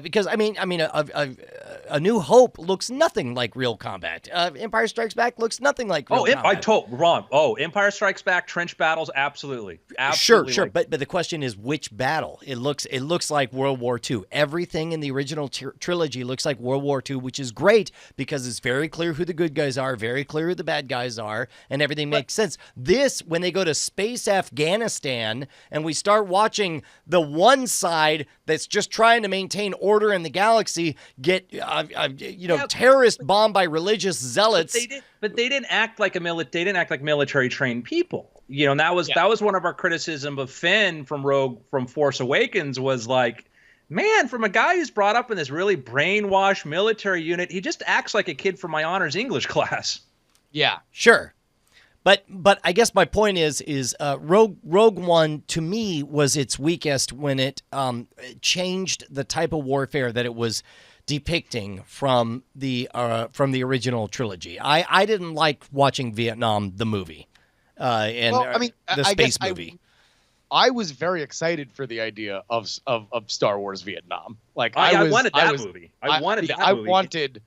Because I mean, A New Hope looks nothing like real combat. Empire Strikes Back looks nothing like real combat. Wrong. Oh, Empire Strikes Back, trench battles, absolutely. Sure. But the question is which battle? It looks like World War II. Everything in the original trilogy looks like World War II, which is great because it's very clear who the good guys are, very clear who the bad guys are, and everything makes sense. This, when they go to space Afghanistan and we start watching the one side that's just trying to maintain order in the galaxy get terrorist bombed by religious zealots. But they didn't act like military trained people. And that was one of our criticism of Finn from Force Awakens was like, man, from a guy who's brought up in this really brainwashed military unit, he just acts like a kid from my honors English class. Yeah, sure. But I guess my point is Rogue One to me was its weakest when it changed the type of warfare that it was depicting from the original trilogy. I didn't like watching Vietnam the movie, the space movie. I was very excited for the idea of Star Wars Vietnam. Like I wanted that movie. I wanted.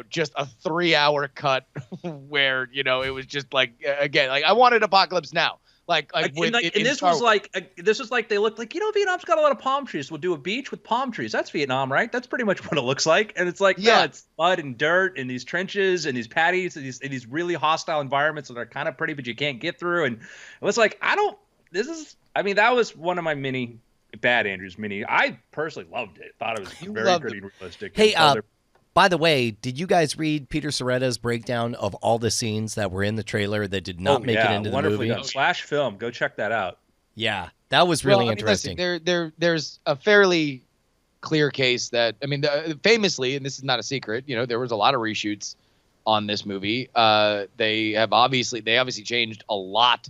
Just a 3-hour cut where, it was just like, again, like I wanted Apocalypse Now. This was like they looked like, Vietnam's got a lot of palm trees. We'll do a beach with palm trees. That's Vietnam, right? That's pretty much what it looks like. And it's like, no, it's mud and dirt and these trenches and these patties and these really hostile environments that are kind of pretty, but you can't get through. And it was like, that was one of my Bad Andrews mini. I personally loved it. Thought it was very pretty realistic. Hey, by the way, did you guys read Peter Soretta's breakdown of all the scenes that were in the trailer that did not make it into the movie? Done. Slash Film. Go check that out. Yeah, that was really interesting. Listen, there's a fairly clear case that, famously, and this is not a secret, there was a lot of reshoots on this movie. They obviously changed a lot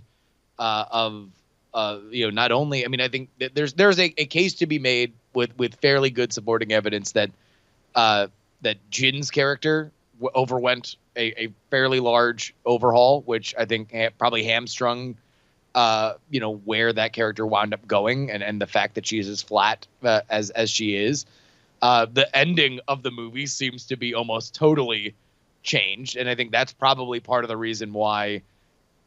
of not only, I think that there's a case to be made with fairly good supporting evidence that Jin's character overwent a fairly large overhaul, which I think probably hamstrung, where that character wound up going, and the fact that she's as flat as she is. The ending of the movie seems to be almost totally changed, and I think that's probably part of the reason why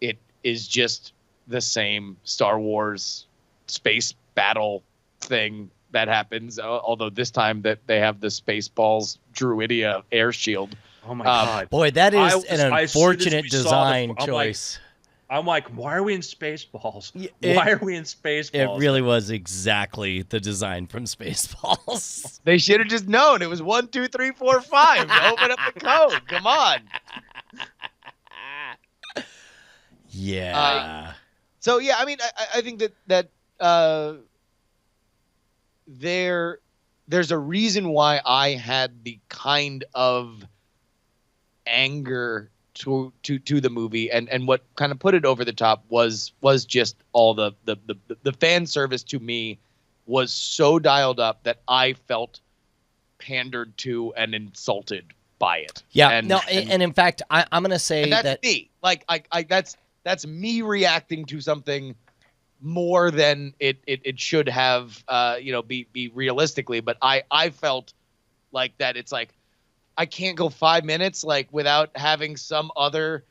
it is just the same Star Wars space battle thing that happens, although this time that they have the Spaceballs Druidia air shield. Oh my god! Boy, that is an unfortunate design choice. I'm like, why are we in Spaceballs? Why are we in Spaceballs? It really was exactly the design from Spaceballs. They should have just known it was 1, 2, 3, 4, 5. Open up the code. Come on. Yeah. So yeah, I think that there there's a reason why I had the kind of anger to the movie, and what kind of put it over the top was just all the fan service to me was so dialed up that I felt pandered to and insulted by it. Yeah, and in fact, I'm going to say that's that me. Like that's me reacting to something more than it should have, be realistically. But I felt like that. It's like I can't go 5 minutes like without having some other,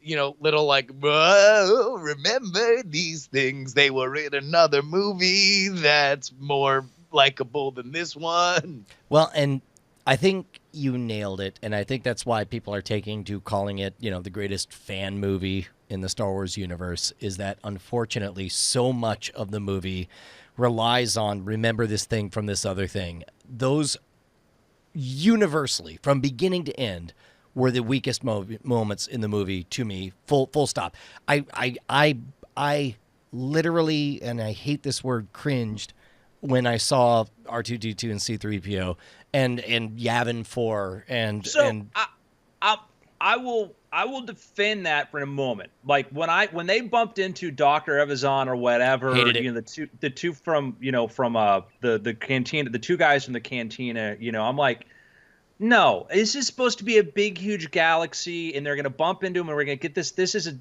little like, whoa, remember these things? They were in another movie that's more likable than this one. Well, and I think you nailed it, and I think that's why people are taking to calling it, the greatest fan movie in the Star Wars universe, is that unfortunately so much of the movie relies on remember this thing from this other thing. Those universally, from beginning to end, were the weakest moments in the movie to me. Full stop. I literally, and I hate this word, cringed when I saw R2-D2 and C-3PO and Yavin 4 and I will defend that for a moment. Like when they bumped into Dr. Evazan or whatever, Hated it. the two from the cantina, the two guys from the cantina, I'm like, no, this is supposed to be a big huge galaxy and they're gonna bump into them and we're gonna get this. This is a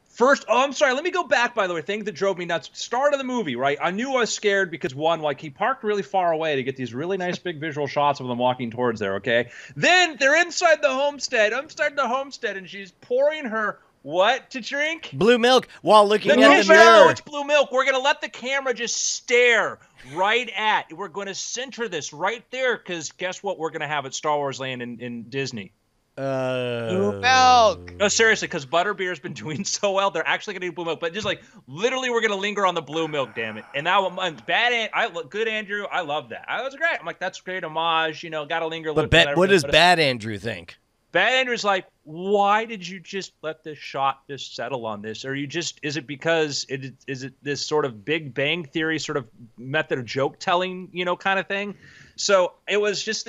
first. Oh, I'm sorry. Let me go back. By the way, thing that drove me nuts. Start of the movie, right? I knew I was scared because one, like he parked really far away to get these really nice big visual shots of them walking towards there. Okay. Then they're inside the homestead. And she's pouring her what to drink? Blue milk while looking The at the camera, mirror. it's blue milk. We're gonna let the camera just stare right at. We're gonna center this right there because guess what? We're gonna have at Star Wars Land in Disney. Blue milk. No, seriously, because Butterbeer's been doing so well, they're actually going to do blue milk. But just like literally, we're going to linger on the blue milk. Damn it! And now good Andrew. I love that. I was great. I'm like, that's great homage. Got to linger. But what does Bad Andrew think? Bad Andrew's like, why did you just let this shot just settle on this? Or is it because is it this sort of Big Bang Theory sort of method of joke telling, kind of thing? So it was just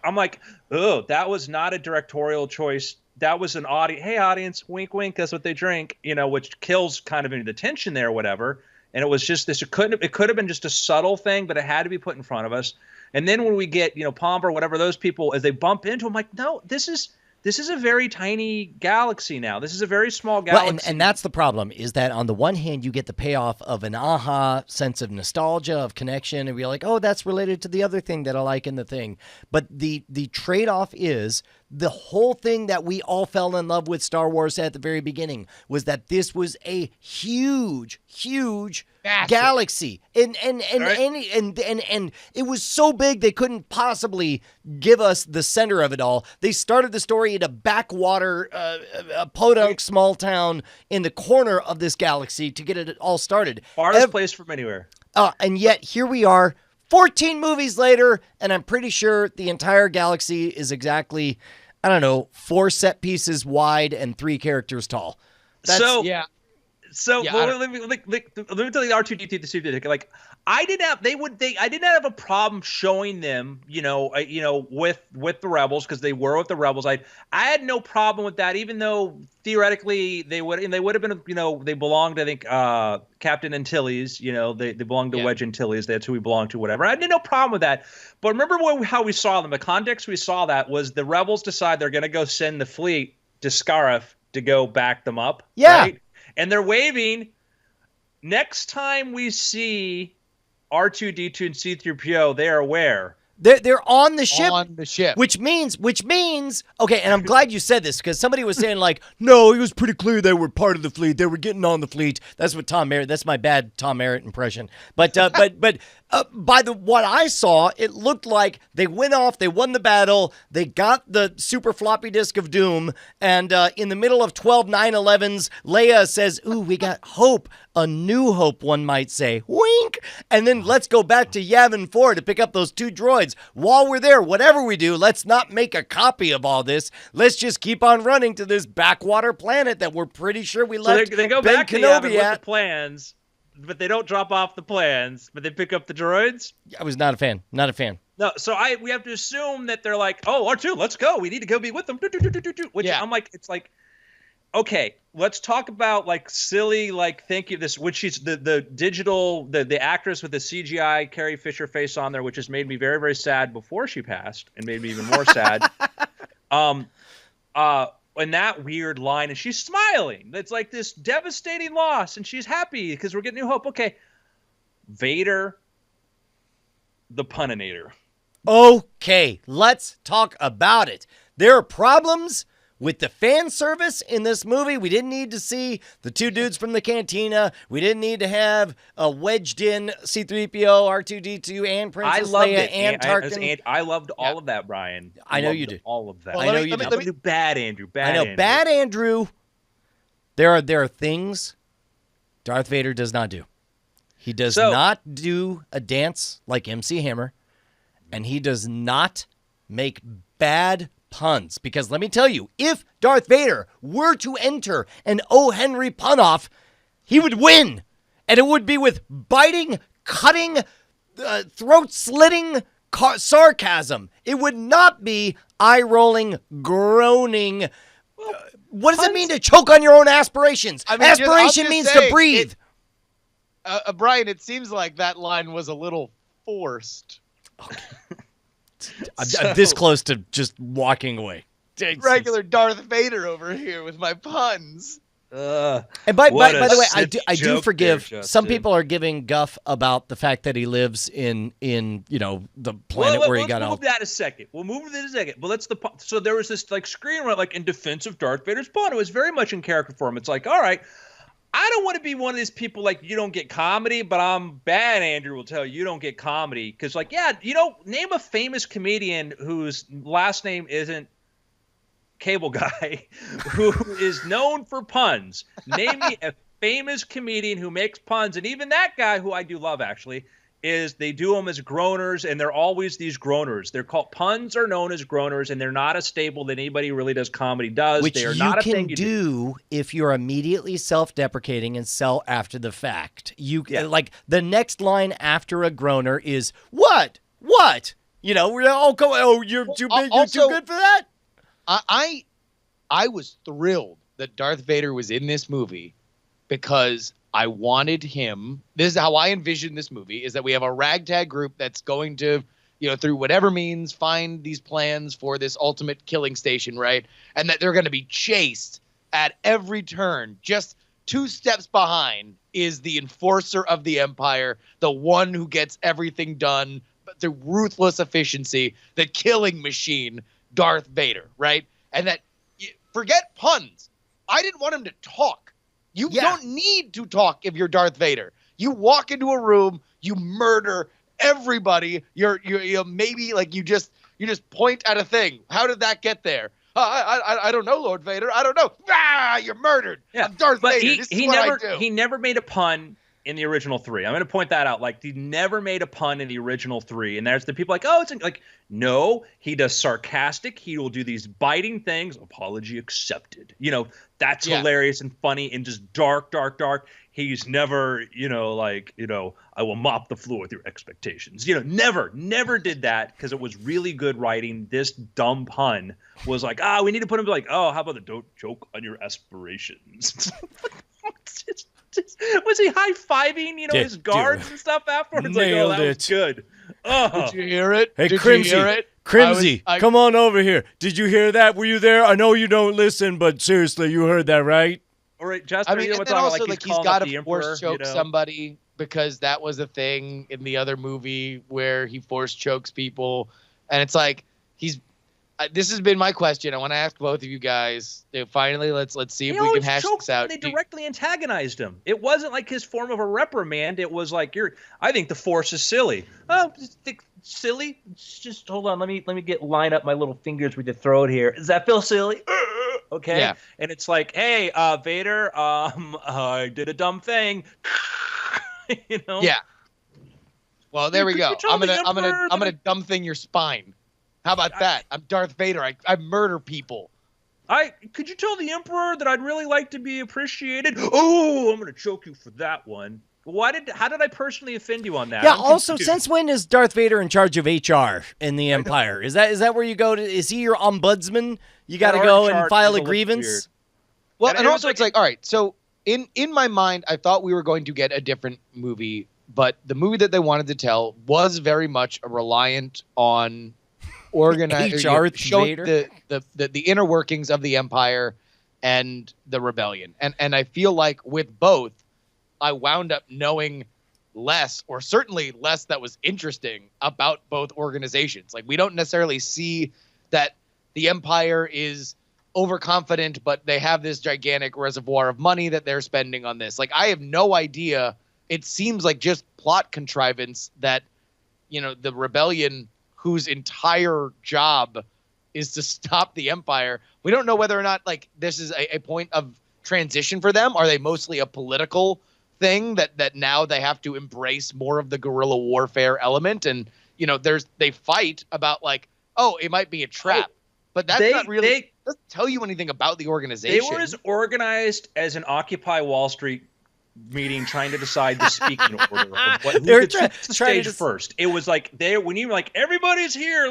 I'm like, oh, that was not a directorial choice. That was an audience. Hey, audience, wink, wink. That's what they drink, which kills kind of into the tension there or whatever. And it was just this. It could have been just a subtle thing, but it had to be put in front of us. And then when we get, Pomber, whatever, those people, as they bump into, I'm like, no, this is a very tiny galaxy now. This is a very small galaxy. Well, and that's the problem, is that on the one hand, you get the payoff of an aha sense of nostalgia, of connection, and we're like, oh, that's related to the other thing that I like in the thing. But the trade-off is the whole thing that we all fell in love with Star Wars at the very beginning was that this was a huge galaxy, and it was so big they couldn't possibly give us the center of it all. They started the story in a backwater, a podunk small town in the corner of this galaxy to get it all started. Farthest place from anywhere. And yet here we are, 14 movies later, and I'm pretty sure the entire galaxy is exactly, 4 set pieces wide and 3 characters tall. So Yeah. let me tell you the R2-D2 the suit. Like I didn't have a problem showing them, with the rebels because they were with the rebels. I had no problem with that, even though theoretically they would have been, they belonged, I think, Captain Antilles, they belonged to Wedge Antilles. That's who we belonged to, whatever. I had no problem with that. But remember how we saw them. The context we saw that was the rebels decide they're going to go send the fleet to Scarif to go back them up. Yeah. Right? And they're waving. Next time we see R2-D2 and C-3PO, they are where? They're on the ship. On the ship. Which means, okay, and I'm glad you said this because somebody was saying like, no, it was pretty clear they were part of the fleet. They were getting on the fleet. That's what Tom Merritt, that's my bad Tom Merritt impression. But by what I saw, it looked like they went off, they won the battle, they got the super floppy disk of doom, and in the middle of 12 9/11s, Leia says, ooh, we got hope. A new hope, one might say. Wink! And then let's go back to Yavin 4 to pick up those 2 droids. While we're there, whatever we do, let's not make a copy of all this. Let's just keep on running to this backwater planet that we're pretty sure we left They go Ben back to Kenobi Yavin with at. the plans. but they don't drop off the plans, but they pick up the droids. I was not a fan. Not a fan. No, so we have to assume that they're like, oh, R2, let's go. We need to go be with them. Which I'm like, it's like, okay, let's talk about like silly, like thank you this, which she's the digital, the actress with the CGI Carrie Fisher face on there, which has made me very, very sad before she passed and made me even more sad. And that weird line, and she's smiling. It's like this devastating loss, and she's happy because we're getting new hope. Okay, Vader, the puninator. Okay, let's talk about it. There are problems with the fan service in this movie. We didn't need to see the two dudes from the cantina. We didn't need to have a wedged in C-3PO, R2-D2, and Princess Leia and Tarkin. I loved all of that, Brian. I know you did. All of that. Well, I know you did. Bad Andrew. Bad Andrew. There are things Darth Vader does not do. He does not do a dance like MC Hammer, and he does not make bad puns, because let me tell you, if Darth Vader were to enter an O. Henry pun-off, he would win, and it would be with biting, cutting, throat-slitting sarcasm. It would not be eye-rolling, groaning. What does it mean to choke on your own aspirations? I mean, Aspiration means to breathe. Brian, it seems like that line was a little forced. Okay. I'm this close to just walking away. Regular Darth Vader over here with my puns. And by the way, I do forgive. Some people are giving guff about the fact that he lives in the planet where he got We'll off. move that a second. We'll move that a second. But so there was this like screen where like in defense of Darth Vader's pun. It was very much in character for him. It's like, all right, I don't want to be one of these people like you don't get comedy, but I'm bad. Andrew will tell you don't get comedy because like name a famous comedian whose last name isn't Cable Guy, who is known for puns. Name me a famous comedian who makes puns, and even that guy, who I do love actually, is they do them as groaners, and they're always these groaners. They're called puns are known as groaners, and they're not a staple that anybody who really does comedy does. Which they are you not can a thing you do if you're immediately self-deprecating and sell after the fact. Like the next line after a groaner is what? You're too big, you're too good for that. I was thrilled that Darth Vader was in this movie because I wanted him. This is how I envision this movie: is that we have a ragtag group that's going to, through whatever means, find these plans for this ultimate killing station, right? And that they're going to be chased at every turn. Just 2 steps behind is the enforcer of the Empire, the one who gets everything done, but the ruthless efficiency, the killing machine, Darth Vader, right? And that, forget puns. I didn't want him to talk. You don't need to talk if you're Darth Vader. You walk into a room, you murder everybody. You're maybe like you just point at a thing. How did that get there? I don't know, Lord Vader. I don't know. You're murdered. Yeah, I'm Darth Vader. This is what I do. He never made a pun in the original 3. I'm going to point that out. Like, he never made a pun in the original 3. And there's the people like, oh, it's like, no, he does sarcastic. He will do these biting things. Apology accepted. That's hilarious and funny and just dark. He's never, I will mop the floor with your expectations. Never did that because it was really good writing. This dumb pun was like, we need to put him like, how about the don't joke on your aspirations? Was he high-fiving, his guards and stuff afterwards? Nailed that was good. Oh. Did you hear it? Hey, Did Crimsy, you hear it? Crimsy, come on over here. Did you hear that? Were you there? I know you don't listen, but seriously, you heard that, right? All right, Justin, and then also like he's got to force choke somebody because that was a thing in the other movie where he force chokes people, and it's like this has been my question. I want to ask both of you guys. Finally, let's see if we can hash this out. They directly antagonized him. It wasn't like his form of a reprimand. It was like I think the Force is silly. Oh, silly? Just hold on. Let me line up my little fingers with the throat here. Does that feel silly? Okay. Yeah. And it's like, hey, Vader, I did a dumb thing. Yeah. Well, there we go. I'm gonna dumb thing your spine. How about that? I'm Darth Vader. I murder people. Could you tell the Emperor that I'd really like to be appreciated? Oh, I'm going to choke you for that one. How did I personally offend you on that? Yeah. I'm Also, confused. since when is Darth Vader in charge of HR in the Empire? Is that where you go to? Is he your ombudsman? You got to That go org and chart file is a a little grievance. weird. Well, And and it was also like- it's like, all right, so in my mind, I thought we were going to get a different movie, but the movie that they wanted to tell was very much reliant on organizing, HR showing Vader. the inner workings of the Empire and the rebellion. And I feel like with both, I wound up knowing less, or certainly less that was interesting about both organizations. Like, we don't necessarily see that the Empire is overconfident, but they have this gigantic reservoir of money that they're spending on this. Like, I have no idea. It seems like just plot contrivance that, the rebellion, whose entire job is to stop the Empire. We don't know whether or not, like, this is a point of transition for them. Are they mostly a political thing that now they have to embrace more of the guerrilla warfare element? And, they fight about, like, oh, it might be a trap. But that's not really doesn't tell you anything about the organization. They were as organized as an Occupy Wall Street meeting trying to decide the speaking order of who They were could trying take the to stage s- first. It was like when you were like, everybody's here.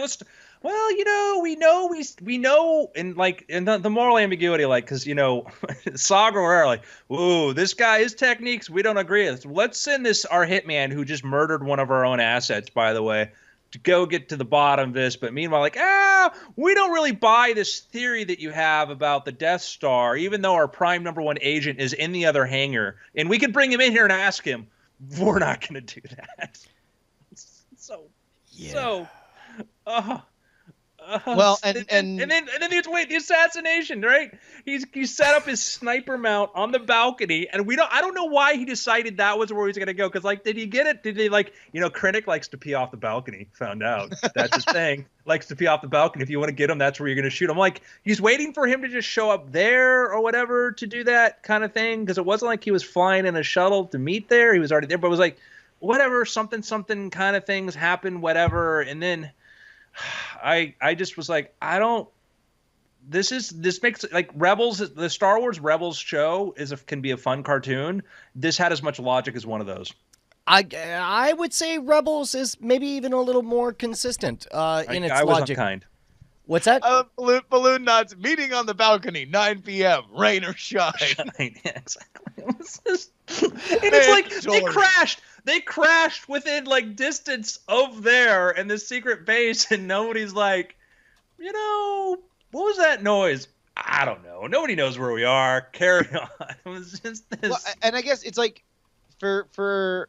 We know, and like, and the moral ambiguity, like, because Saw Gerrera, like, whoa, this guy, his techniques, we don't agree with. Let's send our hitman who just murdered one of our own assets, by the way, to go get to the bottom of this. But meanwhile, like, we don't really buy this theory that you have about the Death Star, even though our prime #1 agent is in the other hangar, and we could bring him in here and ask him. We're not going to do that. Well, and then the assassination, right? He set up his sniper mount on the balcony, and I don't know why he decided that was where he was gonna go. Because, like, did he get it? Did they, like, Krennic likes to pee off the balcony? Found out that's his thing. Likes to pee off the balcony. If you want to get him, that's where you're gonna shoot him. Like, he's waiting for him to just show up there or whatever to do that kind of thing. Because it wasn't like he was flying in a shuttle to meet there. He was already there, but it was like, whatever, something kind of things happen, whatever, and then. I just was like, this makes, like, Rebels, the Star Wars Rebels show can be a fun cartoon. This had as much logic as one of those. I would say Rebels is maybe even a little more consistent in its I was logic. unkind. What's that? Balloon Knots meeting on the balcony, 9 p.m. Rain or shine. Yeah, exactly. It's like they crashed within, like, distance of there in the secret base, and nobody's like, what was that noise? I don't know. Nobody knows where we are. Carry on. It was just this. Well, and I guess it's like, for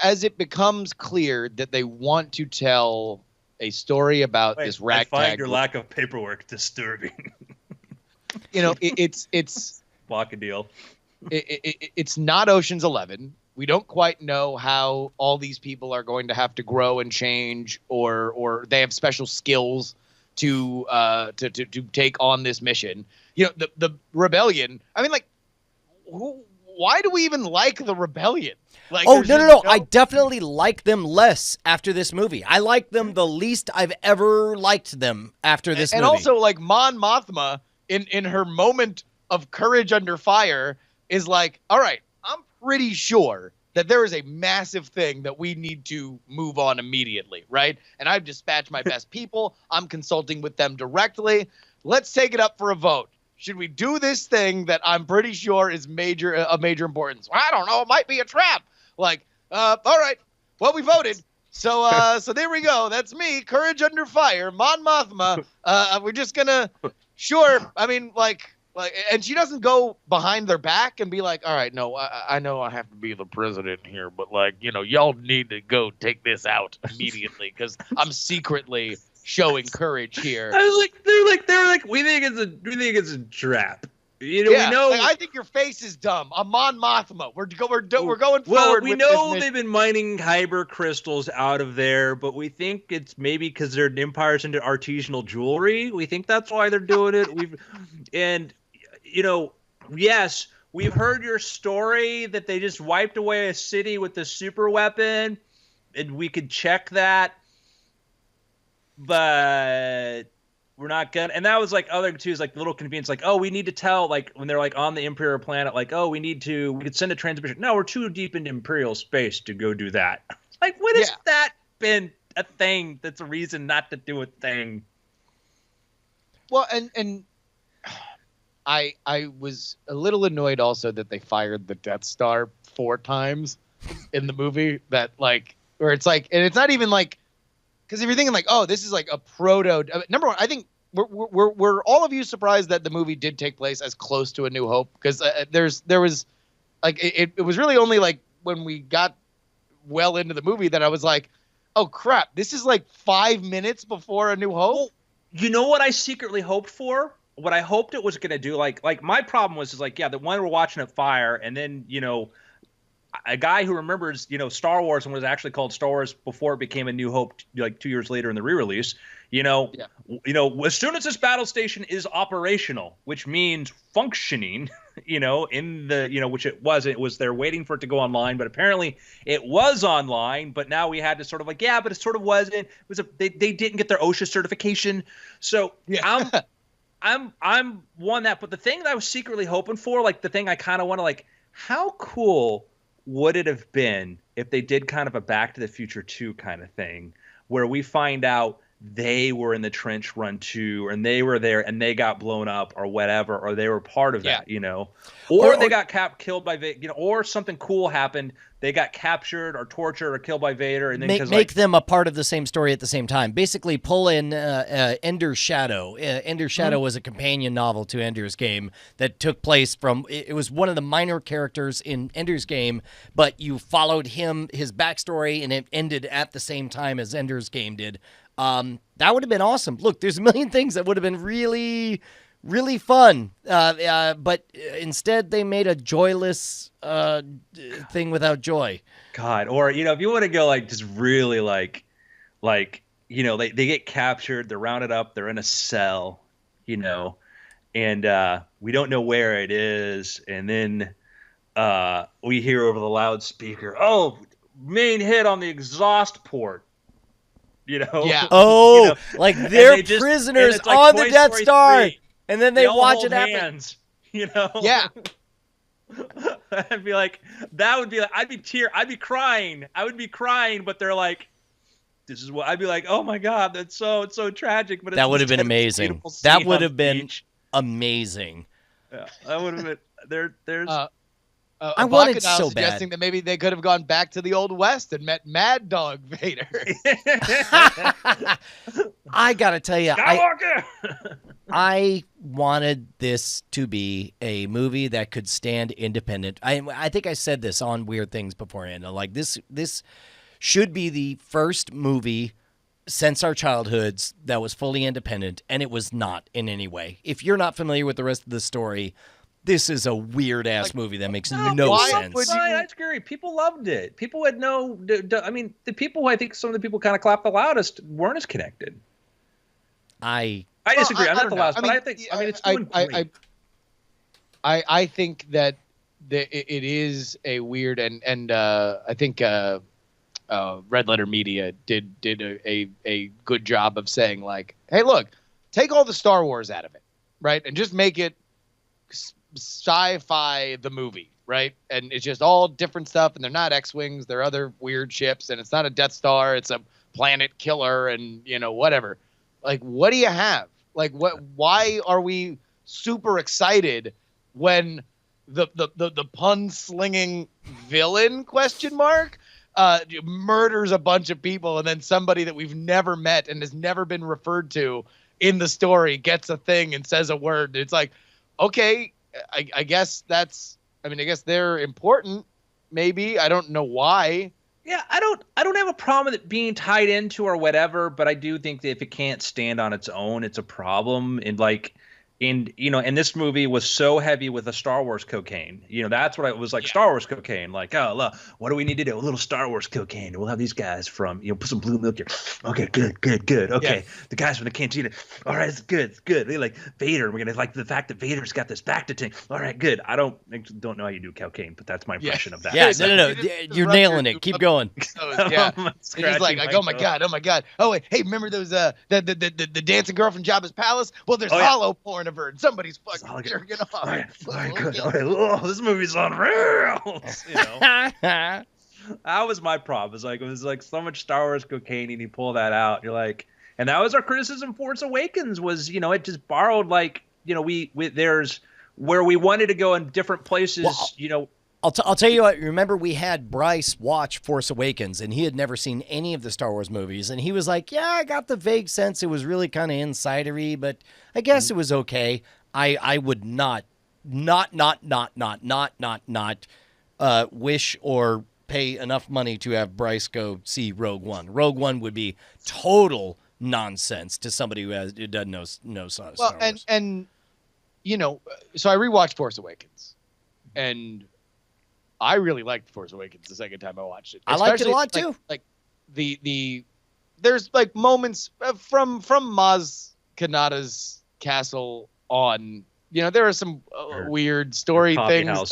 as it becomes clear that they want to tell a story about this I ragtag. find your lack of paperwork disturbing. It's Block a deal. it's not Ocean's 11. We don't quite know how all these people are going to have to grow and change, or they have special skills to take on this mission. The rebellion. I mean, like, why do we even like the rebellion? Like, Oh, there's no. just I definitely like them less after this movie. I like them the least I've ever liked them after this and movie. also, like, Mon Mothma in her moment of courage under fire is like, all right, I'm pretty sure that there is a massive thing that we need to move on immediately, right? And I've dispatched my best people. I'm consulting with them directly. Let's take it up for a vote. Should we do this thing that I'm pretty sure is of major importance? I don't know. It might be a trap. Like, all right. Well, we voted. So there we go. That's me. Courage under fire. Mon Mothma. We're just gonna. Sure. I mean, like, and she doesn't go behind their back and be like, all right, no, I know I have to be the president here, but, like, y'all need to go take this out immediately because I'm secretly showing courage here. I was like, they're like, we think it's a trap. We know. Like, I think your face is dumb. I'm Mon Mothma. We're going Well, forward. we with know this they've been mining kyber crystals out of there, but we think it's maybe because their empire's into artisanal jewelry. We think that's why they're doing it. Yes, we've heard your story that they just wiped away a city with the super weapon, and we could check that. But we're not gonna. And that was like other too is like little convenience, like, oh, we need to tell, like when they're like on the Imperial planet, like, oh, we could send a transmission. No, we're too deep into Imperial space to go do that. Like, when has that been a thing? That's a reason not to do a thing. Well, and I was a little annoyed also that they fired the Death Star 4 times in the movie. That like, where it's like, and it's not even like, because if you're thinking like, oh, this is like a proto. Number one, I think we're all of you surprised that the movie did take place as close to A New Hope, because there was like it was really only like when we got well into the movie that I was like, oh crap, this is like 5 minutes before A New Hope. Well, you know what I secretly hoped for? What I hoped it was going to do, like my problem was like, yeah, the one we're watching it fire, and then, you know, a guy who remembers, you know, Star Wars and was actually called Star Wars before it became A New Hope, like 2 years later in the re-release, you know, as soon as this battle station is operational, which means functioning, you know, in the, you know, which it was there waiting for it to go online, but apparently it was online, but now we had to sort of like, yeah, but it sort of wasn't. It was they didn't get their OSHA certification. So I'm one that, but the thing that I was secretly hoping for, like the thing I kind of want to like, how cool would it have been if they did kind of a Back to the Future 2 kind of thing, where we find out they were in the trench run too, and they were there and they got blown up or whatever, or they were part of that, you know, or they got killed by Vader, you know, or something cool happened. They got captured or tortured or killed by Vader, and then make them a part of the same story at the same time. Basically, pull in Ender's Shadow. Ender's Shadow was a companion novel to Ender's Game that took place from. It was one of the minor characters in Ender's Game, but you followed his backstory, and it ended at the same time as Ender's Game did. That would have been awesome. Look, there's a million things that would have been really, really fun. But instead they made a joyless thing without joy. God, or, you know, if you want to go like just really like, you know, they get captured, they're rounded up, they're in a cell, you know, and we don't know where it is. And then we hear over the loudspeaker, oh, main hit on the exhaust port. You know? Yeah. Oh, you know? like they're prisoners like on Toy the Death Story Star. 3. And then they all watch hold it happen. hands, you know? Yeah. I'd be like, that would be like, I'd be crying. I would be crying, but they're like, this is what I'd be like, oh my God, it's so tragic. But that would have been amazing. That would have been amazing. Yeah, that would have been there's I wanted now so suggesting bad that maybe they could have gone back to the Old West and met Mad Dog Vader. I gotta tell you, Skywalker! I wanted this to be a movie that could stand independent. I think I said this on Weird Things beforehand. Like this should be the first movie since our childhoods that was fully independent, and it was not in any way. If you're not familiar with the rest of the story, this is a weird-ass movie that makes no sense. I agree. People loved it. People had no... I mean, the people, I think some of the people kind of clapped the loudest weren't as connected. I disagree. I'm not the loudest, but I think... I mean, it's doing great. I think that it is a weird... And I think Red Letter Media did a good job of saying, like, hey, look, take all the Star Wars out of it, right? And just make it sci-fi the movie, right? And it's just all different stuff, and they're not X-Wings, they're other weird ships, and it's not a Death Star, it's a planet killer, and, you know, whatever. Like, what do you have? Like, why are we super excited when the pun-slinging villain, murders a bunch of people, and then somebody that we've never met and has never been referred to in the story gets a thing and says a word? It's like, okay, I guess that's, I mean, I guess they're important. Maybe. I don't know why. Yeah, I don't have a problem with it being tied into or whatever, but I do think that if it can't stand on its own, it's a problem. And like, And and this movie was so heavy with the Star Wars cocaine. That's what it was like. Star Wars cocaine. Like, oh, look, what do we need to do? A little Star Wars cocaine. We'll have these guys from, put some blue milk here. Okay, good. Okay, the guys from the cantina. All right, it's good. They like Vader. We're gonna like the fact that Vader's got this back to tank. All right, good. I don't know how you do cocaine, but that's my impression of that. Yeah, no. You're nailing it. Keep going. Yeah, he's like, oh my god. Oh wait, hey, remember those the dancing girl from Jabba's palace? Well, there's hollow porn of her, and somebody's fucking jerking off. All right, good. All right. Oh, this movie's unreal. That was my problem. It was like so much Star Wars cocaine, and you pull that out. You're like, and that was our criticism. Force Awakens was, it just borrowed like, we there's where we wanted to go in different places. Well, I'll tell you what. Remember, we had Bryce watch Force Awakens, and he had never seen any of the Star Wars movies, and he was like, "Yeah, I got the vague sense it was really kind of insidery, but I guess it was okay." I would not wish or pay enough money to have Bryce go see Rogue One. Rogue One would be total nonsense to somebody who doesn't know Star Wars. Well, and so I rewatched Force Awakens, and I really liked Force Awakens the second time I watched it. I liked it a lot too. Like there's like moments from Maz Kanata's castle on. There are some weird story things house.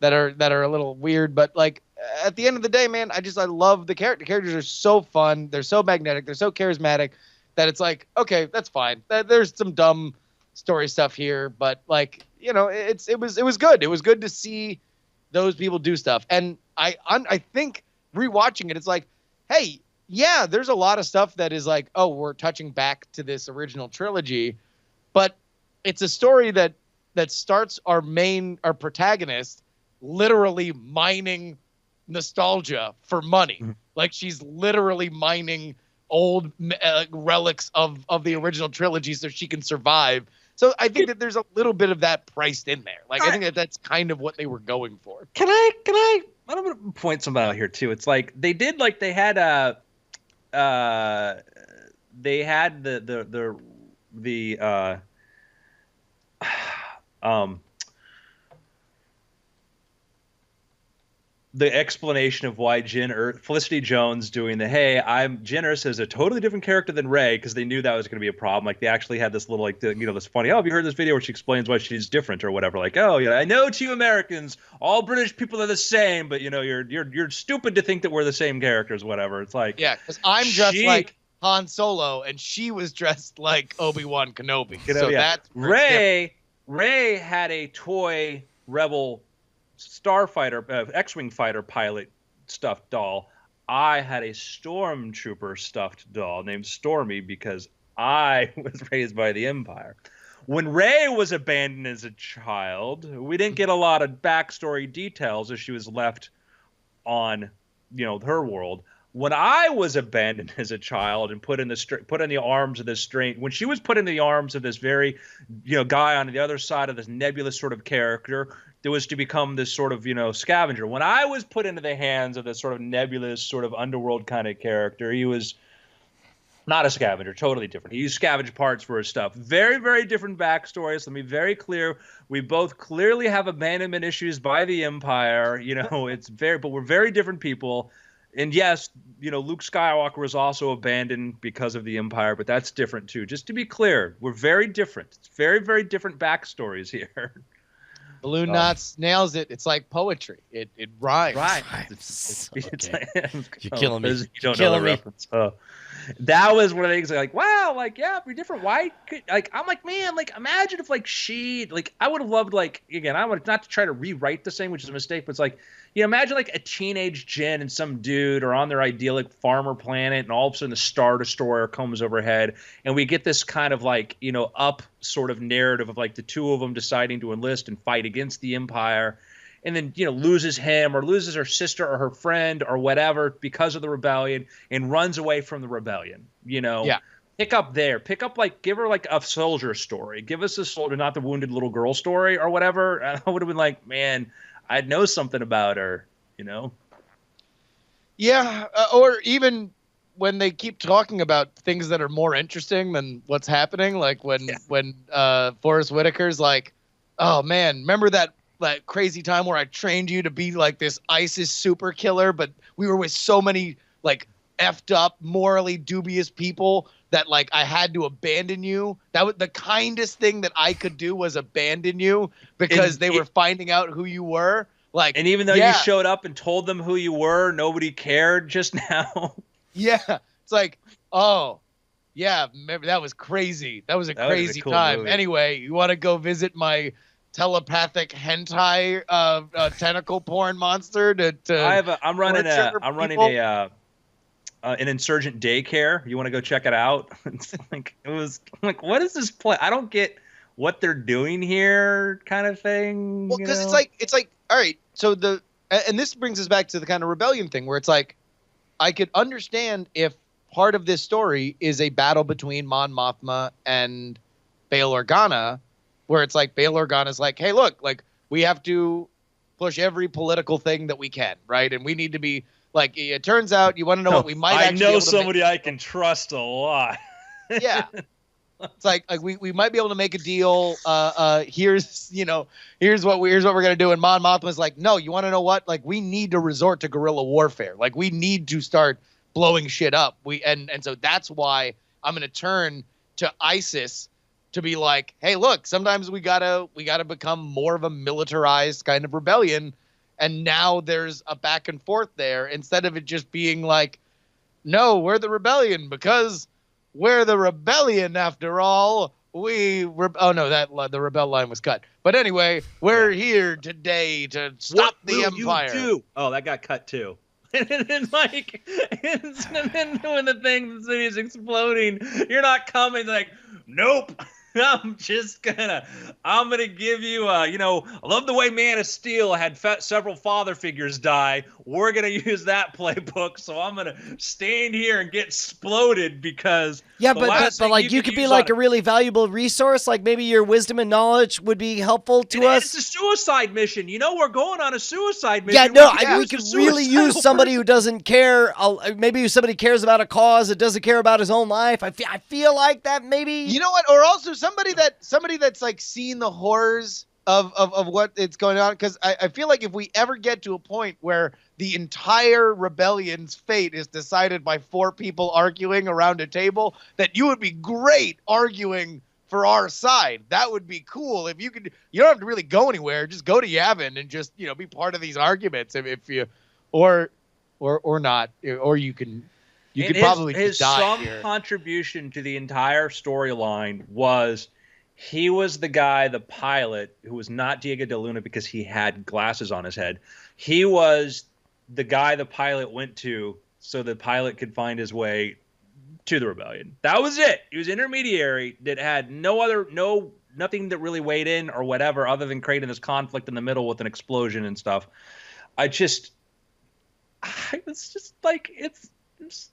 that are a little weird, but like at the end of the day, man, I love the character. The characters are so fun. They're so magnetic. They're so charismatic that it's like, okay, that's fine. There's some dumb story stuff here, but like, it was good. It was good to see those people do stuff. And I think rewatching it, it's like, hey, yeah, there's a lot of stuff that is like, oh, we're touching back to this original trilogy, but it's a story that starts our protagonist literally mining nostalgia for money. Mm-hmm. Like she's literally mining old relics of the original trilogy so she can survive. So I think that there's a little bit of that priced in there. Like I think that's kind of what they were going for. Can I I'm gonna point something out here too. It's like they did like they had the explanation of why Felicity Jones doing Jyn Erso is a totally different character than Rey, because they knew that was going to be a problem. Like they actually had this little this funny, have you heard this video where she explains why she's different or whatever? Like, I know to you Americans, all British people are the same, but you're stupid to think that we're the same characters, whatever. It's like, yeah, because I'm dressed like Han Solo and she was dressed like Obi-Wan Kenobi. So that's Rey had a toy Rebel starfighter, X-wing fighter pilot stuffed doll. I had a stormtrooper stuffed doll named Stormy because I was raised by the Empire. When Rey was abandoned as a child, we didn't get a lot of backstory details as she was left on, her world. When I was abandoned as a child and put in the arms of this strange, when she was put in the arms of this very, guy on the other side of this nebulous sort of character, that was to become this sort of, scavenger. When I was put into the hands of this sort of nebulous, sort of underworld kind of character, he was not a scavenger, totally different. He used scavenge parts for his stuff. Very, very different backstories. Let me be very clear. We both clearly have abandonment issues by the Empire. But we're very different people. And yes, Luke Skywalker was also abandoned because of the Empire, but that's different too. Just to be clear, we're very different. It's very, very different backstories here. Balloon Knots nails it. It's like poetry. It rhymes. Right. You're killing me. You don't know the reference. That was one of the things like, wow, like, yeah, we're different. Why I'm like, man, like, imagine if I would have loved, again, I would not to try to rewrite the same, which is a mistake, but it's like, imagine like a teenage Jyn and some dude are on their idyllic farmer planet, and all of a sudden the Star Destroyer comes overhead, and we get this kind of up sort of narrative of like the two of them deciding to enlist and fight against the Empire, and then loses him or loses her sister or her friend or whatever because of the rebellion and runs away from the rebellion. Yeah. Pick up, give her like a soldier story. Give us a soldier, not the wounded little girl story or whatever. And I would have been like, man, I'd know something about her, Yeah, or even when they keep talking about things that are more interesting than what's happening, like when Forrest Whitaker's like, oh man, remember that crazy time where I trained you to be like this ISIS super killer, but we were with so many like effed up, morally dubious people that like I had to abandon you. That was the kindest thing that I could do, was abandon you because they were finding out who you were. Like, and even though you showed up and told them who you were, nobody cared just now. Yeah, it's like, oh, yeah, remember that was crazy. That was a crazy cool time. movie. Anyway, you want to go visit my telepathic hentai tentacle porn monster? I'm running an insurgent daycare. You want to go check it out? What is this play? I don't get what they're doing here, kind of thing. Well, because it's like, all right. So and this brings us back to the kind of rebellion thing where it's like, I could understand if part of this story is a battle between Mon Mothma and Bail Organa, where it's like Bail Organa's like, hey, look, like we have to push every political thing that we can, right? And we need to be like, it turns out, you want to know what we might actually I know somebody I can trust a lot. Yeah. It's like we might be able to make a deal. Here's what we're gonna do. And Mon Mothma's like, no, you want to know what? Like, we need to resort to guerrilla warfare. Like, we need to start blowing shit up. And so that's why I'm gonna turn to ISIS to be like, hey, look, sometimes we gotta become more of a militarized kind of rebellion. And now there's a back and forth there instead of it just being like, no, we're the rebellion because we're the rebellion after all. The rebel line was cut. But anyway, we're here today to stop the empire. Oh, that got cut too. And then and when the city is exploding, you're not coming. Like, nope. I'm gonna give you, I love the way Man of Steel had several father figures die. We're gonna use that playbook, so I'm gonna stand here and get exploded because but like you could be like a really valuable resource. Like maybe your wisdom and knowledge would be helpful to us. It's a suicide mission. We're going on a suicide mission. Yeah, no, we could really use somebody who doesn't care. Maybe somebody cares about a cause that doesn't care about his own life. I feel like that maybe. You know what? Or also somebody that's like seen the horrors of what it's going on, because I feel like if we ever get to a point where the entire rebellion's fate is decided by 4 people arguing around a table, that you would be great arguing for our side. That would be cool. If you could, you don't have to really go anywhere. Just go to Yavin and just be part of these arguments. If you or not, or you can. You could probably his die here. Contribution to the entire storyline was he was the guy, the pilot, who was not Diego de Luna because he had glasses on his head. He was the guy the pilot went to so the pilot could find his way to the rebellion. That was it. He was intermediary that had nothing that really weighed in or whatever other than creating this conflict in the middle with an explosion and stuff. I was just like, this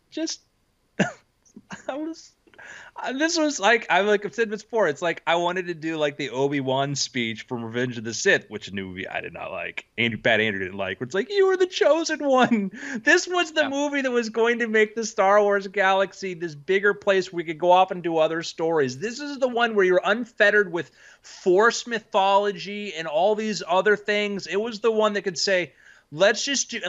was like, I've said this before, it's like I wanted to do like the Obi-Wan speech from Revenge of the Sith, which a new movie I did not like. Bad Andrew didn't like. Where it's like, you were the chosen one. This was the movie that was going to make the Star Wars galaxy this bigger place where we could go off and do other stories. This is the one where you're unfettered with Force mythology and all these other things. It was the one that could say, let's do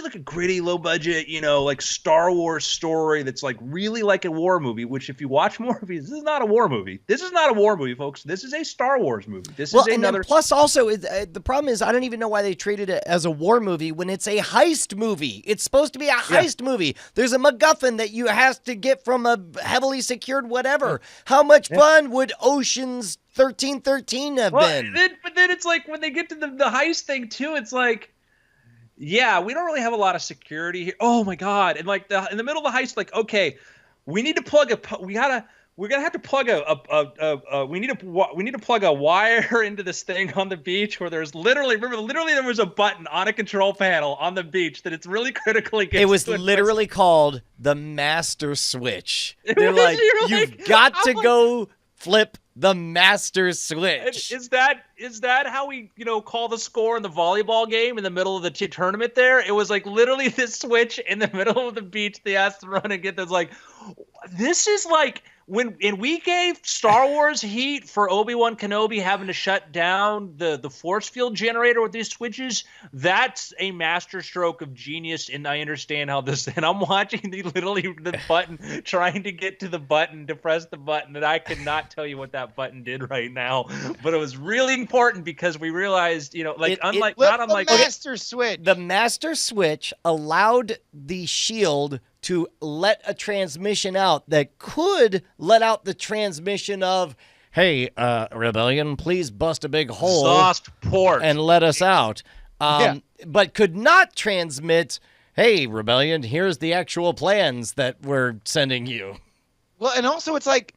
like a gritty, low budget, like Star Wars story that's like really like a war movie, which if you watch more movies, this is not a war movie. This is not a war movie, folks. This is a Star Wars movie. This is another. And plus also, the problem is I don't even know why they treated it as a war movie when it's a heist movie. It's supposed to be a heist movie. There's a MacGuffin that you have to get from a heavily secured whatever. How much fun would Ocean's 1313 have been? But then it's like when they get to the heist thing too, it's like, yeah, we don't really have a lot of security here. Oh my God! And like in the middle of the heist, like, okay, we need to plug we're gonna have to plug we need to plug a wire into this thing on the beach where there's literally there was a button on a control panel on the beach that it's really critically. It was literally called the master switch. They're like, you've got to go flip The master switch. Is that how we call the score in the volleyball game in the middle of the tournament? There, it was like literally this switch in the middle of the beach. They asked to run and get this. Like, this is like when we gave Star Wars heat for Obi-Wan Kenobi having to shut down the force field generator with these switches. That's a masterstroke of genius, and I understand how this. And I'm watching the button, trying to get to the button to press the button, and I could not tell you what that button did right now. But it was really important because we realized, unlike the master switch. The master switch allowed the shield to let a transmission out that could let out the transmission of, hey, Rebellion, please bust a big hole exhaust port and let us out. But could not transmit, hey, Rebellion, here's the actual plans that we're sending you. Well, and also it's like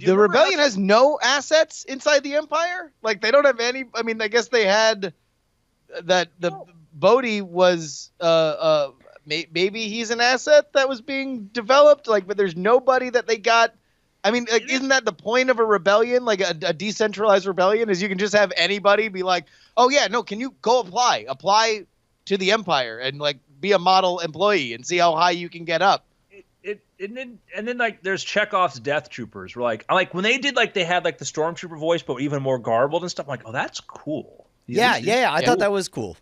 the Rebellion has no assets inside the Empire. Like, they don't have any. I mean, I guess they had that Bodhi was maybe he's an asset that was being developed, like, but there's nobody that they got. I mean, like, isn't that the point of a rebellion, like a decentralized rebellion, is you can just have anybody be like, oh yeah, no, can you go apply to the Empire and like be a model employee and see how high you can get up. And then like there's Chekhov's Death Troopers. We're like when they did they had like the Stormtrooper voice, but even more garbled and stuff. I'm like, oh, that's cool. Yeah, I thought that was cool.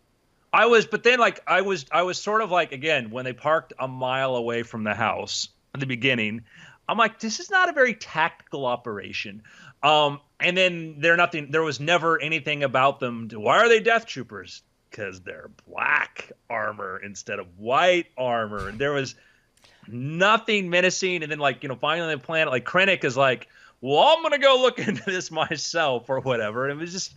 But then I was sort of like, again, when they parked a mile away from the house at the beginning, I'm like, this is not a very tactical operation. And then there was never anything about them. Why are they Death Troopers? Because they're black armor instead of white armor. And there was nothing menacing. And then finally on the planet, like Krennic is like, well, I'm going to go look into this myself or whatever. And it was just,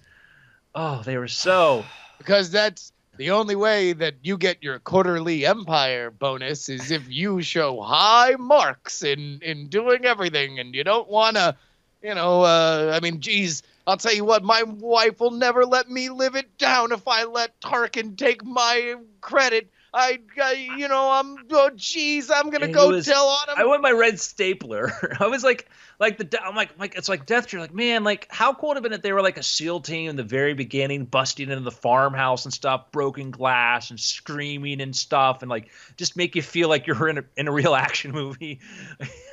oh, they were so. Because that's the only way that you get your quarterly Empire bonus is if you show high marks in doing everything, and you don't want to, I mean, geez, I'll tell you what, my wife will never let me live it down if I let Tarkin take my credit. I'm gonna go tell on him. I went my red stapler. I was like it's like Death Trooper. Like, man, like how cool would it have been if they were like a SEAL team in the very beginning, busting into the farmhouse and stuff, broken glass and screaming and stuff, and like just make you feel like you're in a real action movie.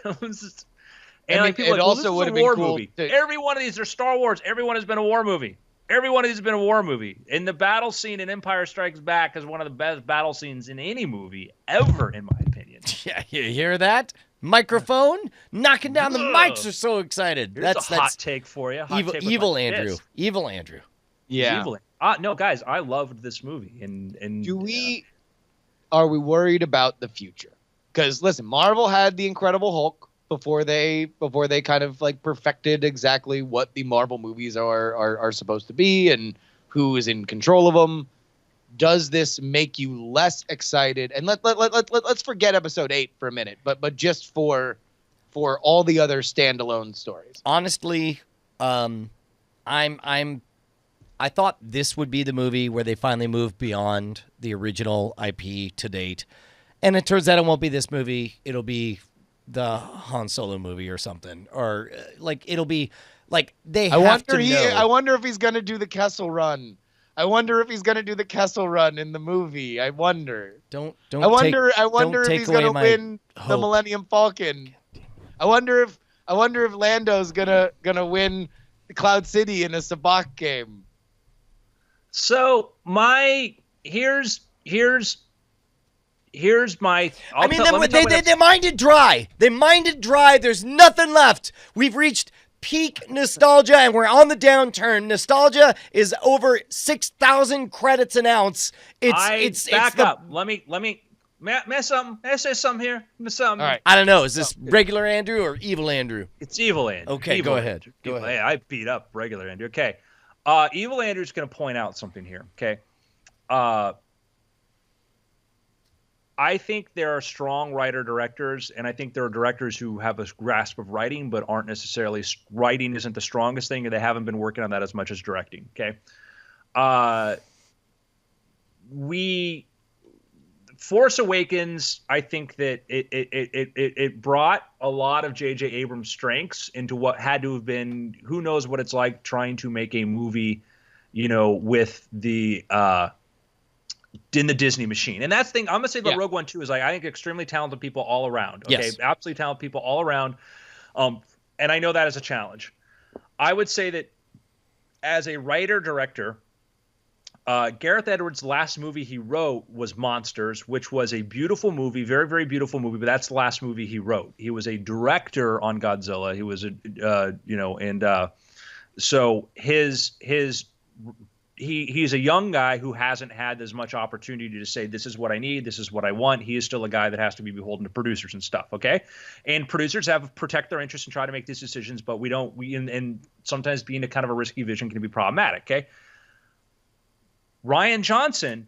It also would have been cool. Every one of these are Star Wars. Everyone has been a war movie. Every one of these has been a war movie. And the battle scene in Empire Strikes Back is one of the best battle scenes in any movie ever, in my opinion. Yeah, you hear that? Microphone? Knocking down the mics are so excited. That's a hot take for you. Evil Andrew. Evil Andrew. Yeah. No, guys, I loved this movie. And are we worried about the future? Because, listen, Marvel had the Incredible Hulk before they kind of like perfected exactly what the Marvel movies are supposed to be and who is in control of them. Does this make you less excited? And let's forget episode 8 for a minute, but just for all the other standalone stories. Honestly, I thought this would be the movie where they finally moved beyond the original IP to date. And it turns out it won't be this movie. It'll be the Han Solo movie or something, or like it'll be like they have to know. I wonder if he's gonna do the Kessel Run. I wonder if he's gonna do the Kessel Run in the movie. I wonder. I wonder if he's gonna win the Millennium Falcon. I wonder if Lando's gonna win the Cloud City in a Sabacc game. So here's my. They mined it dry. They mined it dry. There's nothing left. We've reached peak nostalgia, and we're on the downturn. Nostalgia is over 6,000 credits an ounce. It's back up. Let me. May I say something here? All right. I don't know. Is this regular Andrew or evil Andrew? It's evil Andrew. Okay, go ahead. Go ahead. Hey, I beat up regular Andrew. Okay. Evil Andrew's going to point out something here. Okay. I think there are strong writer-directors, and I think there are directors who have a grasp of writing, but aren't necessarily – writing isn't the strongest thing, and they haven't been working on that as much as directing, okay? Force Awakens, I think that it brought a lot of J.J. Abrams' strengths into what had to have been, who knows what it's like trying to make a movie, with the in the Disney machine. And that's the thing I'm gonna say about Rogue One too is I think extremely talented people all around. Okay, Yes. absolutely talented people all around. And I know that is a challenge. I would say that as a writer director, Gareth Edwards' last movie he wrote was Monsters, which was a beautiful movie, very, very beautiful movie, but that's the last movie he wrote. He was a director on Godzilla. He was so he's a young guy who hasn't had as much opportunity to say, this is what I need, this is what I want. He is still a guy that has to be beholden to producers and stuff, okay? And producers have protect their interests and try to make these decisions, but and sometimes being a kind of a risky vision can be problematic, okay? Rian Johnson,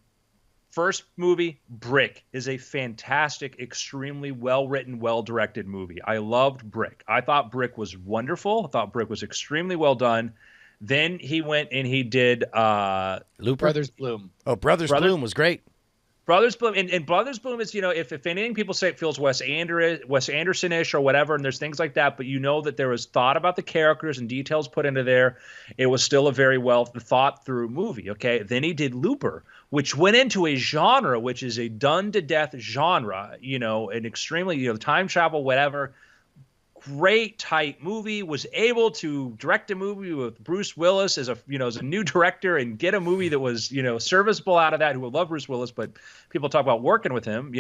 first movie, Brick, is a fantastic, extremely well-written, well-directed movie. I loved Brick. I thought Brick was wonderful. I thought Brick was extremely well done. Then he went and he did Looper? Brothers Bloom. Oh, Brothers Bloom was great. Brothers Bloom, and Brothers Bloom is, if anything, people say it feels Wes Anderson-ish or whatever, and there's things like that, but that there was thought about the characters and details put into there. It was still a very well thought through movie, okay? Then he did Looper, which went into a genre, which is a done-to-death genre, an extremely, time travel, whatever. Great tight movie, was able to direct a movie with Bruce Willis as a new director and get a movie that was serviceable out of that. Who will love Bruce Willis, but people talk about working with him,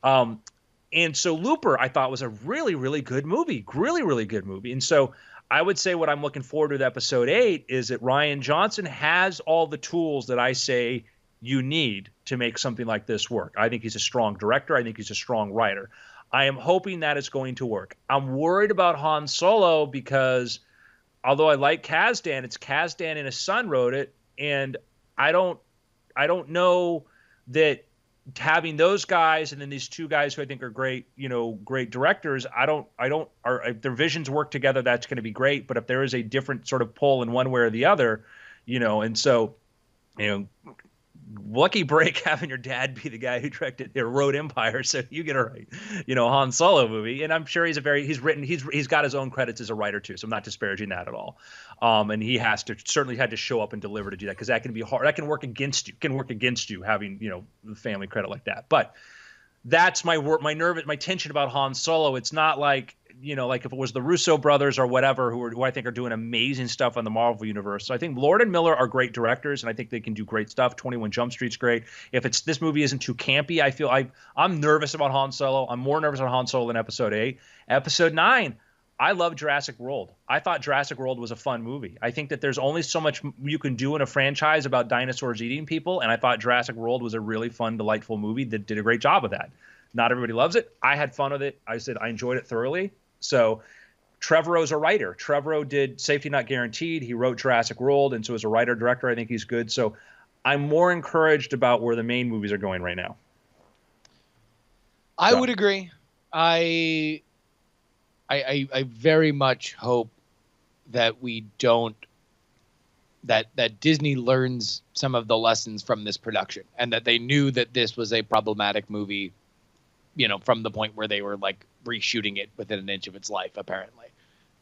and so Looper I thought was a really, really good movie, really, really good movie. And so I would say what I'm looking forward to with Episode 8 is that Rian Johnson has all the tools that I say you need to make something like this work. I think he's a strong director. I think he's a strong writer. I am hoping that it's going to work. I'm worried about Han Solo because although I like Kasdan, it's Kasdan and his son wrote it, and I don't know that having those guys and then these two guys who I think are great, great directors, if their visions work together, that's going to be great. But if there is a different sort of pull in one way or the other, and so, lucky break having your dad be the guy who directed or wrote Empire, so you get a right, Han Solo movie. And I'm sure he's got his own credits as a writer too, so I'm not disparaging that at all. And he certainly had to show up and deliver to do that, because that can be hard. That can work against you. Having the family credit like that. But that's my tension about Han Solo. It's not like like if it was the Russo brothers or whatever who I think are doing amazing stuff on the Marvel universe. So I think Lord and Miller are great directors, and I think they can do great stuff. 21 Jump Street's great. If this movie isn't too campy, I feel I'm nervous about Han Solo. I'm more nervous about Han Solo than Episode 8. Episode 9, I love Jurassic World. I thought Jurassic World was a fun movie. I think that there's only so much you can do in a franchise about dinosaurs eating people, and I thought Jurassic World was a really fun, delightful movie that did a great job of that. Not everybody loves it. I had fun with it. I said I enjoyed it thoroughly. So Trevorrow's a writer. Trevorrow did Safety Not Guaranteed. He wrote Jurassic World, and so as a writer-director, I think he's good. So I'm more encouraged about where the main movies are going right now. I would agree. I very much hope that we don't that Disney learns some of the lessons from this production, and that they knew that this was a problematic movie, from the point where they were like reshooting it within an inch of its life, apparently,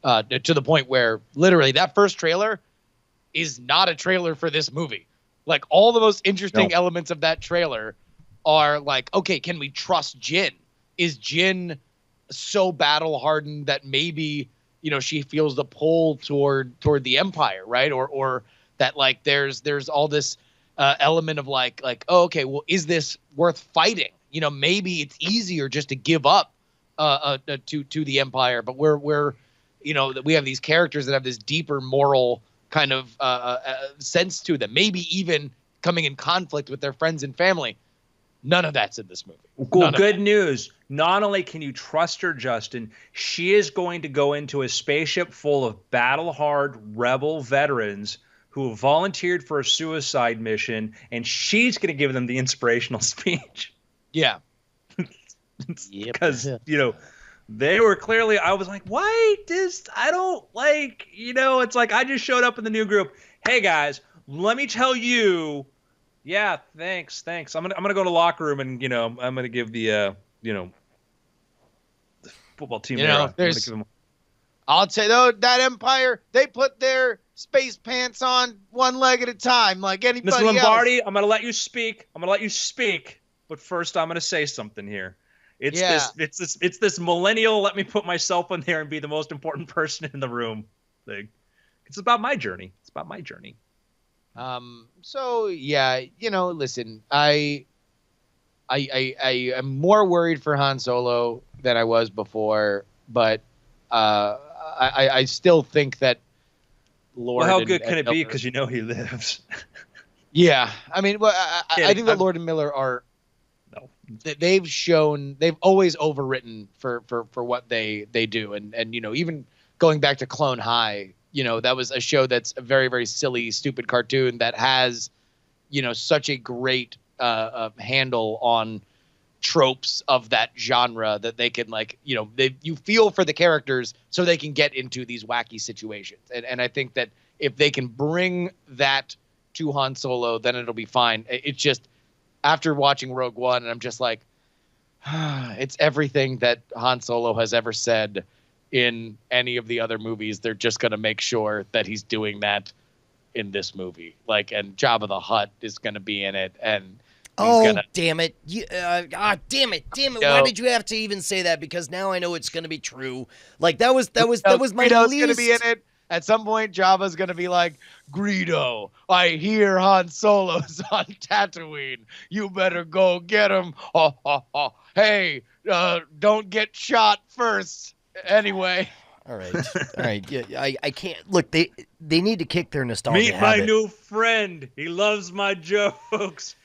to the point where literally that first trailer is not a trailer for this movie. Like, all the most interesting elements of that trailer are like, okay, can we trust Jyn? Is Jyn so battle hardened that maybe, she feels the pull toward the Empire, right? Or that like there's all this element of like, oh, okay, well, is this worth fighting? Maybe it's easier just to give up to the Empire, but we're we have these characters that have this deeper moral kind of sense to them, maybe even coming in conflict with their friends and family. None of that's in this movie. Cool. Good news. Not only can you trust her, Justin, she is going to go into a spaceship full of battle-hard rebel veterans who have volunteered for a suicide mission, and she's going to give them the inspirational speech. Yeah. Because, they were clearly, I was like, why I don't like, it's like I just showed up in the new group. Hey, guys, let me tell you Yeah, thanks. I'm gonna go to the locker room and I'm gonna give the the football team. You know, I'm gonna there's- give them- I'll tell you, though, that Empire, they put their space pants on one leg at a time, like anybody Mr. else. Lombardi, I'm gonna let you speak. But first, I'm gonna say something here. It's this millennial. Let me put myself in there and be the most important person in the room thing. It's about my journey. So yeah, listen, I am more worried for Han Solo than I was before, but I still think that Lord. Well, how and- good can and it be? Miller- Because he lives. Yeah, I mean, well, I think that I'm- Lord and Miller are. No. They've always overwritten for what they do, and even going back to Clone High, that was a show that's a very, very silly, stupid cartoon that has such a great handle on tropes of that genre that they can you feel for the characters so they can get into these wacky situations, and I think that if they can bring that to Han Solo, then it'll be fine. It's just after watching Rogue One, and I'm just like, it's everything that Han Solo has ever said in any of the other movies. They're just going to make sure that he's doing that in this movie. And Jabba the Hutt is going to be in it. And damn it. Damn it. Why did you have to even say that? Because now I know it's going to be true. that was my Greedo's least. going to be in it. At some point, Jabba's going to be like, Greedo, I hear Han Solo's on Tatooine. You better go get him. Hey, don't get shot first. Anyway. All right. Yeah, I can't. Look, they need to kick their nostalgia Meet my habit. new friend. He loves my jokes.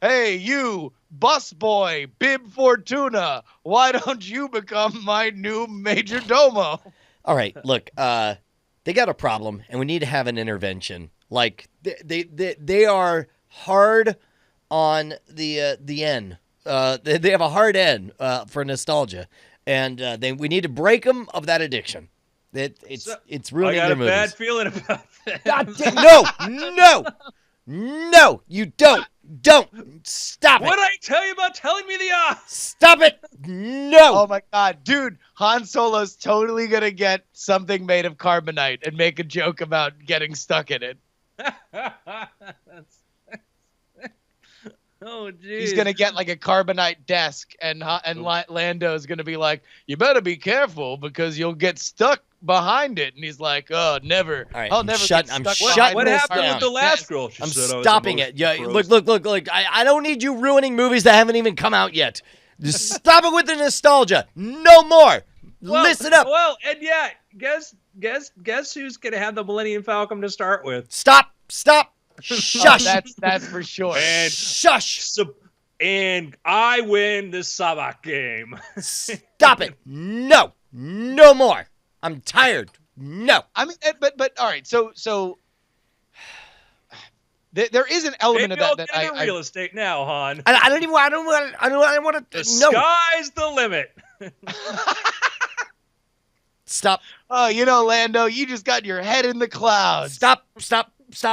Hey, you, busboy, Bib Fortuna, why don't you become my new Major Domo? All right, look, they got a problem, and we need to have an intervention. They are hard on the N. They have a hard N for nostalgia, and we need to break them of that addiction. It's ruining I got their a movies. bad feeling about that. No, you don't. Stop it. What did I tell you about telling me the odds? Stop it. No. Oh my god, dude, Han Solo's totally gonna get something made of carbonite and make a joke about getting stuck in it. Oh, geez. He's gonna get like a carbonite desk, and Lando's gonna be like, "You better be careful because you'll get stuck behind it." And he's like, "Oh, never. All right, I'll I'm never shut- get I'm stuck shutting behind What this happened down. with the last girl? She I'm said I was stopping it. emotionally Yeah, frozen. look. I don't need you ruining movies that haven't even come out yet. Just stop it with the nostalgia. No more. Well, Listen up. Well, and yeah, guess who's gonna have the Millennium Falcon to start with? Stop. Oh, Shush. that's for sure. And Shush. and I win the Sabak game. Stop it. No more. I'm tired. No. I mean, but all right. So there is an element Maybe of I'll that get into I real estate now, Han. I don't want The to. No. sky's the limit. Stop. Oh, Lando, you just got your head in the clouds. Stop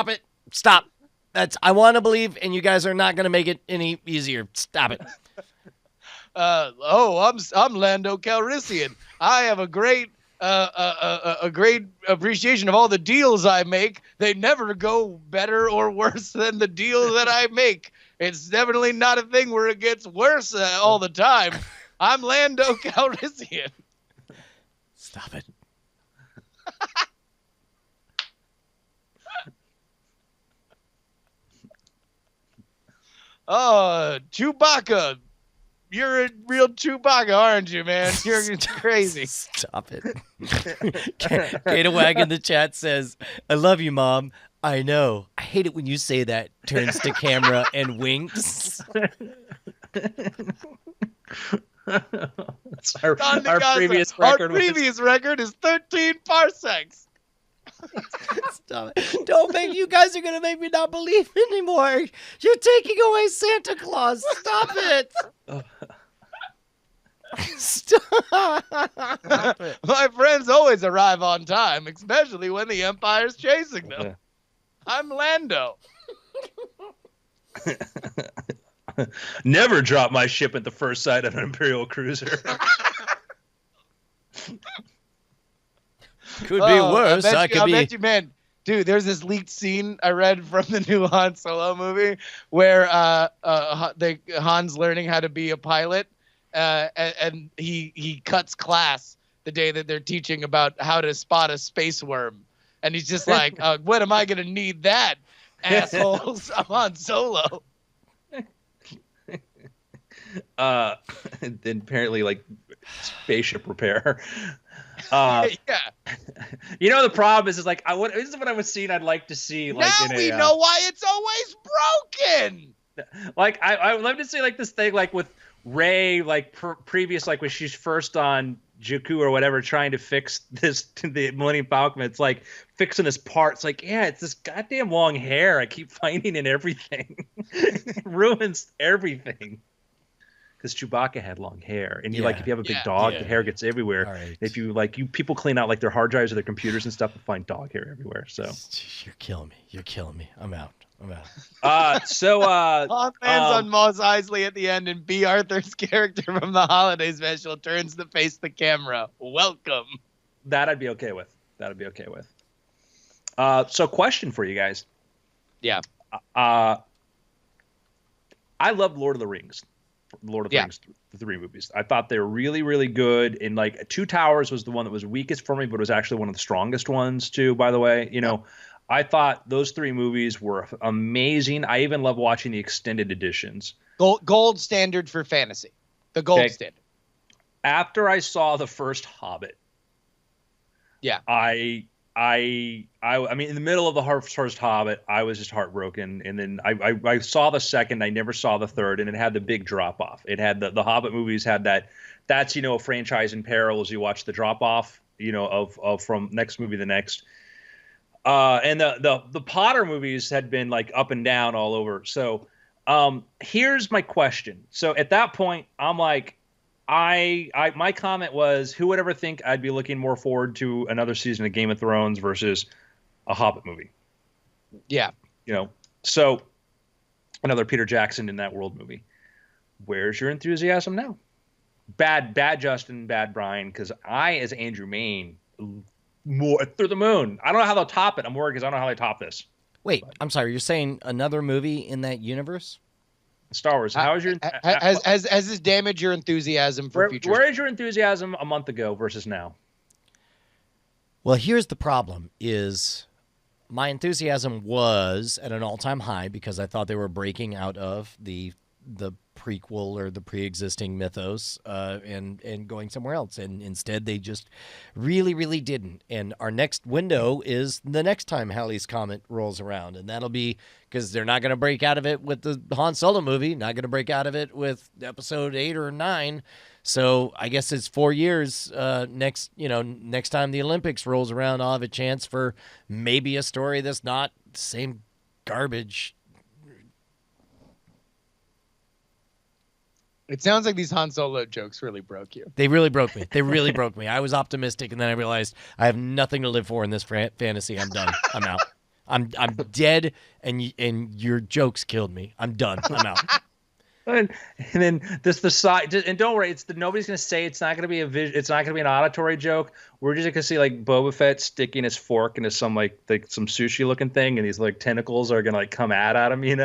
it. Stop. I want to believe, and you guys are not going to make it any easier. Stop it. I'm Lando Calrissian. I have a great appreciation of all the deals I make. They never go better or worse than the deals that I make. It's definitely not a thing where it gets worse all the time. I'm Lando Calrissian. Stop it. Oh, Chewbacca. You're a real Chewbacca, aren't you, man? You're crazy. Stop it. Kata Wag in the chat says, I love you, Mom. I know. I hate it when you say that. Turns to camera and winks. Our previous record. Our previous record is 13 parsecs. Stop it. Don't make you guys are gonna make me not believe anymore. You're taking away Santa Claus. Stop it. Stop it. My friends always arrive on time, especially when the Empire's chasing them. I'm Lando. Never drop my ship at the first sight of an Imperial cruiser. Could be worse. I I could bet be. you, man. Dude, there's this leaked scene I read from the new Han Solo movie where Han's learning how to be a pilot, and he cuts class the day that they're teaching about how to spot a space worm, and he's just like, "When am I gonna need that, assholes? I'm Han Solo." Then apparently, like spaceship repair. Yeah. You know, the problem is like this is what I was seeing. I'd like to see like Now we know why it's always broken. Like I would love to see like this thing like with Rey like previous like when she's first on Jakku or whatever trying to fix the Millennium Falcon. It's like fixing his parts. Like yeah, it's this goddamn long hair I keep finding in everything. It ruins everything. Because Chewbacca had long hair, and like if you have a big dog, the hair gets everywhere. Right. If you people clean out like their hard drives or their computers and stuff, and find dog hair everywhere. So You're killing me. You're killing me. I'm out. Han lands on Mos Eisley at the end, and B. Arthur's character from the holiday special turns to face the camera. Welcome. That I'd be okay with. So question for you guys. Yeah. I love Lord of the Rings. Rings, the 3 movies. I thought they were really, really good. And like Two Towers was the one that was weakest for me, but it was actually one of the strongest ones too, by the way. You know, I thought those 3 movies were amazing. I even love watching the extended editions. Gold standard for fantasy. The gold standard. After I saw the first Hobbit, I mean, in the middle of the first Hobbit, I was just heartbroken. And then I saw the second. I never saw the third, and it had the big drop off. It had the Hobbit movies had that's a franchise in peril as you watch the drop off, of from next movie to the next. And the Potter movies had been like up and down all over. So here's my question. So at that point, I'm like, my comment was, who would ever think I'd be looking more forward to another season of Game of Thrones versus a Hobbit movie? Yeah. So another Peter Jackson in that world movie. Where's your enthusiasm now? Bad Justin, bad Brian, because I, as Andrew Main, more through the moon. I don't know how they'll top it. I'm worried because I don't know how they top this. Wait, I'm sorry. You're saying another movie in that universe? Star Wars. How is your has this damaged your enthusiasm for future? Where is your enthusiasm a month ago versus now? Well, here's the problem: is my enthusiasm was at an all-time high because I thought they were breaking out of the prequel or the pre-existing mythos and going somewhere else, and instead they just really, really didn't. And our next window is the next time Halley's Comet rolls around, and that'll be because they're not going to break out of it with the Han Solo movie, not going to break out of it with episode 8 or 9. So I guess it's 4 years next time the Olympics rolls around, I'll have a chance for maybe a story that's not the same garbage. It sounds like these Han Solo jokes really broke you. They really broke me. I was optimistic, and then I realized I have nothing to live for in this fantasy. I'm done. I'm out. I'm dead, and your jokes killed me. I'm done. I'm out. And then the side, and don't worry, nobody's gonna say it's not gonna be it's not gonna be an auditory joke. We're just gonna see like Boba Fett sticking his fork into some like some sushi looking thing, and these like tentacles are gonna like come at him, and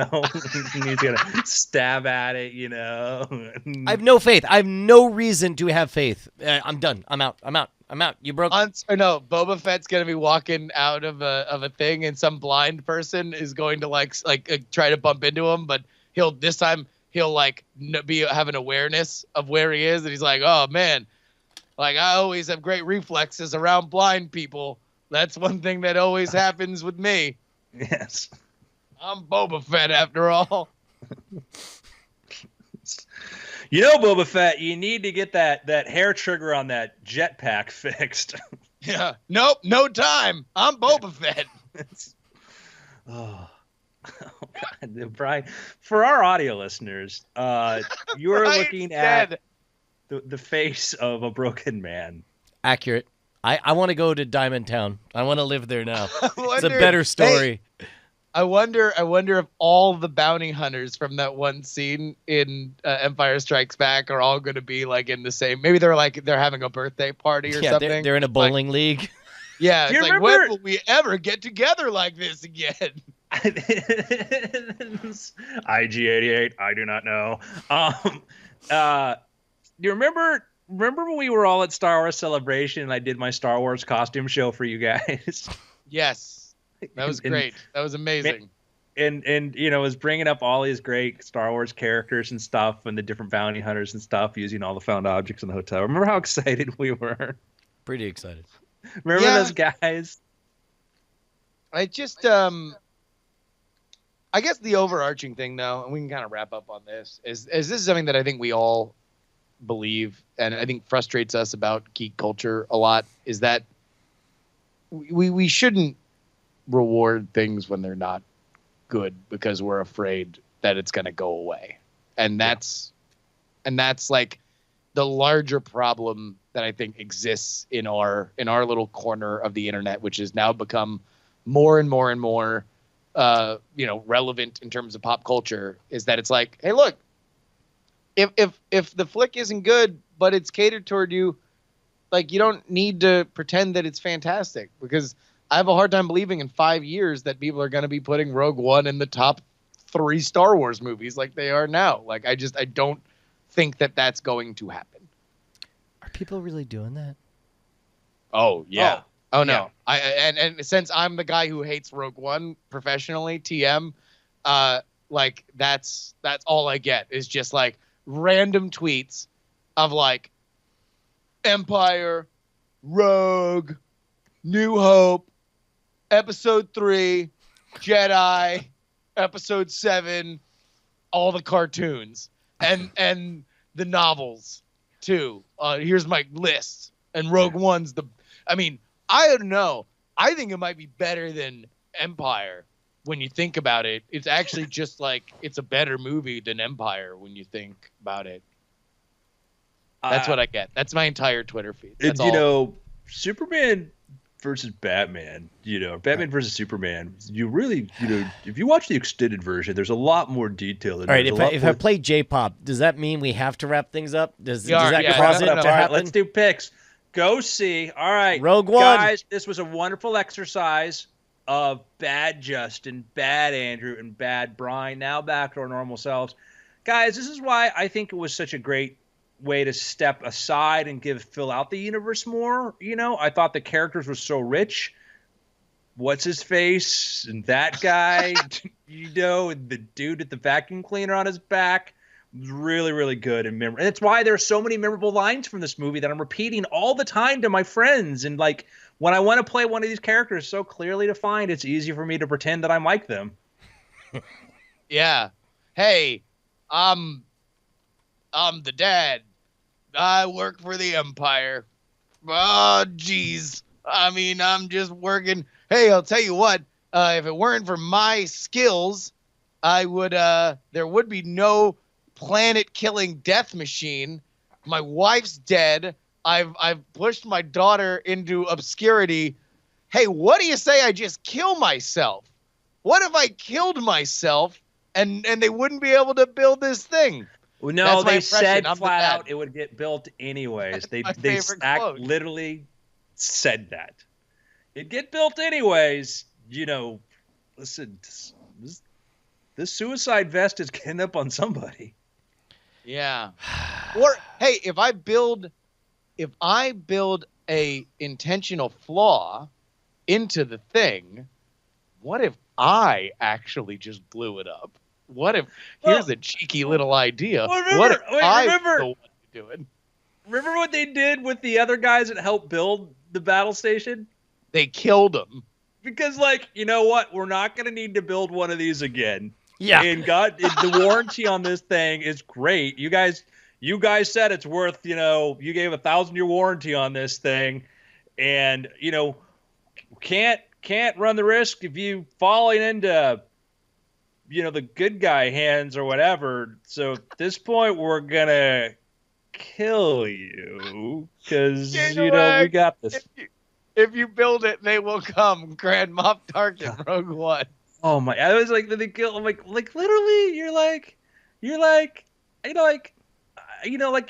he's gonna stab at it, I have no faith. I have no reason to have faith. I'm done. I'm out. You broke. No, Boba Fett's gonna be walking out of a thing, and some blind person is going to like try to bump into him, but he'll have an awareness of where he is, and he's like, oh man, like I always have great reflexes around blind people. That's one thing that always happens with me. Yes. I'm Boba Fett after all. Boba Fett, you need to get that hair trigger on that jetpack fixed. Yeah. Nope, no time. I'm Boba Fett. Oh God, Brian, for our audio listeners, you're looking at the face of a broken man. Accurate. I want to go to Diamond Town. I want to live there now. It's a better story. I wonder if all the bounty hunters from that one scene in Empire Strikes Back are all going to be like in the same. Maybe they're having a birthday party or Yeah, something. they're in a bowling league. Yeah, Do you it's like, remember- when will we ever get together like this again? IG-88, I do not know. You remember when we were all at Star Wars Celebration and I did my Star Wars costume show for you guys? Yes, that was great. That was amazing. And was bringing up all these great Star Wars characters and stuff and the different bounty hunters and stuff using all the found objects in the hotel. Remember how excited we were? Pretty excited. Remember Yeah. those guys? I just I guess the overarching thing, though, and we can kind of wrap up on this, is this is something that I think we all believe, and I think frustrates us about geek culture a lot, is that we shouldn't reward things when they're not good because we're afraid that it's going to go away. And that's like the larger problem that I think exists in our little corner of the internet, which has now become more and more and more relevant in terms of pop culture, is that it's like, hey, look, if the flick isn't good, but it's catered toward you, like, you don't need to pretend that it's fantastic, because I have a hard time believing in 5 years that people are going to be putting Rogue One in the top 3 Star Wars movies like they are now. Like, I don't think that that's going to happen. Are people really doing that? Oh, yeah. Oh no. Yeah. And since I'm the guy who hates Rogue One professionally, TM, like that's all I get is just like random tweets of like Empire, Rogue, New Hope, Episode 3, Jedi, Episode 7, all the cartoons and the novels too. Here's my list. And Rogue One's I don't know. I think it might be better than Empire when you think about it. It's actually just like it's a better movie than Empire when you think about it. That's what I get. That's my entire Twitter feed. That's all. Superman versus Batman, Batman versus Superman, you really, if you watch the extended version, there's a lot more detail. All right, if I play J-pop, does that mean we have to wrap things up? Does that cause it to All right, happen? let's do picks. Go see. All right, Rogue One. Guys, this was a wonderful exercise of bad Justin, bad Andrew, and bad Brian. Now back to our normal selves. Guys, this is why I think it was such a great way to step aside and fill out the universe more. I thought the characters were so rich. What's his face? And that guy, and the dude with the vacuum cleaner on his back was really, really good and memorable. And that's why there are so many memorable lines from this movie that I'm repeating all the time to my friends. And like when I want to play one of these characters so clearly defined, it's easy for me to pretend that I'm like them. Yeah. Hey, I'm the dad. I work for the Empire. Oh, geez. I'm just working. Hey, I'll tell you what. If it weren't for my skills, I would. There would be no planet-killing death machine. My wife's dead. I've pushed my daughter into obscurity. Hey, what do you say I just kill myself? What if I killed myself and they wouldn't be able to build this thing? Well, no, That's my they impression. said I'm the flat dad. out it would get built anyways. They favorite quote. literally said that. It'd get built anyways. Listen, this suicide vest is getting up on somebody. Yeah. Or hey, if I build a intentional flaw into the thing, what if I actually just blew it up? What if here's a cheeky little idea? What if I was the one to do it? Remember what they did with the other guys that helped build the battle station? They killed him. Because, like, you know what? We're not going to need to build one of these again. Yeah. And the warranty on this thing is great. You guys said it's worth, you gave a 1,000-year warranty on this thing. And, can't run the risk of you falling into, the good guy hands or whatever. So at this point, we're going to kill you because, we got this. If you build it, they will come. Grand Moff Tarkin, Rogue One. Oh my! I was like, the kill. I'm like literally, you're like, like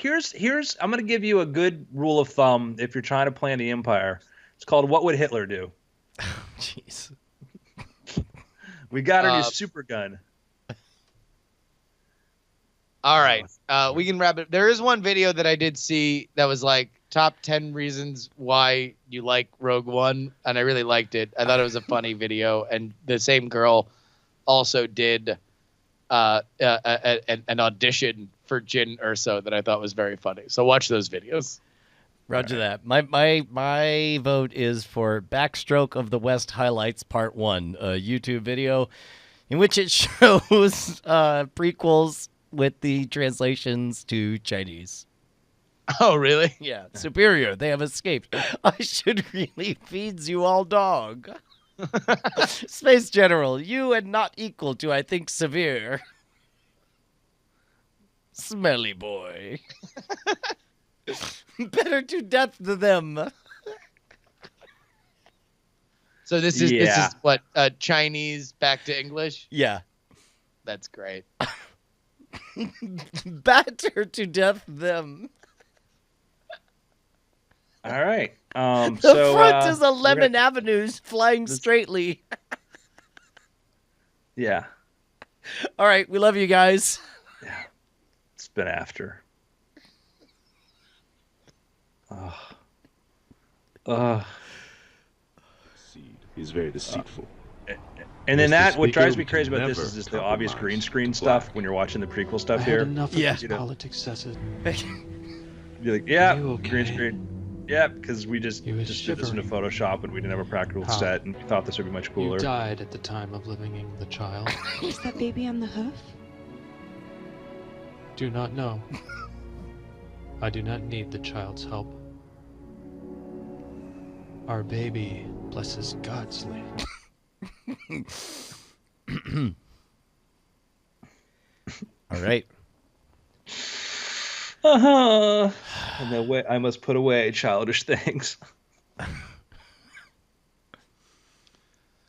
here's. I'm gonna give you a good rule of thumb if you're trying to plan the empire. It's called what would Hitler do? Jeez. We got our new super gun. All right, we can wrap it. There is one video that I did see that was like top 10 reasons why you like Rogue One, and I really liked it. I thought it was a funny video, and the same girl also did an audition for Jyn Erso that I thought was very funny. So watch those videos. Roger that. My vote is for Backstroke of the West Highlights Part 1, a YouTube video in which it shows prequels with the translations to Chinese. Oh, really? Yeah, superior. They have escaped. I should really feeds you all dog. Space General, you and not equal to, I think, severe. Smelly boy. Better to death to them. So this is what Chinese back to English? Yeah. That's great. Better to death them. All right. The front is 11 avenues flying straightly. Yeah. All right, we love you guys. Yeah. It's been after. He's very deceitful. And then Mr. what drives Speaker, me crazy we about this can is just never the obvious green compromise screen with stuff black. when you're watching the prequel stuff I here. had enough of Yeah. this politics, Cecil. You're like, yeah, you okay? green screen. Yeah, because we just You were did this into shivering. Photoshop and we didn't have a practical How? set and we thought this would be much cooler. You died at the time of living the child. Is that baby on the hoof? Do not know. I do not need the child's help. Our baby blesses Godsley. All right. And the way I must put away childish things.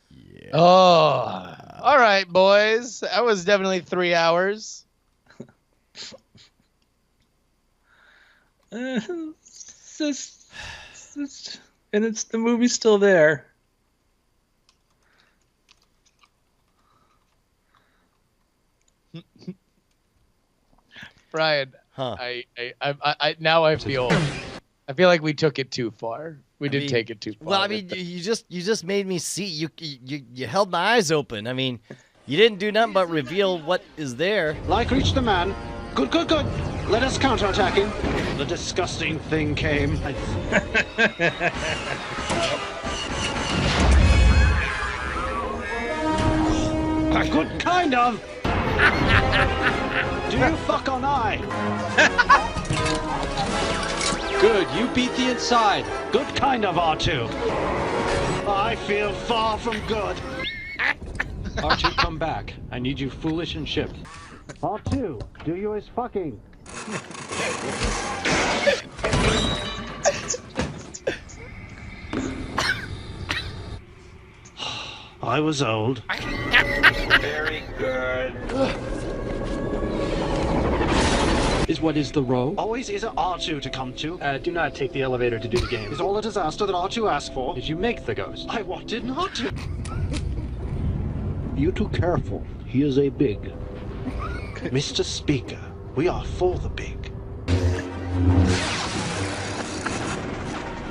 Yeah. Oh, all right, boys. That was definitely 3 hours. And it's the movie's still there. Brian, Huh. I now I feel like we took it too far. We did mean, take it too far. Well, I with mean, you just made me see. You held my eyes open. I mean, you didn't do nothing but reveal what is there. Like reached the man. Good. Let us counterattack him. The disgusting thing came. Good kind of. Do you fuck on eye? Good, you beat the inside. Good kind of, R2. I feel far from good. R2, come back. I need you foolish and shipped. R2, do you is fucking. I was old. Very good. Is what is the row? Always is an R2 to come to. Do not take the elevator to do the game. Is all the disaster that R2 asked for. Did you make the ghost? I wanted not to. You too careful. He is a big. Mr. Speaker, we are for the big.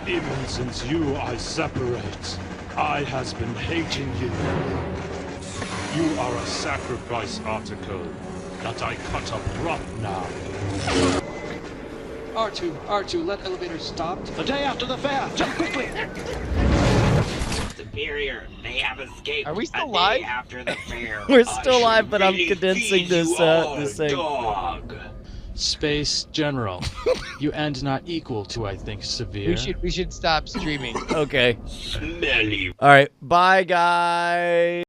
Even since you I separate, I has been hating you. You are a sacrifice article that I cut up rough now. R2, let elevator stop. The day after the fair, jump quickly! Superior, they have escaped. Are we still a live? day after the fair. We're still I live, should but I'm really condensing feed this you all this thing. dog. Space General. You end not equal to, I think, severe. We should stop streaming. Okay. Smelly. All right. Bye, guys.